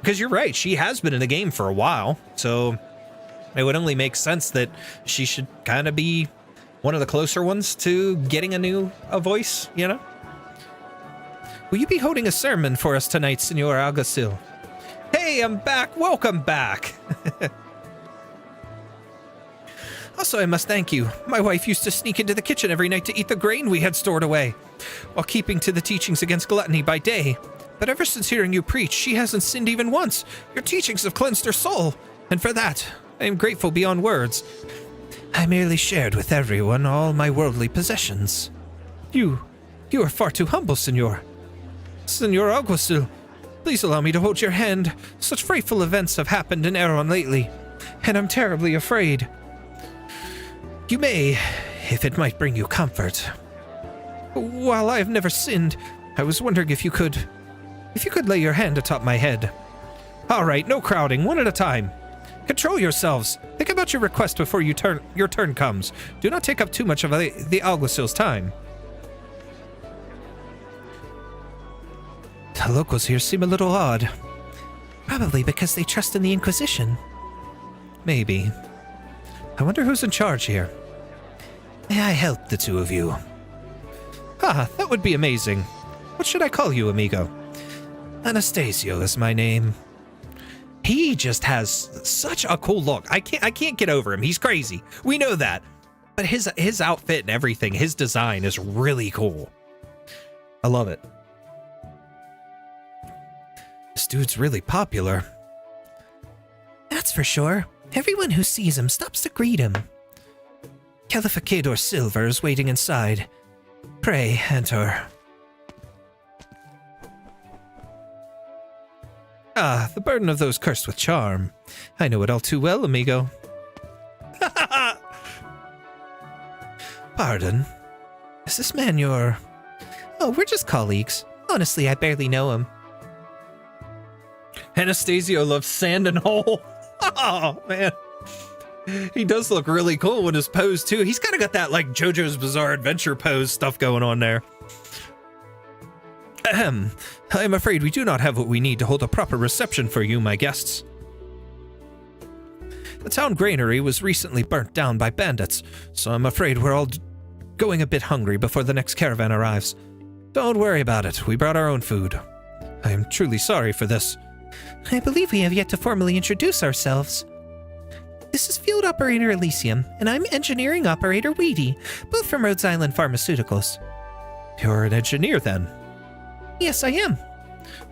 Because you're right, she has been in the game for a while, so it would only make sense that she should kind of be one of the closer ones to getting a voice, you know? Will you be holding a sermon for us tonight, Senor Alguacil? Hey, I'm back. Welcome back. Also, I must thank you. My wife used to sneak into the kitchen every night to eat the grain we had stored away, while keeping to the teachings against gluttony by day. But ever since hearing you preach, she hasn't sinned even once. Your teachings have cleansed her soul, and for that, I am grateful beyond words. I merely shared with everyone all my worldly possessions. You are far too humble, Senor. Senor Alguacil, please allow me to hold your hand. Such frightful events have happened in Eron lately, and I'm terribly afraid. You may, if it might bring you comfort. While I have never sinned, I was wondering if you could lay your hand atop my head. All right, no crowding, one at a time. Control yourselves. Think about your request before your turn comes. Do not take up too much of the Alguacil's time. The locals here seem a little odd. Probably because they trust in the Inquisition. Maybe. I wonder who's in charge here. May I help the two of you? Ah, that would be amazing. What should I call you, amigo? Anastasio is my name. He just has such a cool look. I can't get over him. He's crazy. We know that. But his outfit and everything, his design is really cool. I love it. This dude's really popular. That's for sure. Everyone who sees him stops to greet him. Calificador Silver is waiting inside. Pray, enter. Ah, the burden of those cursed with charm. I know it all too well, amigo. Pardon? Is this man your... Oh, we're just colleagues. Honestly, I barely know him. Anastasio loves sand and hole. Oh, man. He does look really cool in his pose, too. He's kind of got that, like, JoJo's Bizarre Adventure pose stuff going on there. Ahem. I am afraid we do not have what we need to hold a proper reception for you, my guests. The town granary was recently burnt down by bandits, so I'm afraid we're all going a bit hungry before the next caravan arrives. Don't worry about it. We brought our own food. I am truly sorry for this. I believe we have yet to formally introduce ourselves. This is Field Operator Elysium, and I'm Engineering Operator Weedy, both from Rhodes Island Pharmaceuticals. You're an engineer, then? Yes, I am.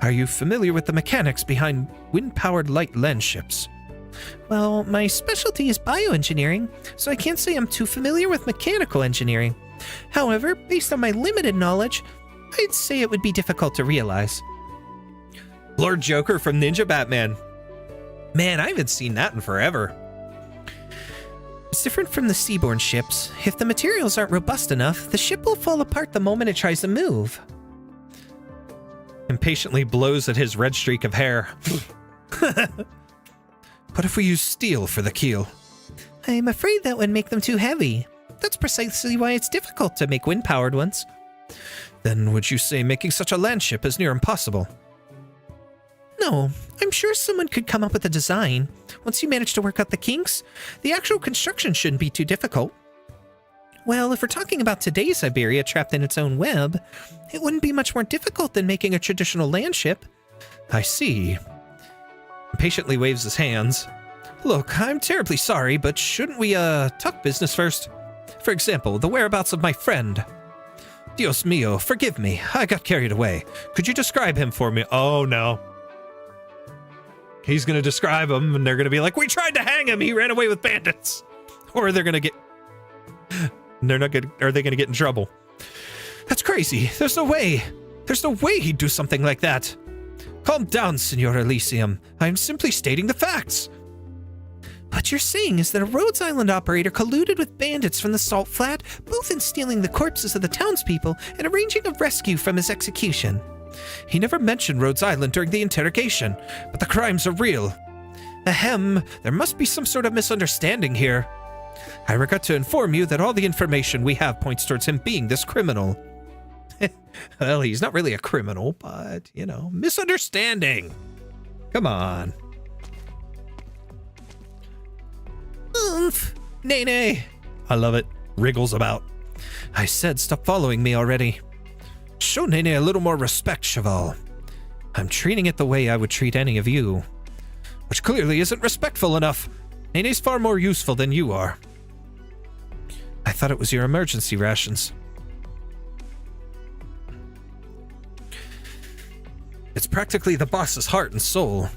Are you familiar with the mechanics behind wind-powered light lens ships? Well, my specialty is bioengineering, so I can't say I'm too familiar with mechanical engineering. However, based on my limited knowledge, I'd say it would be difficult to realize. Lord Joker from Ninja Batman. Man, I haven't seen that in forever. It's different from the seaborne ships. If the materials aren't robust enough, the ship will fall apart the moment it tries to move. Impatiently blows at his red streak of hair. What if we use steel for the keel? I'm afraid that would make them too heavy. That's precisely why it's difficult to make wind-powered ones. Then would you say making such a land ship is near impossible? No, I'm sure someone could come up with a design. Once you manage to work out the kinks, the actual construction shouldn't be too difficult. Well, if we're talking about today's Siberia trapped in its own web, it wouldn't be much more difficult than making a traditional land ship. I see. Impatiently waves his hands. Look, I'm terribly sorry, but shouldn't we, talk business first? For example, the whereabouts of my friend. Dios mío, forgive me. I got carried away. Could you describe him for me? Oh, no. He's gonna describe him, and they're gonna be like, we tried to hang him, he ran away with bandits. Or they're gonna get... Are they gonna get in trouble? That's crazy. There's no way. There's no way he'd do something like that. Calm down, Senor Elysium. I'm simply stating the facts. What you're saying is that a Rhodes Island operator colluded with bandits from the Salt Flat, both in stealing the corpses of the townspeople and arranging a rescue from his execution. He never mentioned Rhodes Island during the interrogation, but the crimes are real. Ahem, there must be some sort of misunderstanding here. I regret to inform you that all the information we have points towards him being this criminal. Well, he's not really a criminal, but, you know, misunderstanding. Come on. Oomph! Nay. I love it. Wriggles about. I said stop following me already. Show Nene a little more respect, Cheval. I'm treating it the way I would treat any of you. Which clearly isn't respectful enough. Nene's far more useful than you are. I thought it was your emergency rations. It's practically the boss's heart and soul.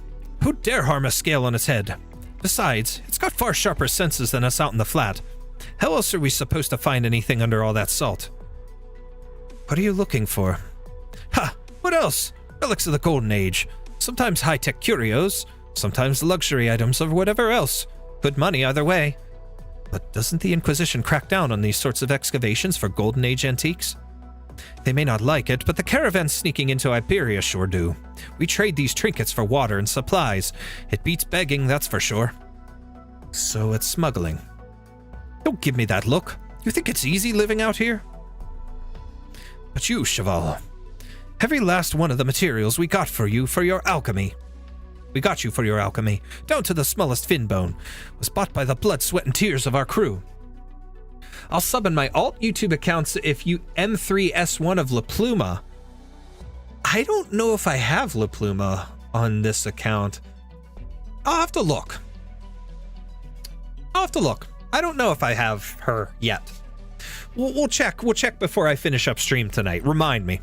Who dare harm a scale on its head? Besides, it's got far sharper senses than us out in the flat. How else are we supposed to find anything under all that salt? What are you looking for? Ha! What else? Relics of the Golden Age. Sometimes high-tech curios, sometimes luxury items, or whatever else. Good money either way. But doesn't the Inquisition crack down on these sorts of excavations for Golden Age antiques? They may not like it, but the caravans sneaking into Iberia sure do. We trade these trinkets for water and supplies. It beats begging, that's for sure. So it's smuggling. Don't give me that look. You think it's easy living out here? But you, Cheval. Every last one of the materials we got for you for your alchemy. We got you for your alchemy, down to the smallest fin bone, was bought by the blood, sweat, and tears of our crew. I'll sub in my alt YouTube accounts if you M3S1 of La Pluma. I don't know if I have La Pluma on this account. I'll have to look. I don't know if I have her yet. We'll check. We'll check before I finish up stream tonight. Remind me.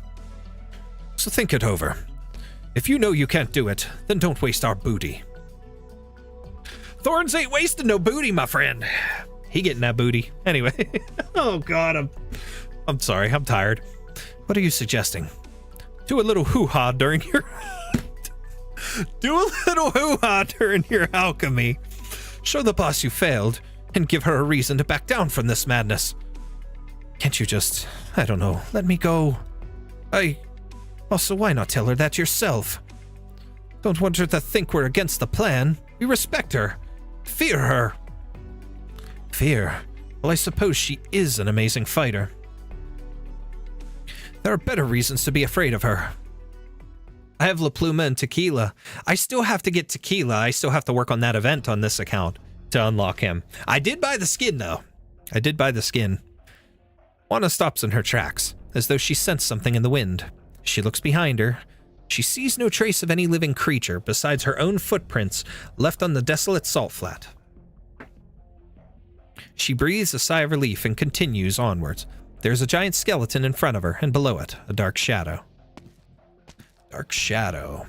So think it over. If you know you can't do it, then don't waste our booty. Thorns ain't wasting no booty, my friend. He getting that booty. Anyway. Oh, God. I'm sorry. I'm tired. What are you suggesting? Do a little hoo-ha during your... Do a little hoo-ha during your alchemy. Show the boss you failed, and give her a reason to back down from this madness. Can't you just, I don't know, let me go? Also, why not tell her that yourself? Don't want her to think we're against the plan. We respect her. Fear her. Fear? Well, I suppose she is an amazing fighter. There are better reasons to be afraid of her. I have La Pluma and Tequila. I still have to get Tequila. I still have to work on that event on this account to unlock him. I did buy the skin, though. I did buy the skin. Juana stops in her tracks, as though she sensed something in the wind. She looks behind her. She sees no trace of any living creature besides her own footprints left on the desolate salt flat. She breathes a sigh of relief and continues onwards. There's a giant skeleton in front of her, and below it, a dark shadow. Dark shadow.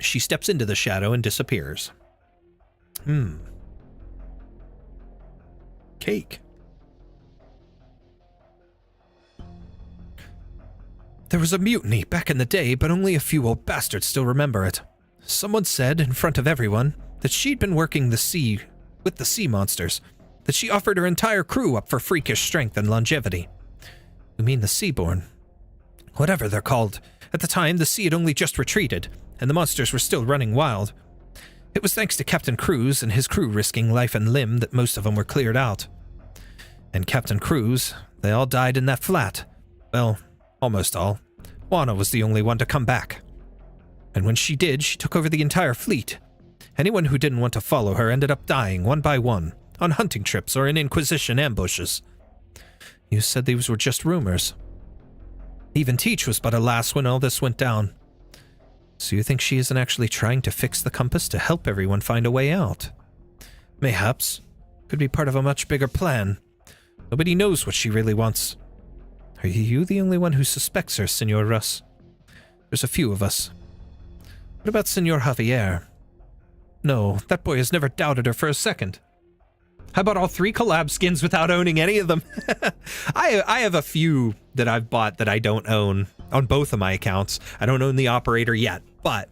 She steps into the shadow and disappears. Cake. There was a mutiny back in the day, but only a few old bastards still remember it. Someone said, in front of everyone, that she'd been working the sea with the sea monsters, that she offered her entire crew up for freakish strength and longevity. You mean the Seaborn? Whatever they're called. At the time, the sea had only just retreated, and the monsters were still running wild. It was thanks to Captain Cruz and his crew risking life and limb that most of them were cleared out. And Captain Cruz, they all died in that flat. Well, almost all. Juana was the only one to come back. And when she did, she took over the entire fleet. Anyone who didn't want to follow her ended up dying one by one, on hunting trips or in Inquisition ambushes. You said these were just rumors. Even Teach was but a lass when all this went down. So you think she isn't actually trying to fix the compass to help everyone find a way out? Mayhaps. Could be part of a much bigger plan. Nobody knows what she really wants. Are you the only one who suspects her, Senor Russ? There's a few of us. What about Senor Javier? No, that boy has never doubted her for a second. How about all 3 collab skins without owning any of them? I have a few that I've bought that I don't own on both of my accounts. I don't own the operator yet, but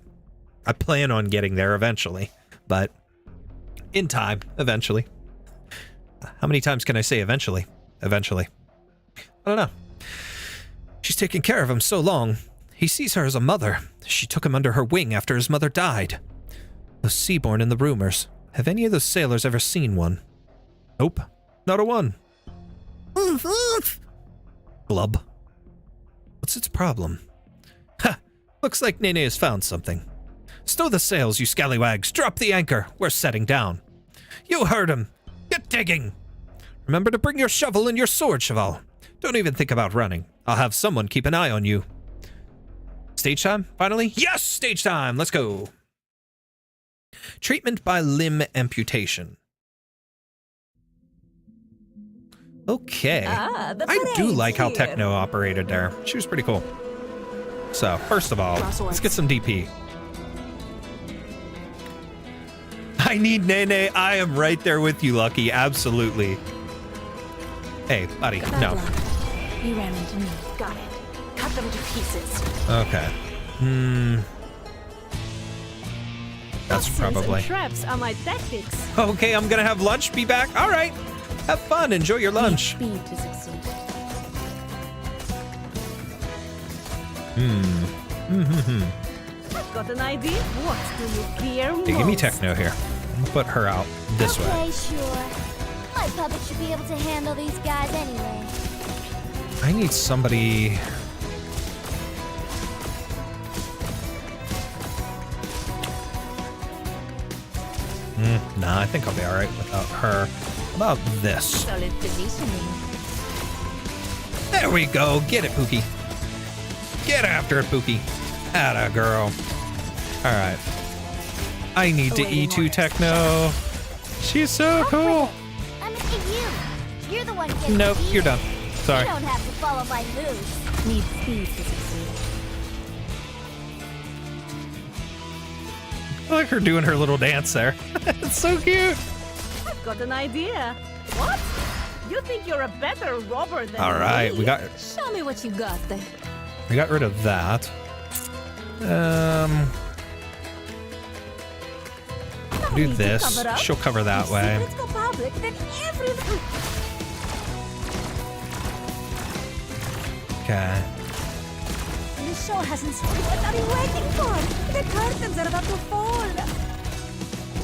I plan on getting there eventually. But in time, eventually. How many times can I say eventually? Eventually. I don't know. She's taken care of him so long. He sees her as a mother. She took him under her wing after his mother died. Those Seaborn in the rumors. Have any of those sailors ever seen one? Nope. Not a one. Glub. What's its problem? Ha! Looks like Nene has found something. Stow the sails, you scallywags. Drop the anchor. We're setting down. You heard him. Get digging. Remember to bring your shovel and your sword, Cheval. Don't even think about running. I'll have someone keep an eye on you. Stage time, finally? Yes, stage time. Let's go. Treatment by limb amputation. Okay. Ah, the I do parade's like how here. Techno operated there. She was pretty cool. So, first of all, let's get some DP. I need Nene. I am right there with you, Lucky. Absolutely. Hey, buddy. No. You ran into me. Got it. Cut them to pieces. Okay. That's Toxins probably. and traps are my tactics. Okay, I'm gonna have lunch. Be back. All right. Have fun. Enjoy your lunch. Speed to succeed. I've got an idea. What do you fear most? Hey, give me Techno here. Put her out this way. Okay, sure. My puppet should be able to handle these guys anyway. I need somebody. Nah, I think I'll be all right without her. How about this? Solid positioning. There we go. Get it, Pookie. Get after it, Pookie. Atta girl. All right. I need to E2 Techno. She's so cool. I'm asking you. You're the one getting Nope, beat. you're done. Sorry. You don't have to follow my moves. Need speed to succeed. I like her doing her little dance there. It's so cute. I've got an idea. What? You think you're a better robber than All right, me? we got Show me what you got there. rid of that. Do need to this. cover up. She'll cover that If way. secrets go public, then everything. Okay. The show hasn't started. What are you waiting for? The curtains are about to fall.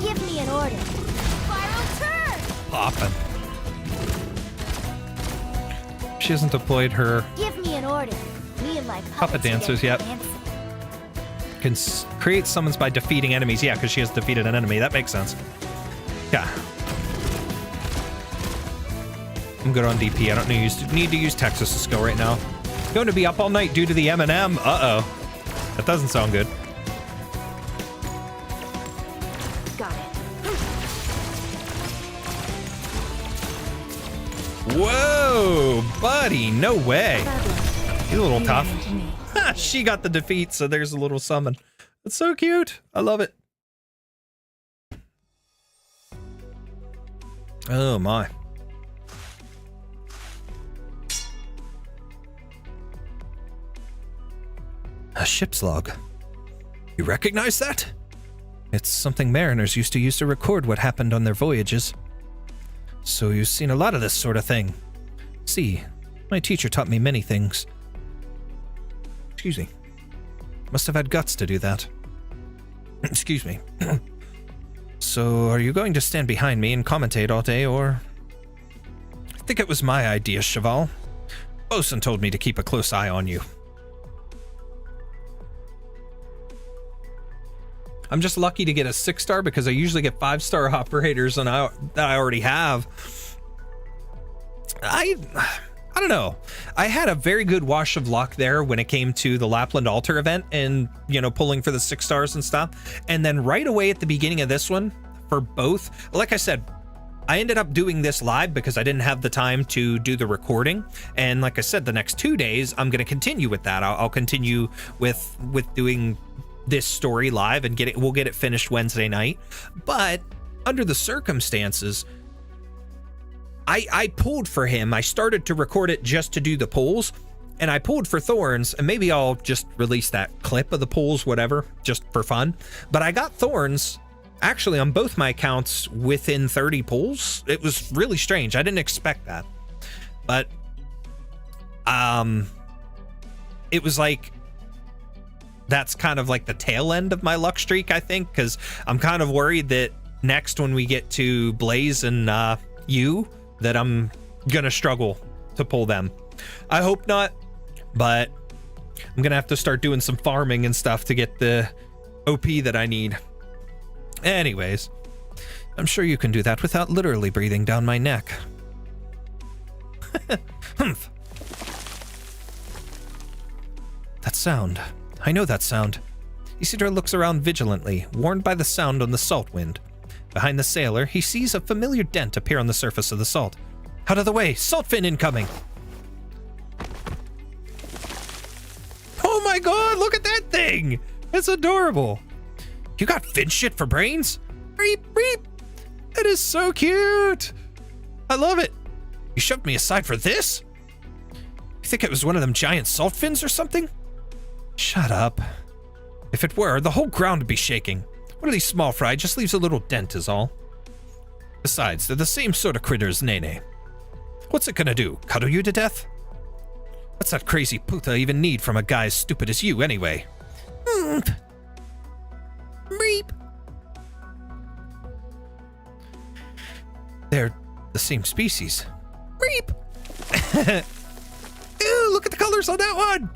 Give me an order. Spiral turn. Poppin'. She hasn't deployed her Give me an order. Me and my puppet dancers yet. Can create summons by defeating enemies. Yeah, because she has defeated an enemy. That makes sense. Yeah. I'm good on DP. I don't need to use Texas' skill right now. Going to be up all night due to the M&M. Uh-oh. That doesn't sound good. Got it. Whoa, buddy. No way. He's a little You tough. ran into me. She got the defeat, so there's a little summon. It's so cute. I love it. Oh my. A ship's log. You recognize that? It's something mariners used to use to record what happened on their voyages. So you've seen a lot of this sort of thing. See, my teacher taught me many things. Excuse me. Must have had guts to do that. Excuse me. So, are you going to stand behind me and commentate all day, or... I think it was my idea, Cheval. Bosun told me to keep a close eye on you. I'm just lucky to get a 6-star because I usually get 5-star operators and that I already have. I don't know. I had a very good wash of luck there when it came to the Lapland Altar event and, you know, pulling for the 6 stars and stuff. And then right away at the beginning of this one, for both, like I said, I ended up doing this live because I didn't have the time to do the recording. And like I said, the next 2 days, I'm going to continue with that. I'll continue with doing this story live and we'll get it finished Wednesday night. But under the circumstances, I pulled for him. I started to record it just to do the pulls, and I pulled for Thorns, and maybe I'll just release that clip of the pulls, whatever, just for fun. But I got Thorns actually on both my accounts within 30 pulls. It was really strange. I didn't expect that. But it was like that's kind of like the tail end of my luck streak, I think, because I'm kind of worried that next when we get to Blaze and you, that I'm gonna struggle to pull them. I hope not, but I'm gonna have to start doing some farming and stuff to get the OP that I need. Anyways, I'm sure you can do that without literally breathing down my neck. Humph. That sound. I know that sound. Isidore looks around vigilantly, warned by the sound on the salt wind. Behind the sailor, he sees a familiar dent appear on the surface of the salt. Out of the way! Saltfin incoming! Oh my god, look at that thing! It's adorable! You got fin shit for brains? Reep, reep! That is so cute! I love it! You shoved me aside for this? You think it was one of them giant salt fins or something? Shut up. If it were, the whole ground would be shaking. One of these small fry just leaves a little dent is all. Besides, they're the same sort of critter as Nene. What's it gonna do, cuddle you to death? What's that crazy puta even need from a guy as stupid as you anyway? Reep. They're the same species. Reep. Ew, look at the colors on that one!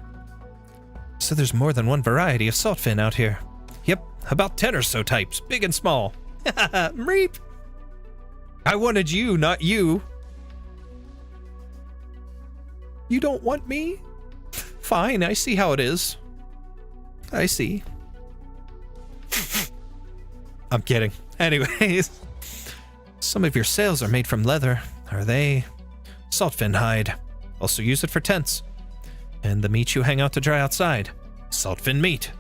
So there's more than one variety of saltfin out here. Yep, about 10 or so types, big and small. Reep! I wanted you, not you. You don't want me? Fine, I see how it is. I see. I'm kidding. Anyways, some of your sails are made from leather. Are they? Saltfin hide. Also use it for tents. And the meat you hang out to dry outside. Saltfin meat.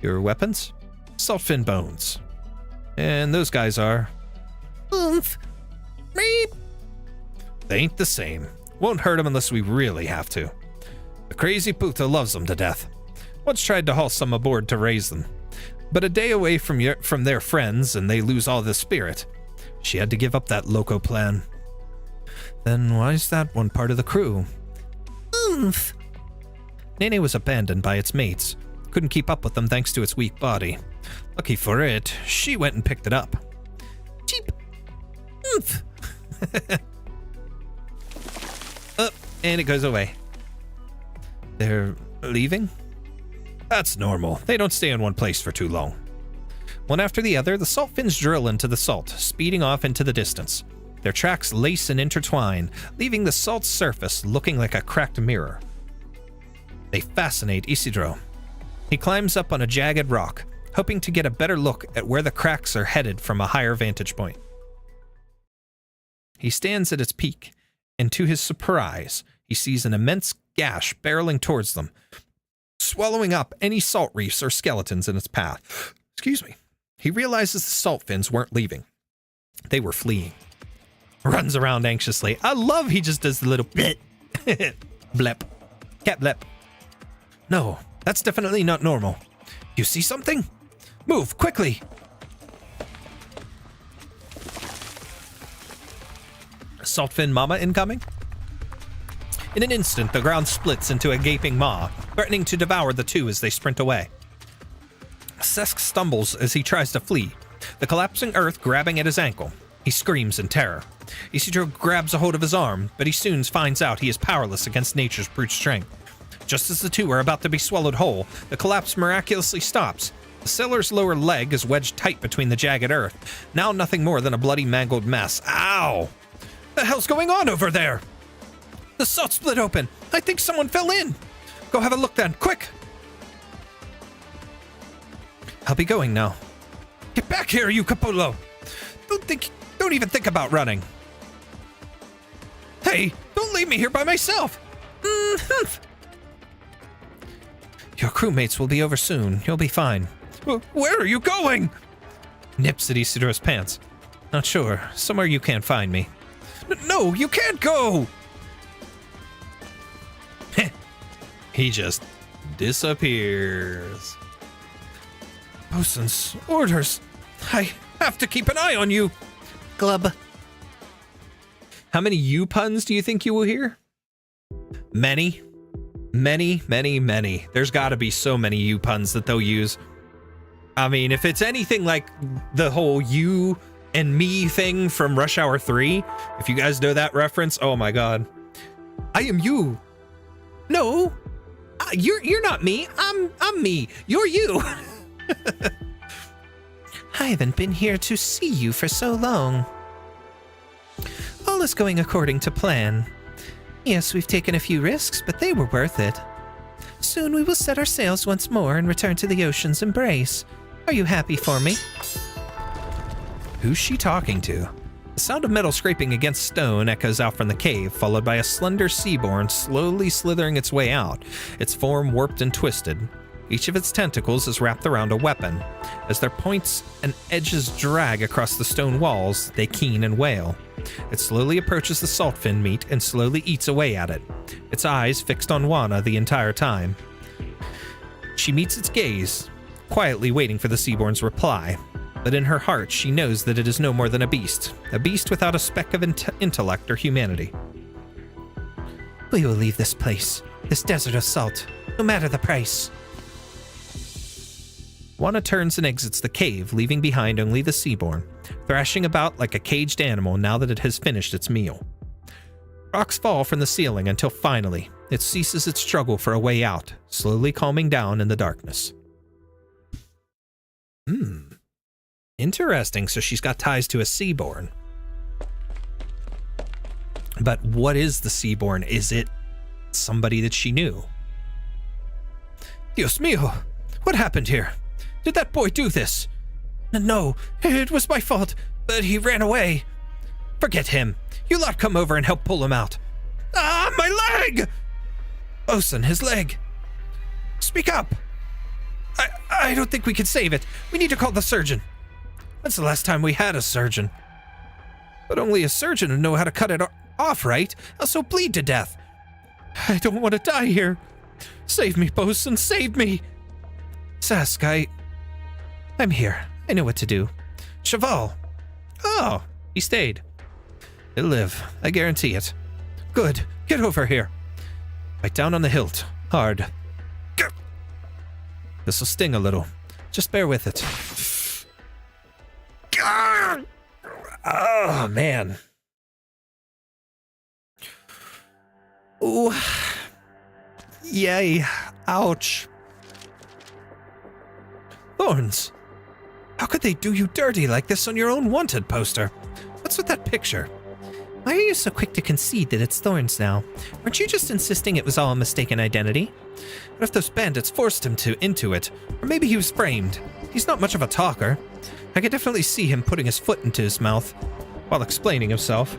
Your weapons? Saltfin bones. And those guys are... Oomph. Meep. They ain't the same. Won't hurt them unless we really have to. The crazy puta loves them to death. Once tried to haul some aboard to raise them. But a day away from their friends and they lose all the spirit. She had to give up that loco plan. Then why's that one part of the crew? Oomph. Nene was abandoned by its mates. Couldn't keep up with them thanks to its weak body. Lucky for it, she went and picked it up. Cheap. Oomph. Oh, and it goes away. They're leaving? That's normal. They don't stay in one place for too long. One after the other, the salt fins drill into the salt, speeding off into the distance. Their tracks lace and intertwine, leaving the salt's surface looking like a cracked mirror. They fascinate Isidro. He climbs up on a jagged rock, hoping to get a better look at where the cracks are headed from a higher vantage point. He stands at its peak, and to his surprise, he sees an immense gash barreling towards them, swallowing up any salt reefs or skeletons in its path. Excuse me. He realizes the salt fins weren't leaving. They were fleeing. Runs around anxiously. I love he just does the little blep. Blep. Cat blep. No, that's definitely not normal. You see something? Move, quickly! Saltfin mama incoming? In an instant, the ground splits into a gaping maw, threatening to devour the two as they sprint away. Sesk stumbles as he tries to flee, the collapsing earth grabbing at his ankle. He screams in terror. Isidro grabs a hold of his arm, but he soon finds out he is powerless against nature's brute strength. Just as the two are about to be swallowed whole, the collapse miraculously stops. The sailor's lower leg is wedged tight between the jagged earth, now nothing more than a bloody, mangled mess. Ow! The hell's going on over there? The salt split open. I think someone fell in. Go have a look then, quick! I'll be going now. Get back here, you Capullo! Don't even think about running. Hey, don't leave me here by myself! Your crewmates will be over soon. You'll be fine. Where are you going? Nips at Isidro's pants. Not sure. Somewhere you can't find me. No, you can't go! He just disappears. Bosun's orders. I have to keep an eye on you. Glub. How many you puns do you think you will hear? Many. Many, many, many. There's gotta be so many you puns that they'll use. I mean, if it's anything like the whole you and me thing from Rush Hour 3, if you guys know that reference, oh my god. I am you. No. You're not me. I'm me. You're you. I haven't been here to see you for so long. All is going according to plan. Yes, we've taken a few risks, but they were worth it. Soon we will set our sails once more and return to the ocean's embrace. Are you happy for me? Who's she talking to? The sound of metal scraping against stone echoes out from the cave, followed by a slender seaborn slowly slithering its way out, its form warped and twisted. Each of its tentacles is wrapped around a weapon. As their points and edges drag across the stone walls, they keen and wail. It slowly approaches the saltfin meat and slowly eats away at it, its eyes fixed on Wana the entire time. She meets its gaze, quietly waiting for the Seaborn's reply. But in her heart, she knows that it is no more than a beast without a speck of intellect or humanity. We will leave this place, this desert of salt, no matter the price. Wana turns and exits the cave, leaving behind only the Seaborn, thrashing about like a caged animal now that it has finished its meal. Rocks fall from the ceiling until finally, it ceases its struggle for a way out, slowly calming down in the darkness. Interesting, so she's got ties to a Seaborn. But what is the Seaborn? Is it somebody that she knew? Dios mío! What happened here? Did that boy do this? No, it was my fault, but he ran away. Forget him. You lot come over and help pull him out. Ah, my leg! Osen, his leg. Speak up. I don't think we can save it. We need to call the surgeon. When's the last time we had a surgeon? But only a surgeon would know how to cut it off, right? Else he'll bleed to death. I don't want to die here. Save me, bosun, save me. Sask, I'm here. I know what to do. Cheval. Oh, he stayed. He'll live. I guarantee it. Good. Get over here. Right down on the hilt. Hard. This'll sting a little. Just bear with it. Oh, man. Ooh. Yay. Ouch. Thorns. How could they do you dirty like this on your own wanted poster? What's with that picture? Why are you so quick to concede that it's Thorns now? Weren't you just insisting it was all a mistaken identity? What if those bandits forced him into it? Or maybe he was framed. He's not much of a talker. I could definitely see him putting his foot into his mouth while explaining himself.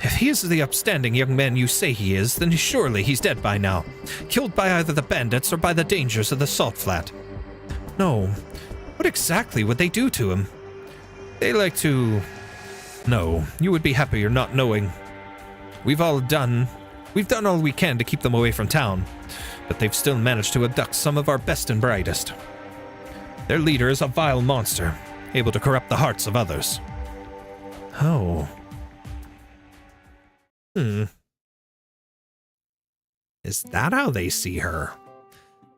If he is the upstanding young man you say he is, then surely he's dead by now. Killed by either the bandits or by the dangers of the salt flat. No. What exactly would they do to him? They like to... No, you would be happier not knowing. We've done all we can to keep them away from town, but they've still managed to abduct some of our best and brightest. Their leader is a vile monster, able to corrupt the hearts of others. Oh. Is that how they see her?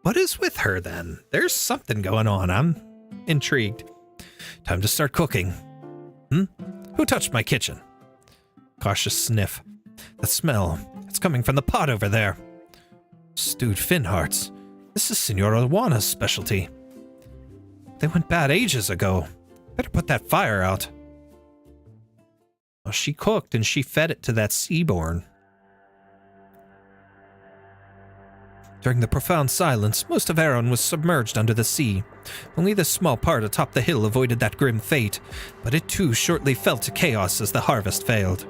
What is with her, then? There's something going on. I'm intrigued. Time to start cooking. Who touched my kitchen? Cautious sniff. The smell. It's coming from the pot over there. Stewed fin hearts. This is Senora Wana's specialty. They went bad ages ago. Better put that fire out. Well, she cooked and she fed it to that Seaborn. During the profound silence, most of Aeron was submerged under the sea. Only this small part atop the hill avoided that grim fate, but it too shortly fell to chaos as the harvest failed.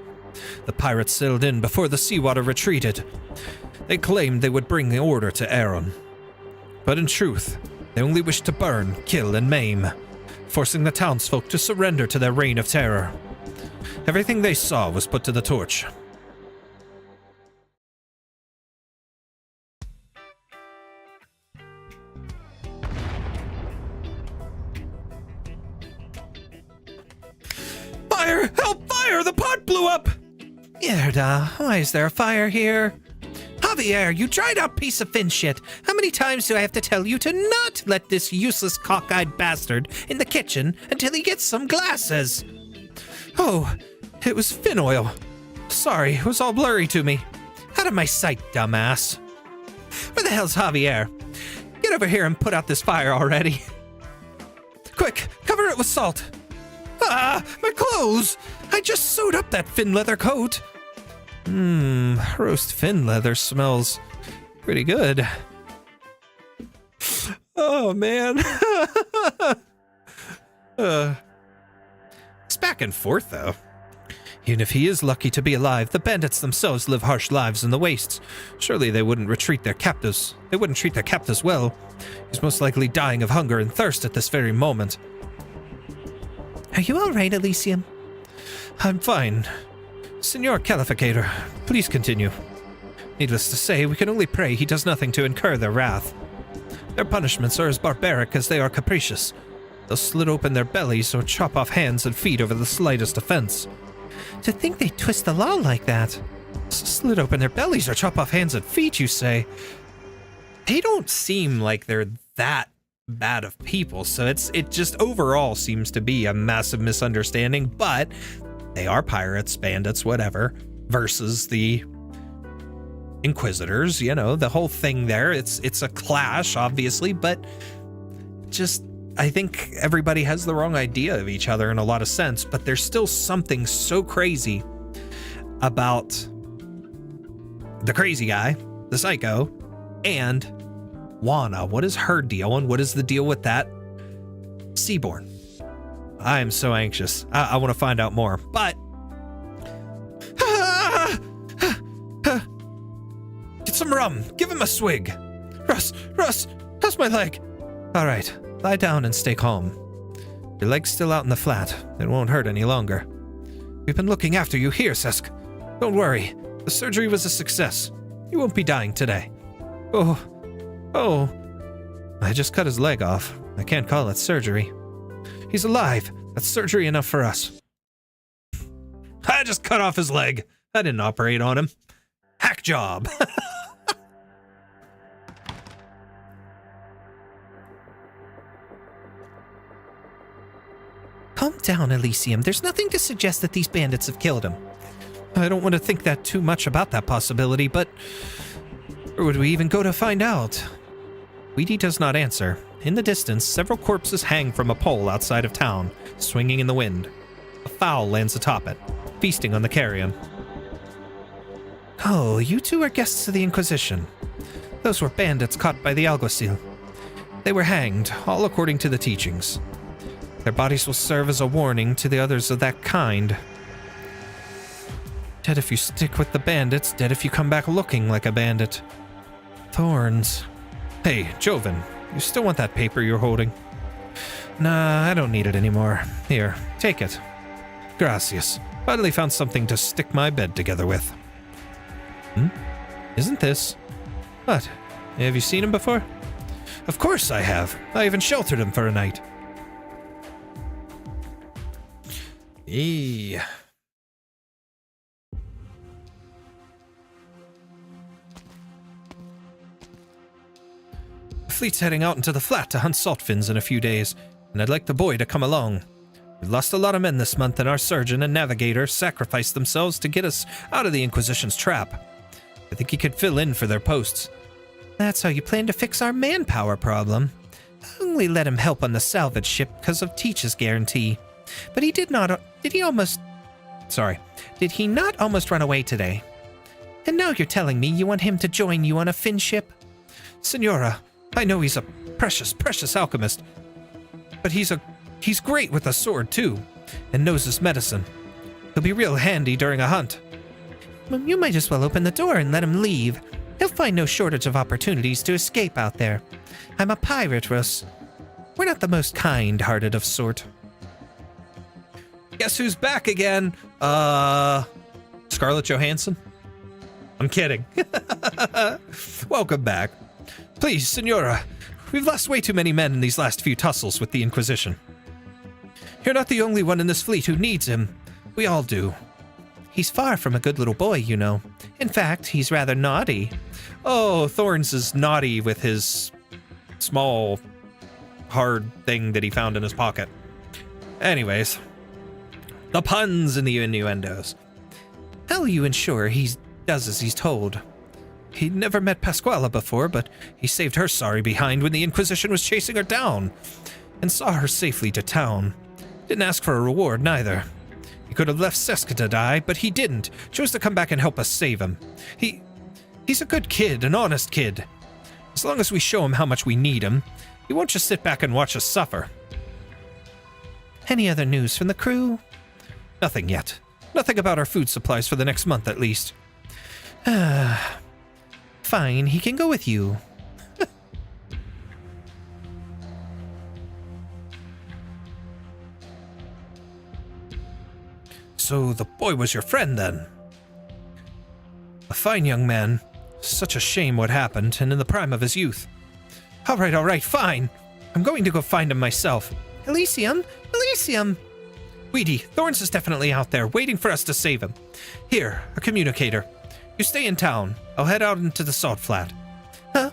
The pirates sailed in before the seawater retreated. They claimed they would bring the order to Aeron. But in truth, they only wished to burn, kill, and maim, forcing the townsfolk to surrender to their reign of terror. Everything they saw was put to the torch. Fire! Help! Fire! The pot blew up! Mierda, why is there a fire here? Javier, you dried out piece of fin shit. How many times do I have to tell you to not let this useless cockeyed bastard in the kitchen until he gets some glasses? Oh, it was fin oil. Sorry, it was all blurry to me. Out of my sight, dumbass. Where the hell's Javier? Get over here and put out this fire already. Quick, cover it with salt. Ah, my clothes! I just sewed up that fin leather coat. Roast fin leather smells pretty good. Oh, man. This back and forth, though. Even if he is lucky to be alive, the bandits themselves live harsh lives in the wastes. Surely they wouldn't treat their captives well. He's most likely dying of hunger and thirst at this very moment. Are you all right, Elysium? I'm fine. Senor Calificator, please continue. Needless to say, we can only pray he does nothing to incur their wrath. Their punishments are as barbaric as they are capricious. They'll slit open their bellies or chop off hands and feet over the slightest offense. To think they twist the law like that. Slit open their bellies or chop off hands and feet, you say? They don't seem like they're that bad of people, so it just overall seems to be a massive misunderstanding, but they are pirates, bandits, whatever, versus the Inquisitors, you know, the whole thing there. It's a clash, obviously, but just, I think everybody has the wrong idea of each other in a lot of sense, but there's still something so crazy about the crazy guy, the psycho, and Juana. What is her deal, and what is the deal with that Seaborn? I am so anxious. I want to find out more, but get some rum. Give him a swig. Russ, how's my leg? All right, lie down and stay calm. Your leg's still out in the flat. It won't hurt any longer. We've been looking after you here, Sesk. Don't worry. The surgery was a success. You won't be dying today. Oh. I just cut his leg off. I can't call it surgery. He's alive. That's surgery enough for us. I just cut off his leg. I didn't operate on him. Hack job. Calm down, Elysium. There's nothing to suggest that these bandits have killed him. I don't want to think that too much about that possibility, but where would we even go to find out? Weedy does not answer. In the distance, several corpses hang from a pole outside of town, swinging in the wind. A fowl lands atop it, feasting on the carrion. Oh, you two are guests of the Inquisition. Those were bandits caught by the alguacil. They were hanged, all according to the teachings. Their bodies will serve as a warning to the others of that kind. Dead if you stick with the bandits, dead if you come back looking like a bandit. Thorns. Hey, Joven, you still want that paper you're holding? Nah, I don't need it anymore. Here, take it. Gracias. Finally found something to stick my bed together with. Isn't this? What? Have you seen him before? Of course I have. I even sheltered him for a night. The fleet's heading out into the flat to hunt saltfins in a few days, and I'd like the boy to come along. We've lost a lot of men this month, and our surgeon and navigator sacrificed themselves to get us out of the Inquisition's trap. I think he could fill in for their posts. That's how you plan to fix our manpower problem. I only let him help on the salvage ship because of Teach's guarantee. But did he not almost run away today? And now you're telling me you want him to join you on a Finn ship? Senora, I know he's a precious, precious alchemist, but he's great with a sword too, and knows his medicine. He'll be real handy during a hunt. Well, you might as well open the door and let him leave. He'll find no shortage of opportunities to escape out there. I'm a pirate, Russ. We're not the most kind-hearted of sort. Guess who's back again? Scarlett Johansson? I'm kidding. Welcome back. Please, Senora, we've lost way too many men in these last few tussles with the Inquisition. You're not the only one in this fleet who needs him. We all do. He's far from a good little boy, you know. In fact, he's rather naughty. Oh, Thorns is naughty with his small, hard thing that he found in his pocket. Anyways, the puns and the innuendos. How will you ensure he does as he's told? He'd never met Pasquala before, but he saved her sorry behind when the Inquisition was chasing her down, and saw her safely to town. Didn't ask for a reward, neither. He could have left Seska to die, but he didn't. Chose to come back and help us save him. He's a good kid, an honest kid. As long as we show him how much we need him, he won't just sit back and watch us suffer. Any other news from the crew? Nothing yet. Nothing about our food supplies for the next month, at least. Fine, he can go with you. So the boy was your friend, then? A fine young man. Such a shame what happened, and in the prime of his youth. All right, fine. I'm going to go find him myself. Elysium! Elysium! Weedy, Thorns is definitely out there, waiting for us to save him. Here, a communicator. You stay in town. I'll head out into the salt flat. Huh?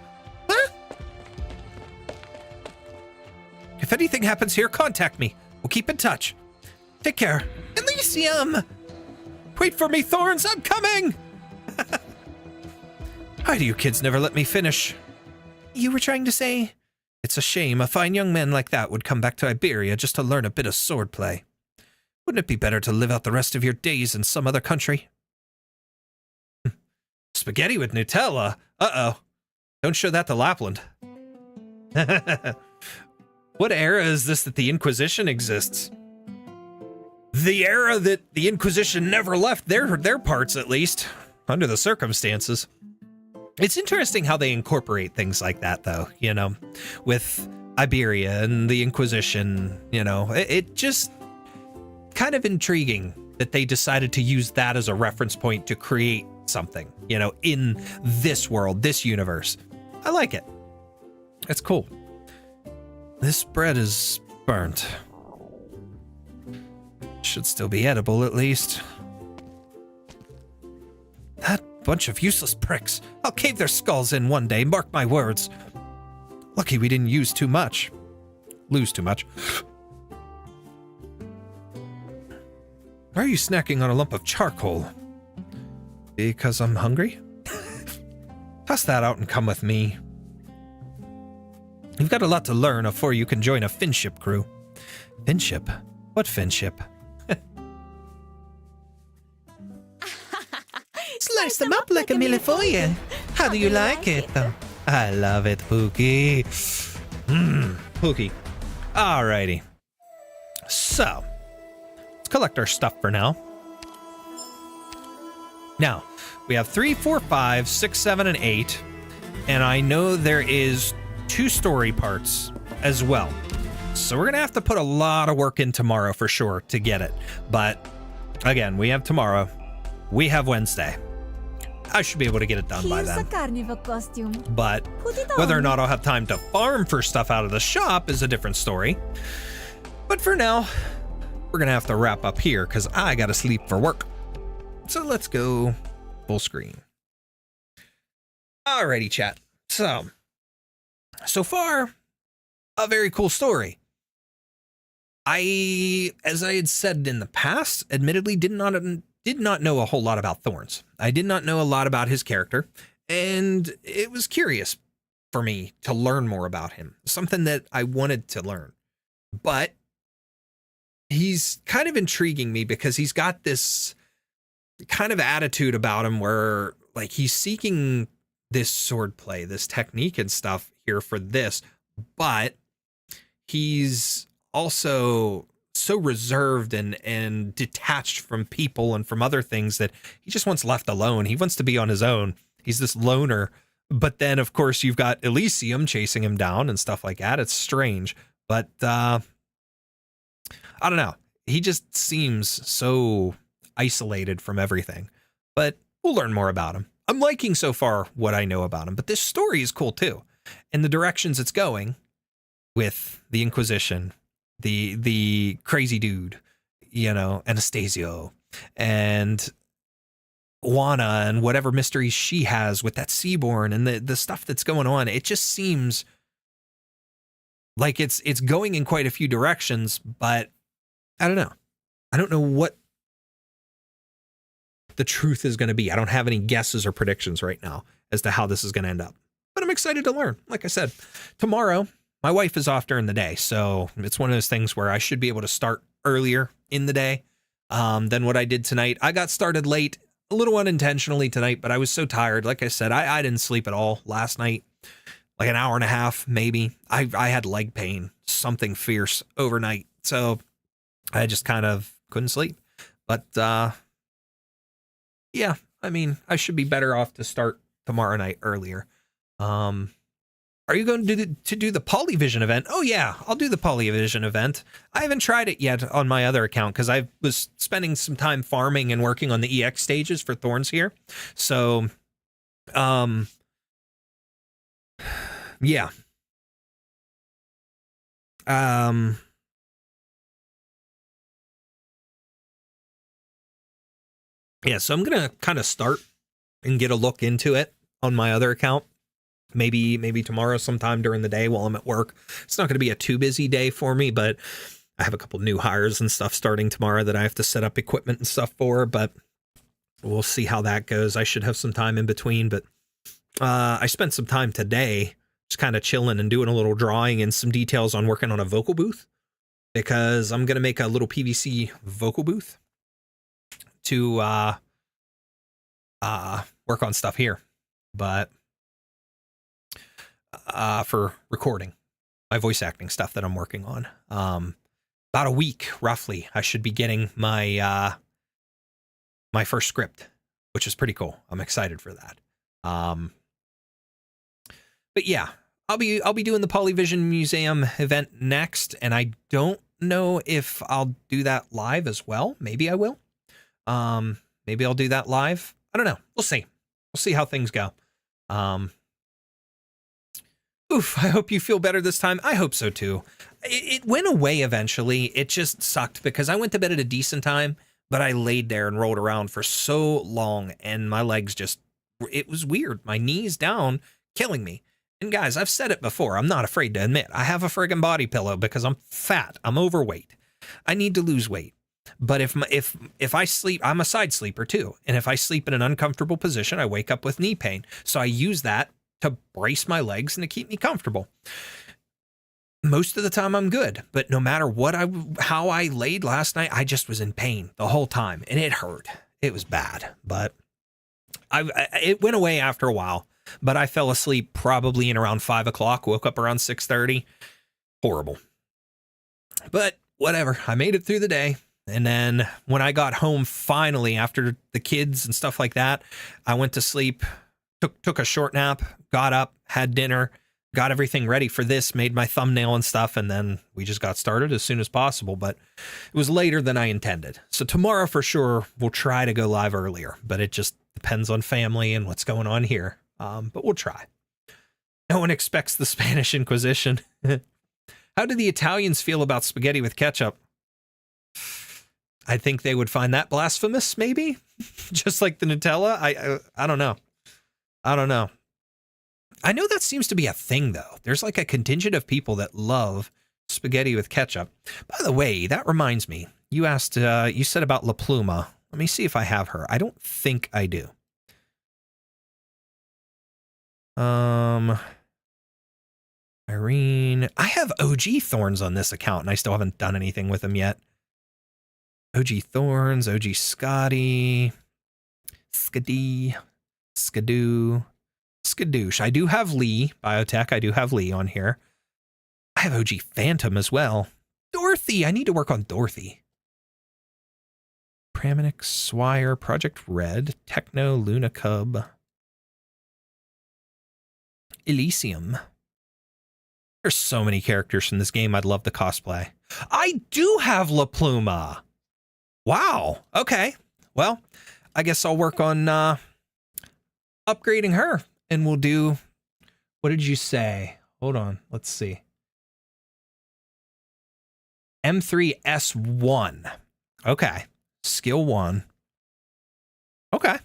If anything happens here, contact me. We'll keep in touch. Take care. Elysium! Wait for me, Thorns! I'm coming! Why do you kids never let me finish? You were trying to say? It's a shame a fine young man like that would come back to Iberia just to learn a bit of swordplay. Wouldn't it be better to live out the rest of your days in some other country? Spaghetti with Nutella? Uh-oh. Don't show that to Lapland. What era is this that the Inquisition exists? The era that the Inquisition never left their parts, at least, under the circumstances. It's interesting how they incorporate things like that, though, you know, with Iberia and the Inquisition, you know, it just kind of intriguing that they decided to use that as a reference point to create something, you know, in this world, this universe. I like it. It's cool. This bread is burnt. Should still be edible, at least. That bunch of useless pricks. I'll cave their skulls in one day, mark my words. Lucky we didn't use too much. Lose too much. Why are you snacking on a lump of charcoal? Because I'm hungry? Toss that out and come with me. You've got a lot to learn before you can join a finship crew. Finship? What finship? Slice them up like a millefeuille. How do you like it? I love it, Pookie. Pookie. Alrighty. So, let's collect our stuff for now. Now, we have 3, 4, 5, 6, 7, and 8. And I know there is 2 story parts as well. So we're going to have to put a lot of work in tomorrow for sure to get it. But again, we have tomorrow. We have Wednesday. I should be able to get it done by Here's a then. carnival costume. But Put it whether or on. not I'll have time to farm for stuff out of the shop is a different story. But for now, we're going to have to wrap up here because I got to sleep for work. So let's go full screen. Alrighty, chat. So far, a very cool story. As I had said in the past, admittedly did not know a whole lot about Thorns. I did not know a lot about his character, and it was curious for me to learn more about him. Something that I wanted to learn. But he's kind of intriguing me because he's got this kind of attitude about him where like he's seeking this swordplay, this technique and stuff here for this, but he's also so reserved and detached from people and from other things that he just wants left alone. He wants to be on his own. He's this loner. But then, of course, you've got Elysium chasing him down and stuff like that. It's strange. But I don't know. He just seems so isolated from everything. But we'll learn more about him. I'm liking so far what I know about him. But this story is cool, too. And the directions it's going with the Inquisition, the crazy dude, you know, Anastasio, and Juana, and whatever mysteries she has with that Seaborn, and the stuff that's going on. It just seems like it's going in quite a few directions, but I don't know. I don't know what the truth is going to be. I don't have any guesses or predictions right now as to how this is going to end up, but I'm excited to learn. Like I said, tomorrow, my wife is off during the day, so it's one of those things where I should be able to start earlier in the day than what I did tonight. I got started late, a little unintentionally tonight, but I was so tired. Like I said, I didn't sleep at all last night, like an hour and a half, maybe. I had leg pain, something fierce overnight, so I just kind of couldn't sleep. But yeah, I mean, I should be better off to start tomorrow night earlier. Are you going to do the Polyvision event? Oh yeah, I'll do the Polyvision event. I haven't tried it yet on my other account because I was spending some time farming and working on the EX stages for Thorns here. So, yeah. Yeah, so I'm going to kind of start and get a look into it on my other account. Maybe tomorrow sometime during the day while I'm at work. It's not going to be a too busy day for me, but I have a couple new hires and stuff starting tomorrow that I have to set up equipment and stuff for, but we'll see how that goes. I should have some time in between, but I spent some time today just kind of chilling and doing a little drawing and some details on working on a vocal booth, because I'm going to make a little PVC vocal booth to work on stuff here, but for recording my voice acting stuff that I'm working on. About a week, roughly, I should be getting my my first script, which is pretty cool. I'm excited for that. But yeah, I'll be doing the Polyvision Museum event next, and I don't know if I'll do that live as well. Maybe I will. Maybe I'll do that live. I don't know. We'll see. We'll see how things go. Oof, I hope you feel better this time. I hope so too. It went away eventually. It just sucked because I went to bed at a decent time, but I laid there and rolled around for so long and my legs just, it was weird. My knees down, killing me. And guys, I've said it before. I'm not afraid to admit I have a friggin' body pillow because I'm fat. I'm overweight. I need to lose weight. But if I sleep, I'm a side sleeper too. And if I sleep in an uncomfortable position, I wake up with knee pain. So I use that to brace my legs and to keep me comfortable. Most of the time I'm good, but no matter how I laid last night, I just was in pain the whole time and it hurt. It was bad, but it went away after a while, but I fell asleep probably in around 5 o'clock, woke up around 6:30. Horrible, but whatever. I made it through the day. And then when I got home, finally, after the kids and stuff like that, I went to sleep, took a short nap, got up, had dinner, got everything ready for this, made my thumbnail and stuff, and then we just got started as soon as possible, but it was later than I intended. So tomorrow for sure, we'll try to go live earlier, but it just depends on family and what's going on here. But we'll try. No one expects the Spanish Inquisition. How do the Italians feel about spaghetti with ketchup? I think they would find that blasphemous, maybe, just like the Nutella. I don't know. I don't know. I know that seems to be a thing, though. There's like a contingent of people that love spaghetti with ketchup. By the way, that reminds me. You asked, you said about La Pluma. Let me see if I have her. I don't think I do. Irene. I have OG Thorns on this account, and I still haven't done anything with them yet. OG Thorns, OG Scotty, Skadoo, Skadoosh. I do have Lee, Biotech. I do have Lee on here. I have OG Phantom as well. Dorothy. I need to work on Dorothy. Praminix, Swire, Project Red, Techno, Luna Cub, Elysium. There's so many characters from this game I'd love to cosplay. I do have La Pluma. Wow. Okay. Well, I guess I'll work on upgrading her, and we'll do. What did you say? Hold on. Let's see. M3S1. Okay. Skill 1. Okay.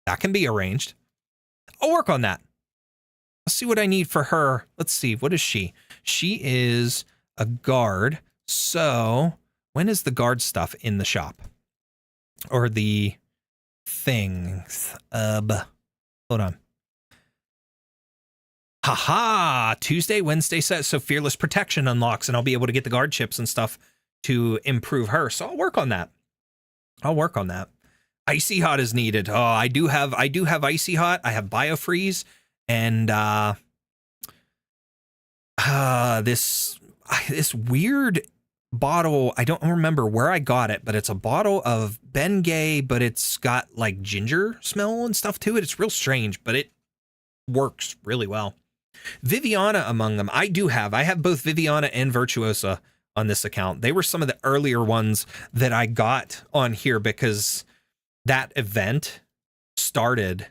That can be arranged. I'll work on that. Let's see what I need for her. Let's see. What is she? She is a guard. So when is the guard stuff in the shop? Or the things? Hold on. Haha! Tuesday, Wednesday set. So Fearless Protection unlocks, and I'll be able to get the guard chips and stuff to improve her. So I'll work on that. I'll work on that. Icy Hot is needed. Oh, I do have Icy Hot. I have Biofreeze, and this weird bottle, I don't remember where I got it, but it's a bottle of Bengay, but it's got like ginger smell and stuff to it. It's real strange, but it works really well. Viviana among them. I have both Viviana and Virtuosa on this account. They were some of the earlier ones that I got on here because that event started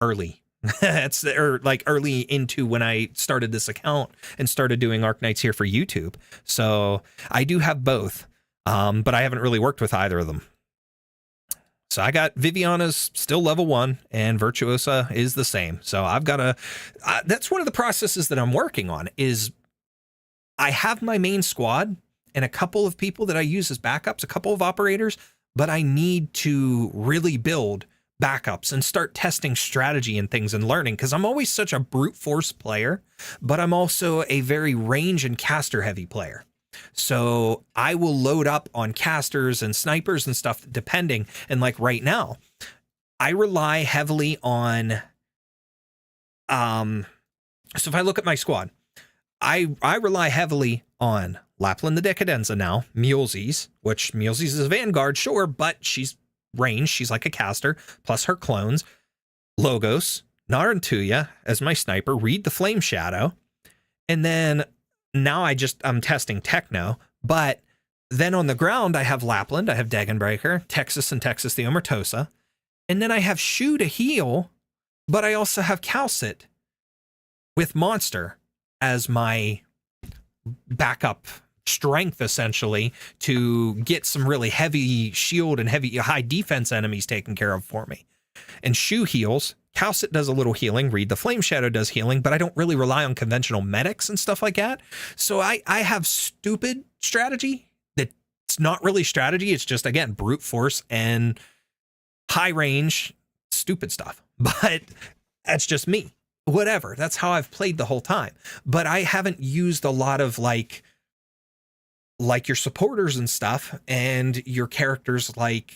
early. It's like early into when I started this account and started doing Arknights here for YouTube. So I do have both, but I haven't really worked with either of them. So I got Viviana's still level 1 and Virtuosa is the same. So I've got that's one of the processes that I'm working on is I have my main squad and a couple of people that I use as backups, a couple of operators, but I need to really build backups and start testing strategy and things and learning because I'm always such a brute force player, but I'm also a very range and caster heavy player. So I will load up on casters and snipers and stuff depending. And like right now, I rely heavily on, so if I look at my squad, I rely heavily on Lapland the Decadenza now, Mulesies, which Mulesies is a Vanguard, sure, but she's range. She's like a caster, plus her clones, Logos, Narantuya as my sniper, Reed the Flame Shadow, and then now I'm testing Techno, but then on the ground I have Lapland, I have Dagonbreaker, Texas and Texas the Omertosa, and then I have Shu to heal, but I also have Calcit with Monster as my backup strength essentially to get some really heavy shield and heavy high defense enemies taken care of for me. And Shu heals, Calcit does a little healing, Reed the Flame Shadow does healing, but I don't really rely on conventional medics and stuff like that. So I have stupid strategy that's not really strategy. It's just, again, brute force and high range, stupid stuff. But that's just me. Whatever. That's how I've played the whole time. But I haven't used a lot of like your supporters and stuff and your characters like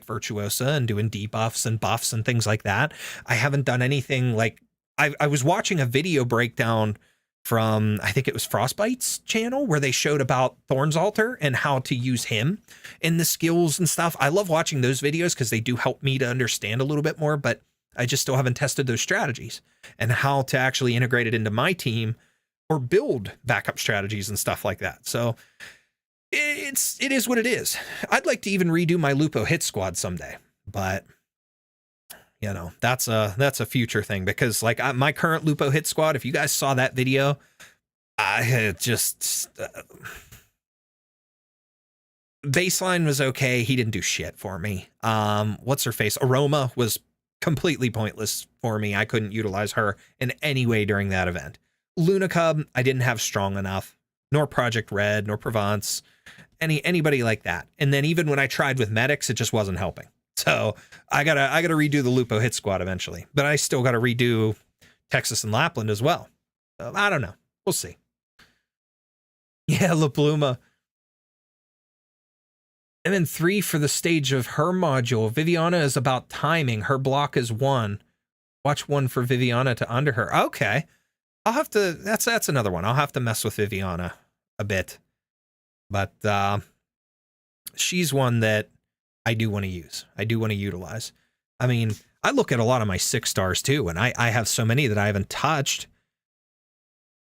Virtuosa and doing debuffs and buffs and things like that. I haven't done anything like I was watching a video breakdown from, I think it was Frostbite's channel where they showed about Thorns Altar and how to use him and the skills and stuff. I love watching those videos because they do help me to understand a little bit more, but I just still haven't tested those strategies and how to actually integrate it into my team or build backup strategies and stuff like that. So it is what it is. I'd like to even redo my Lupo hit squad someday, but you know, that's a future thing because like my current Lupo hit squad, if you guys saw that video, I just baseline was okay. He didn't do shit for me. What's her face? Aroma was completely pointless for me. I couldn't utilize her in any way during that event. Luna Cub, I didn't have strong enough, nor Project Red, nor Provence, anybody like that. And then even when I tried with medics, it just wasn't helping. So I gotta redo the Lupo hit squad eventually, but I still gotta redo Texas and Lapland as well. So I don't know. We'll see. Yeah, La Pluma. And then 3 for the stage of her module. Viviana is about timing. Her block is 1. Watch 1 for Viviana to under her. Okay. I'll have to, that's another one. I'll have to mess with Viviana a bit. But she's one that I do want to use. I do want to utilize. I mean, I look at a lot of my 6 stars too, and I have so many that I haven't touched.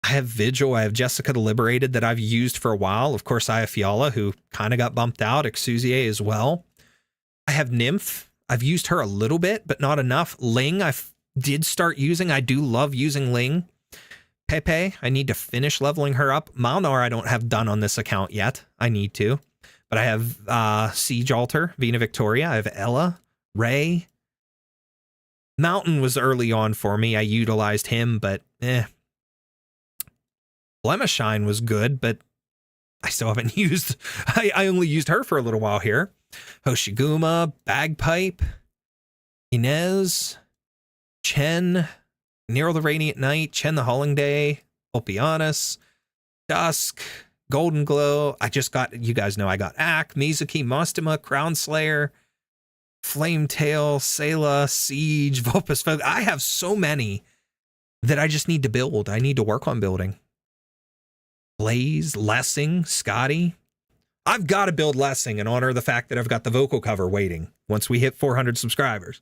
I have Vigil, I have Jessica the Liberated that I've used for a while. Of course, I have Fiala, who kind of got bumped out, Exusier as well. I have Nymph. I've used her a little bit, but not enough. Ling, I did start using. I do love using Ling. Pepe, I need to finish leveling her up. Malnar, I don't have done on this account yet. I need to. But I have Siege Altar, Vina Victoria. I have Ella, Ray. Mountain was early on for me. I utilized him, but Blemishine was good, but I still haven't used. I only used her for a little while here. Hoshiguma, Bagpipe, Inez, Chen, Nero the Radiant Knight, Chen the Hulling Day, Ulpianus, Dusk, Golden Glow. I just got, you guys know I got Ak, Mizuki, Mostema, Crown Slayer, Flametail, Sayla, Siege, Vulpus. I have so many that I just need to build. I need to work on building. Blaze, Lessing, Scotty. I've got to build Lessing in honor of the fact that I've got the vocal cover waiting once we hit 400 subscribers.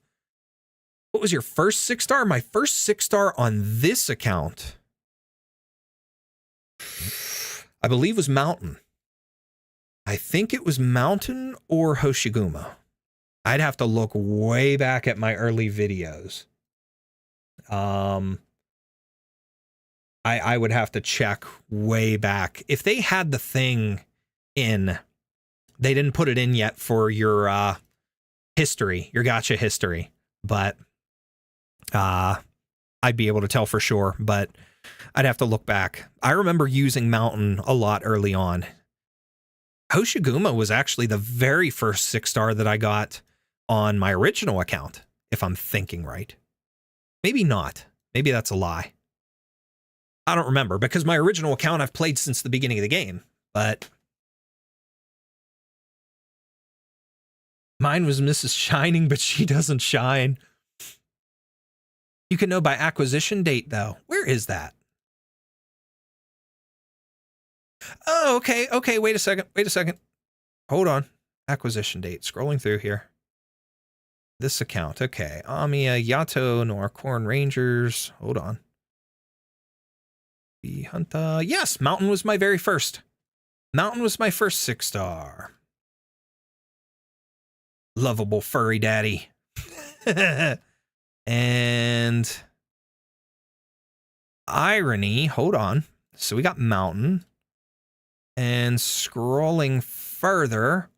What was your first 6-star? My first 6-star on this account, I believe, was Mountain. I think it was Mountain or Hoshiguma. I'd have to look way back at my early videos. I would have to check way back. If they had the thing in, they didn't put it in yet for your history, your gacha history, but I'd be able to tell for sure, but I'd have to look back. I remember using Mountain a lot early on. Hoshiguma was actually the very first 6-star that I got on my original account, if I'm thinking right. Maybe not. Maybe that's a lie. I don't remember, because my original account I've played since the beginning of the game, but mine was Mrs. Shining, but she doesn't shine. You can know by acquisition date, though. Where is that? Oh, okay. Okay, wait a second. Hold on. Acquisition date. Scrolling through here. This account. Okay. Amiya, Yato, Norcorn Rangers. Hold on. Hunta. Yes, Mountain was my very first. Mountain was my first 6-star. Lovable furry daddy. And Irony. Hold on. So we got Mountain. And scrolling further,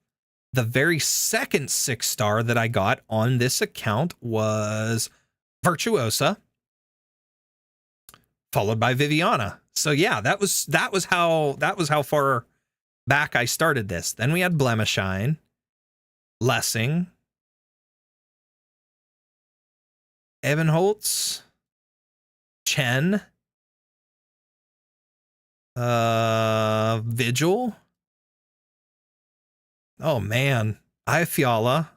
the very second 6-star that I got on this account was Virtuosa, followed by Viviana. So yeah, that was how far back I started this. Then we had Blemishine, Lessing, Evanholtz, Chen, Vigil. Oh man, Fiala.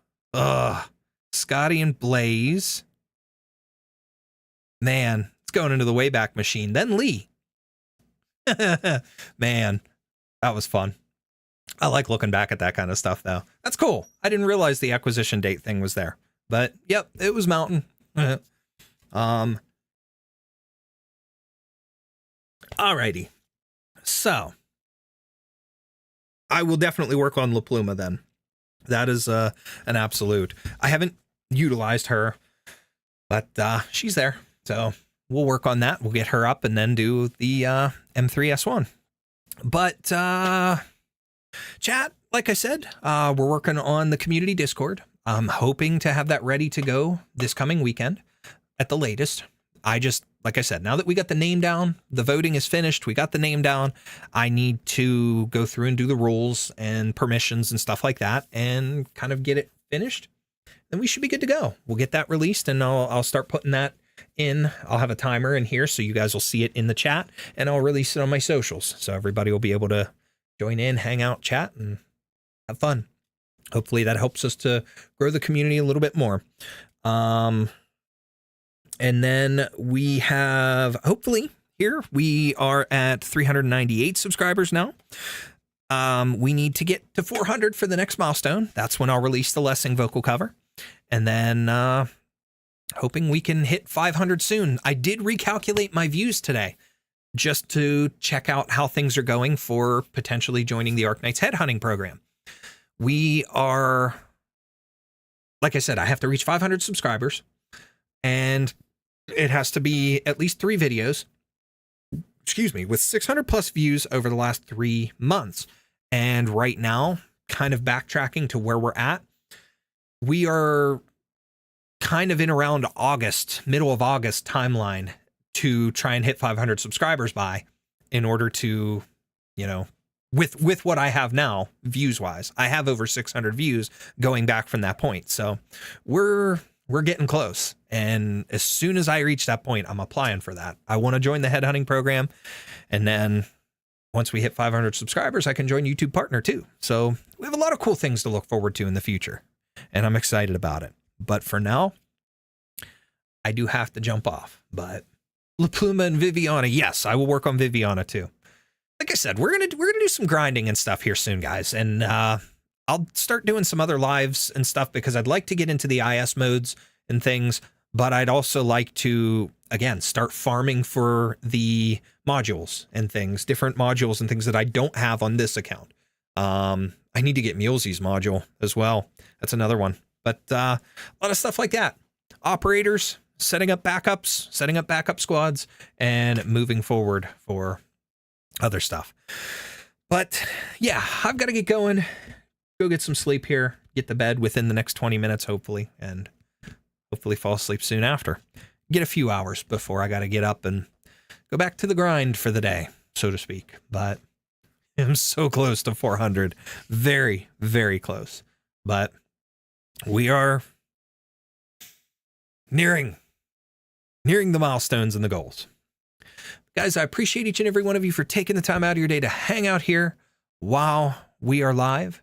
Scotty and Blaze. Man, it's going into the Wayback Machine. Then Lee. Man, that was fun. I like looking back at that kind of stuff, though. That's cool. I didn't realize the acquisition date thing was there. But, yep, it was Mountain. Alrighty. So, I will definitely work on La Pluma then. That is an absolute. I haven't utilized her, but she's there. So, we'll work on that. We'll get her up and then do the M3S1. But, chat, like I said, we're working on the community Discord. I'm hoping to have that ready to go this coming weekend at the latest. Like I said, now that we got the name down, the voting is finished, we got the name down, I need to go through and do the rules and permissions and stuff like that and kind of get it finished. Then we should be good to go. We'll get that released and I'll start putting that in. I'll have a timer in here so you guys will see it in the chat, and I'll release it on my socials so everybody will be able to join in, hang out, chat, and have fun. Hopefully that helps us to grow the community a little bit more. And then we have, hopefully, here, we are at 398 subscribers now. We need to get to 400 for the next milestone. That's when I'll release the Lessing vocal cover. And then hoping we can hit 500 soon. I did recalculate my views today just to check out how things are going for potentially joining the Arknights headhunting program. We are, like I said, I have to reach 500 subscribers, and it has to be at least 3 videos, with 600 plus views over the last 3 months. And right now, kind of backtracking to where we're at, we are kind of in around August, middle of August timeline to try and hit 500 subscribers by, in order to, with what I have now, views wise. I have over 600 views going back from that point. So we're getting close. And as soon as I reach that point, I'm applying for that. I want to join the headhunting program. And then once we hit 500 subscribers, I can join YouTube Partner too. So we have a lot of cool things to look forward to in the future, and I'm excited about it. But for now, I do have to jump off. But La Pluma and Viviana, yes, I will work on Viviana too. like I said, we're gonna do some grinding and stuff here soon, guys, and I'll start doing some other lives and stuff because I'd like to get into the IS modes and things, but I'd also like to, again, start farming for the modules and things, different modules and things that I don't have on this account. I need to get Mulesy's module as well. That's another one. But a lot of stuff like that. Operators, setting up backup squads, and moving forward for other stuff. But yeah, I've got to get going, go get some sleep here, get to bed within the next 20 minutes, hopefully, and hopefully fall asleep soon after. Get a few hours before I got to get up and go back to the grind for the day, so to speak. But I'm so close to 400. Very, very close. But we are nearing the milestones and the goals. Guys, I appreciate each and every one of you for taking the time out of your day to hang out here while we are live.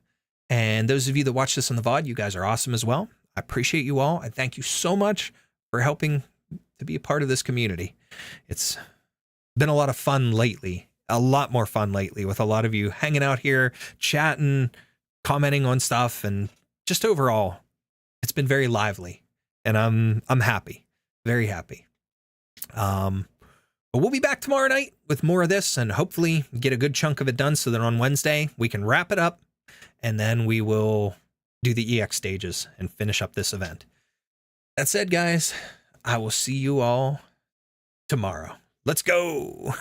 And those of you that watch this on the VOD, you guys are awesome as well. I appreciate you all. I thank you so much for helping to be a part of this community. It's been a lot of fun lately. A lot more fun lately with a lot of you hanging out here, chatting, commenting on stuff, and just overall, it's been very lively, and I'm happy, very happy. But we'll be back tomorrow night with more of this, and hopefully get a good chunk of it done so that on Wednesday we can wrap it up, and then we will do the EX stages and finish up this event. That said, guys, I will see you all tomorrow. Let's go.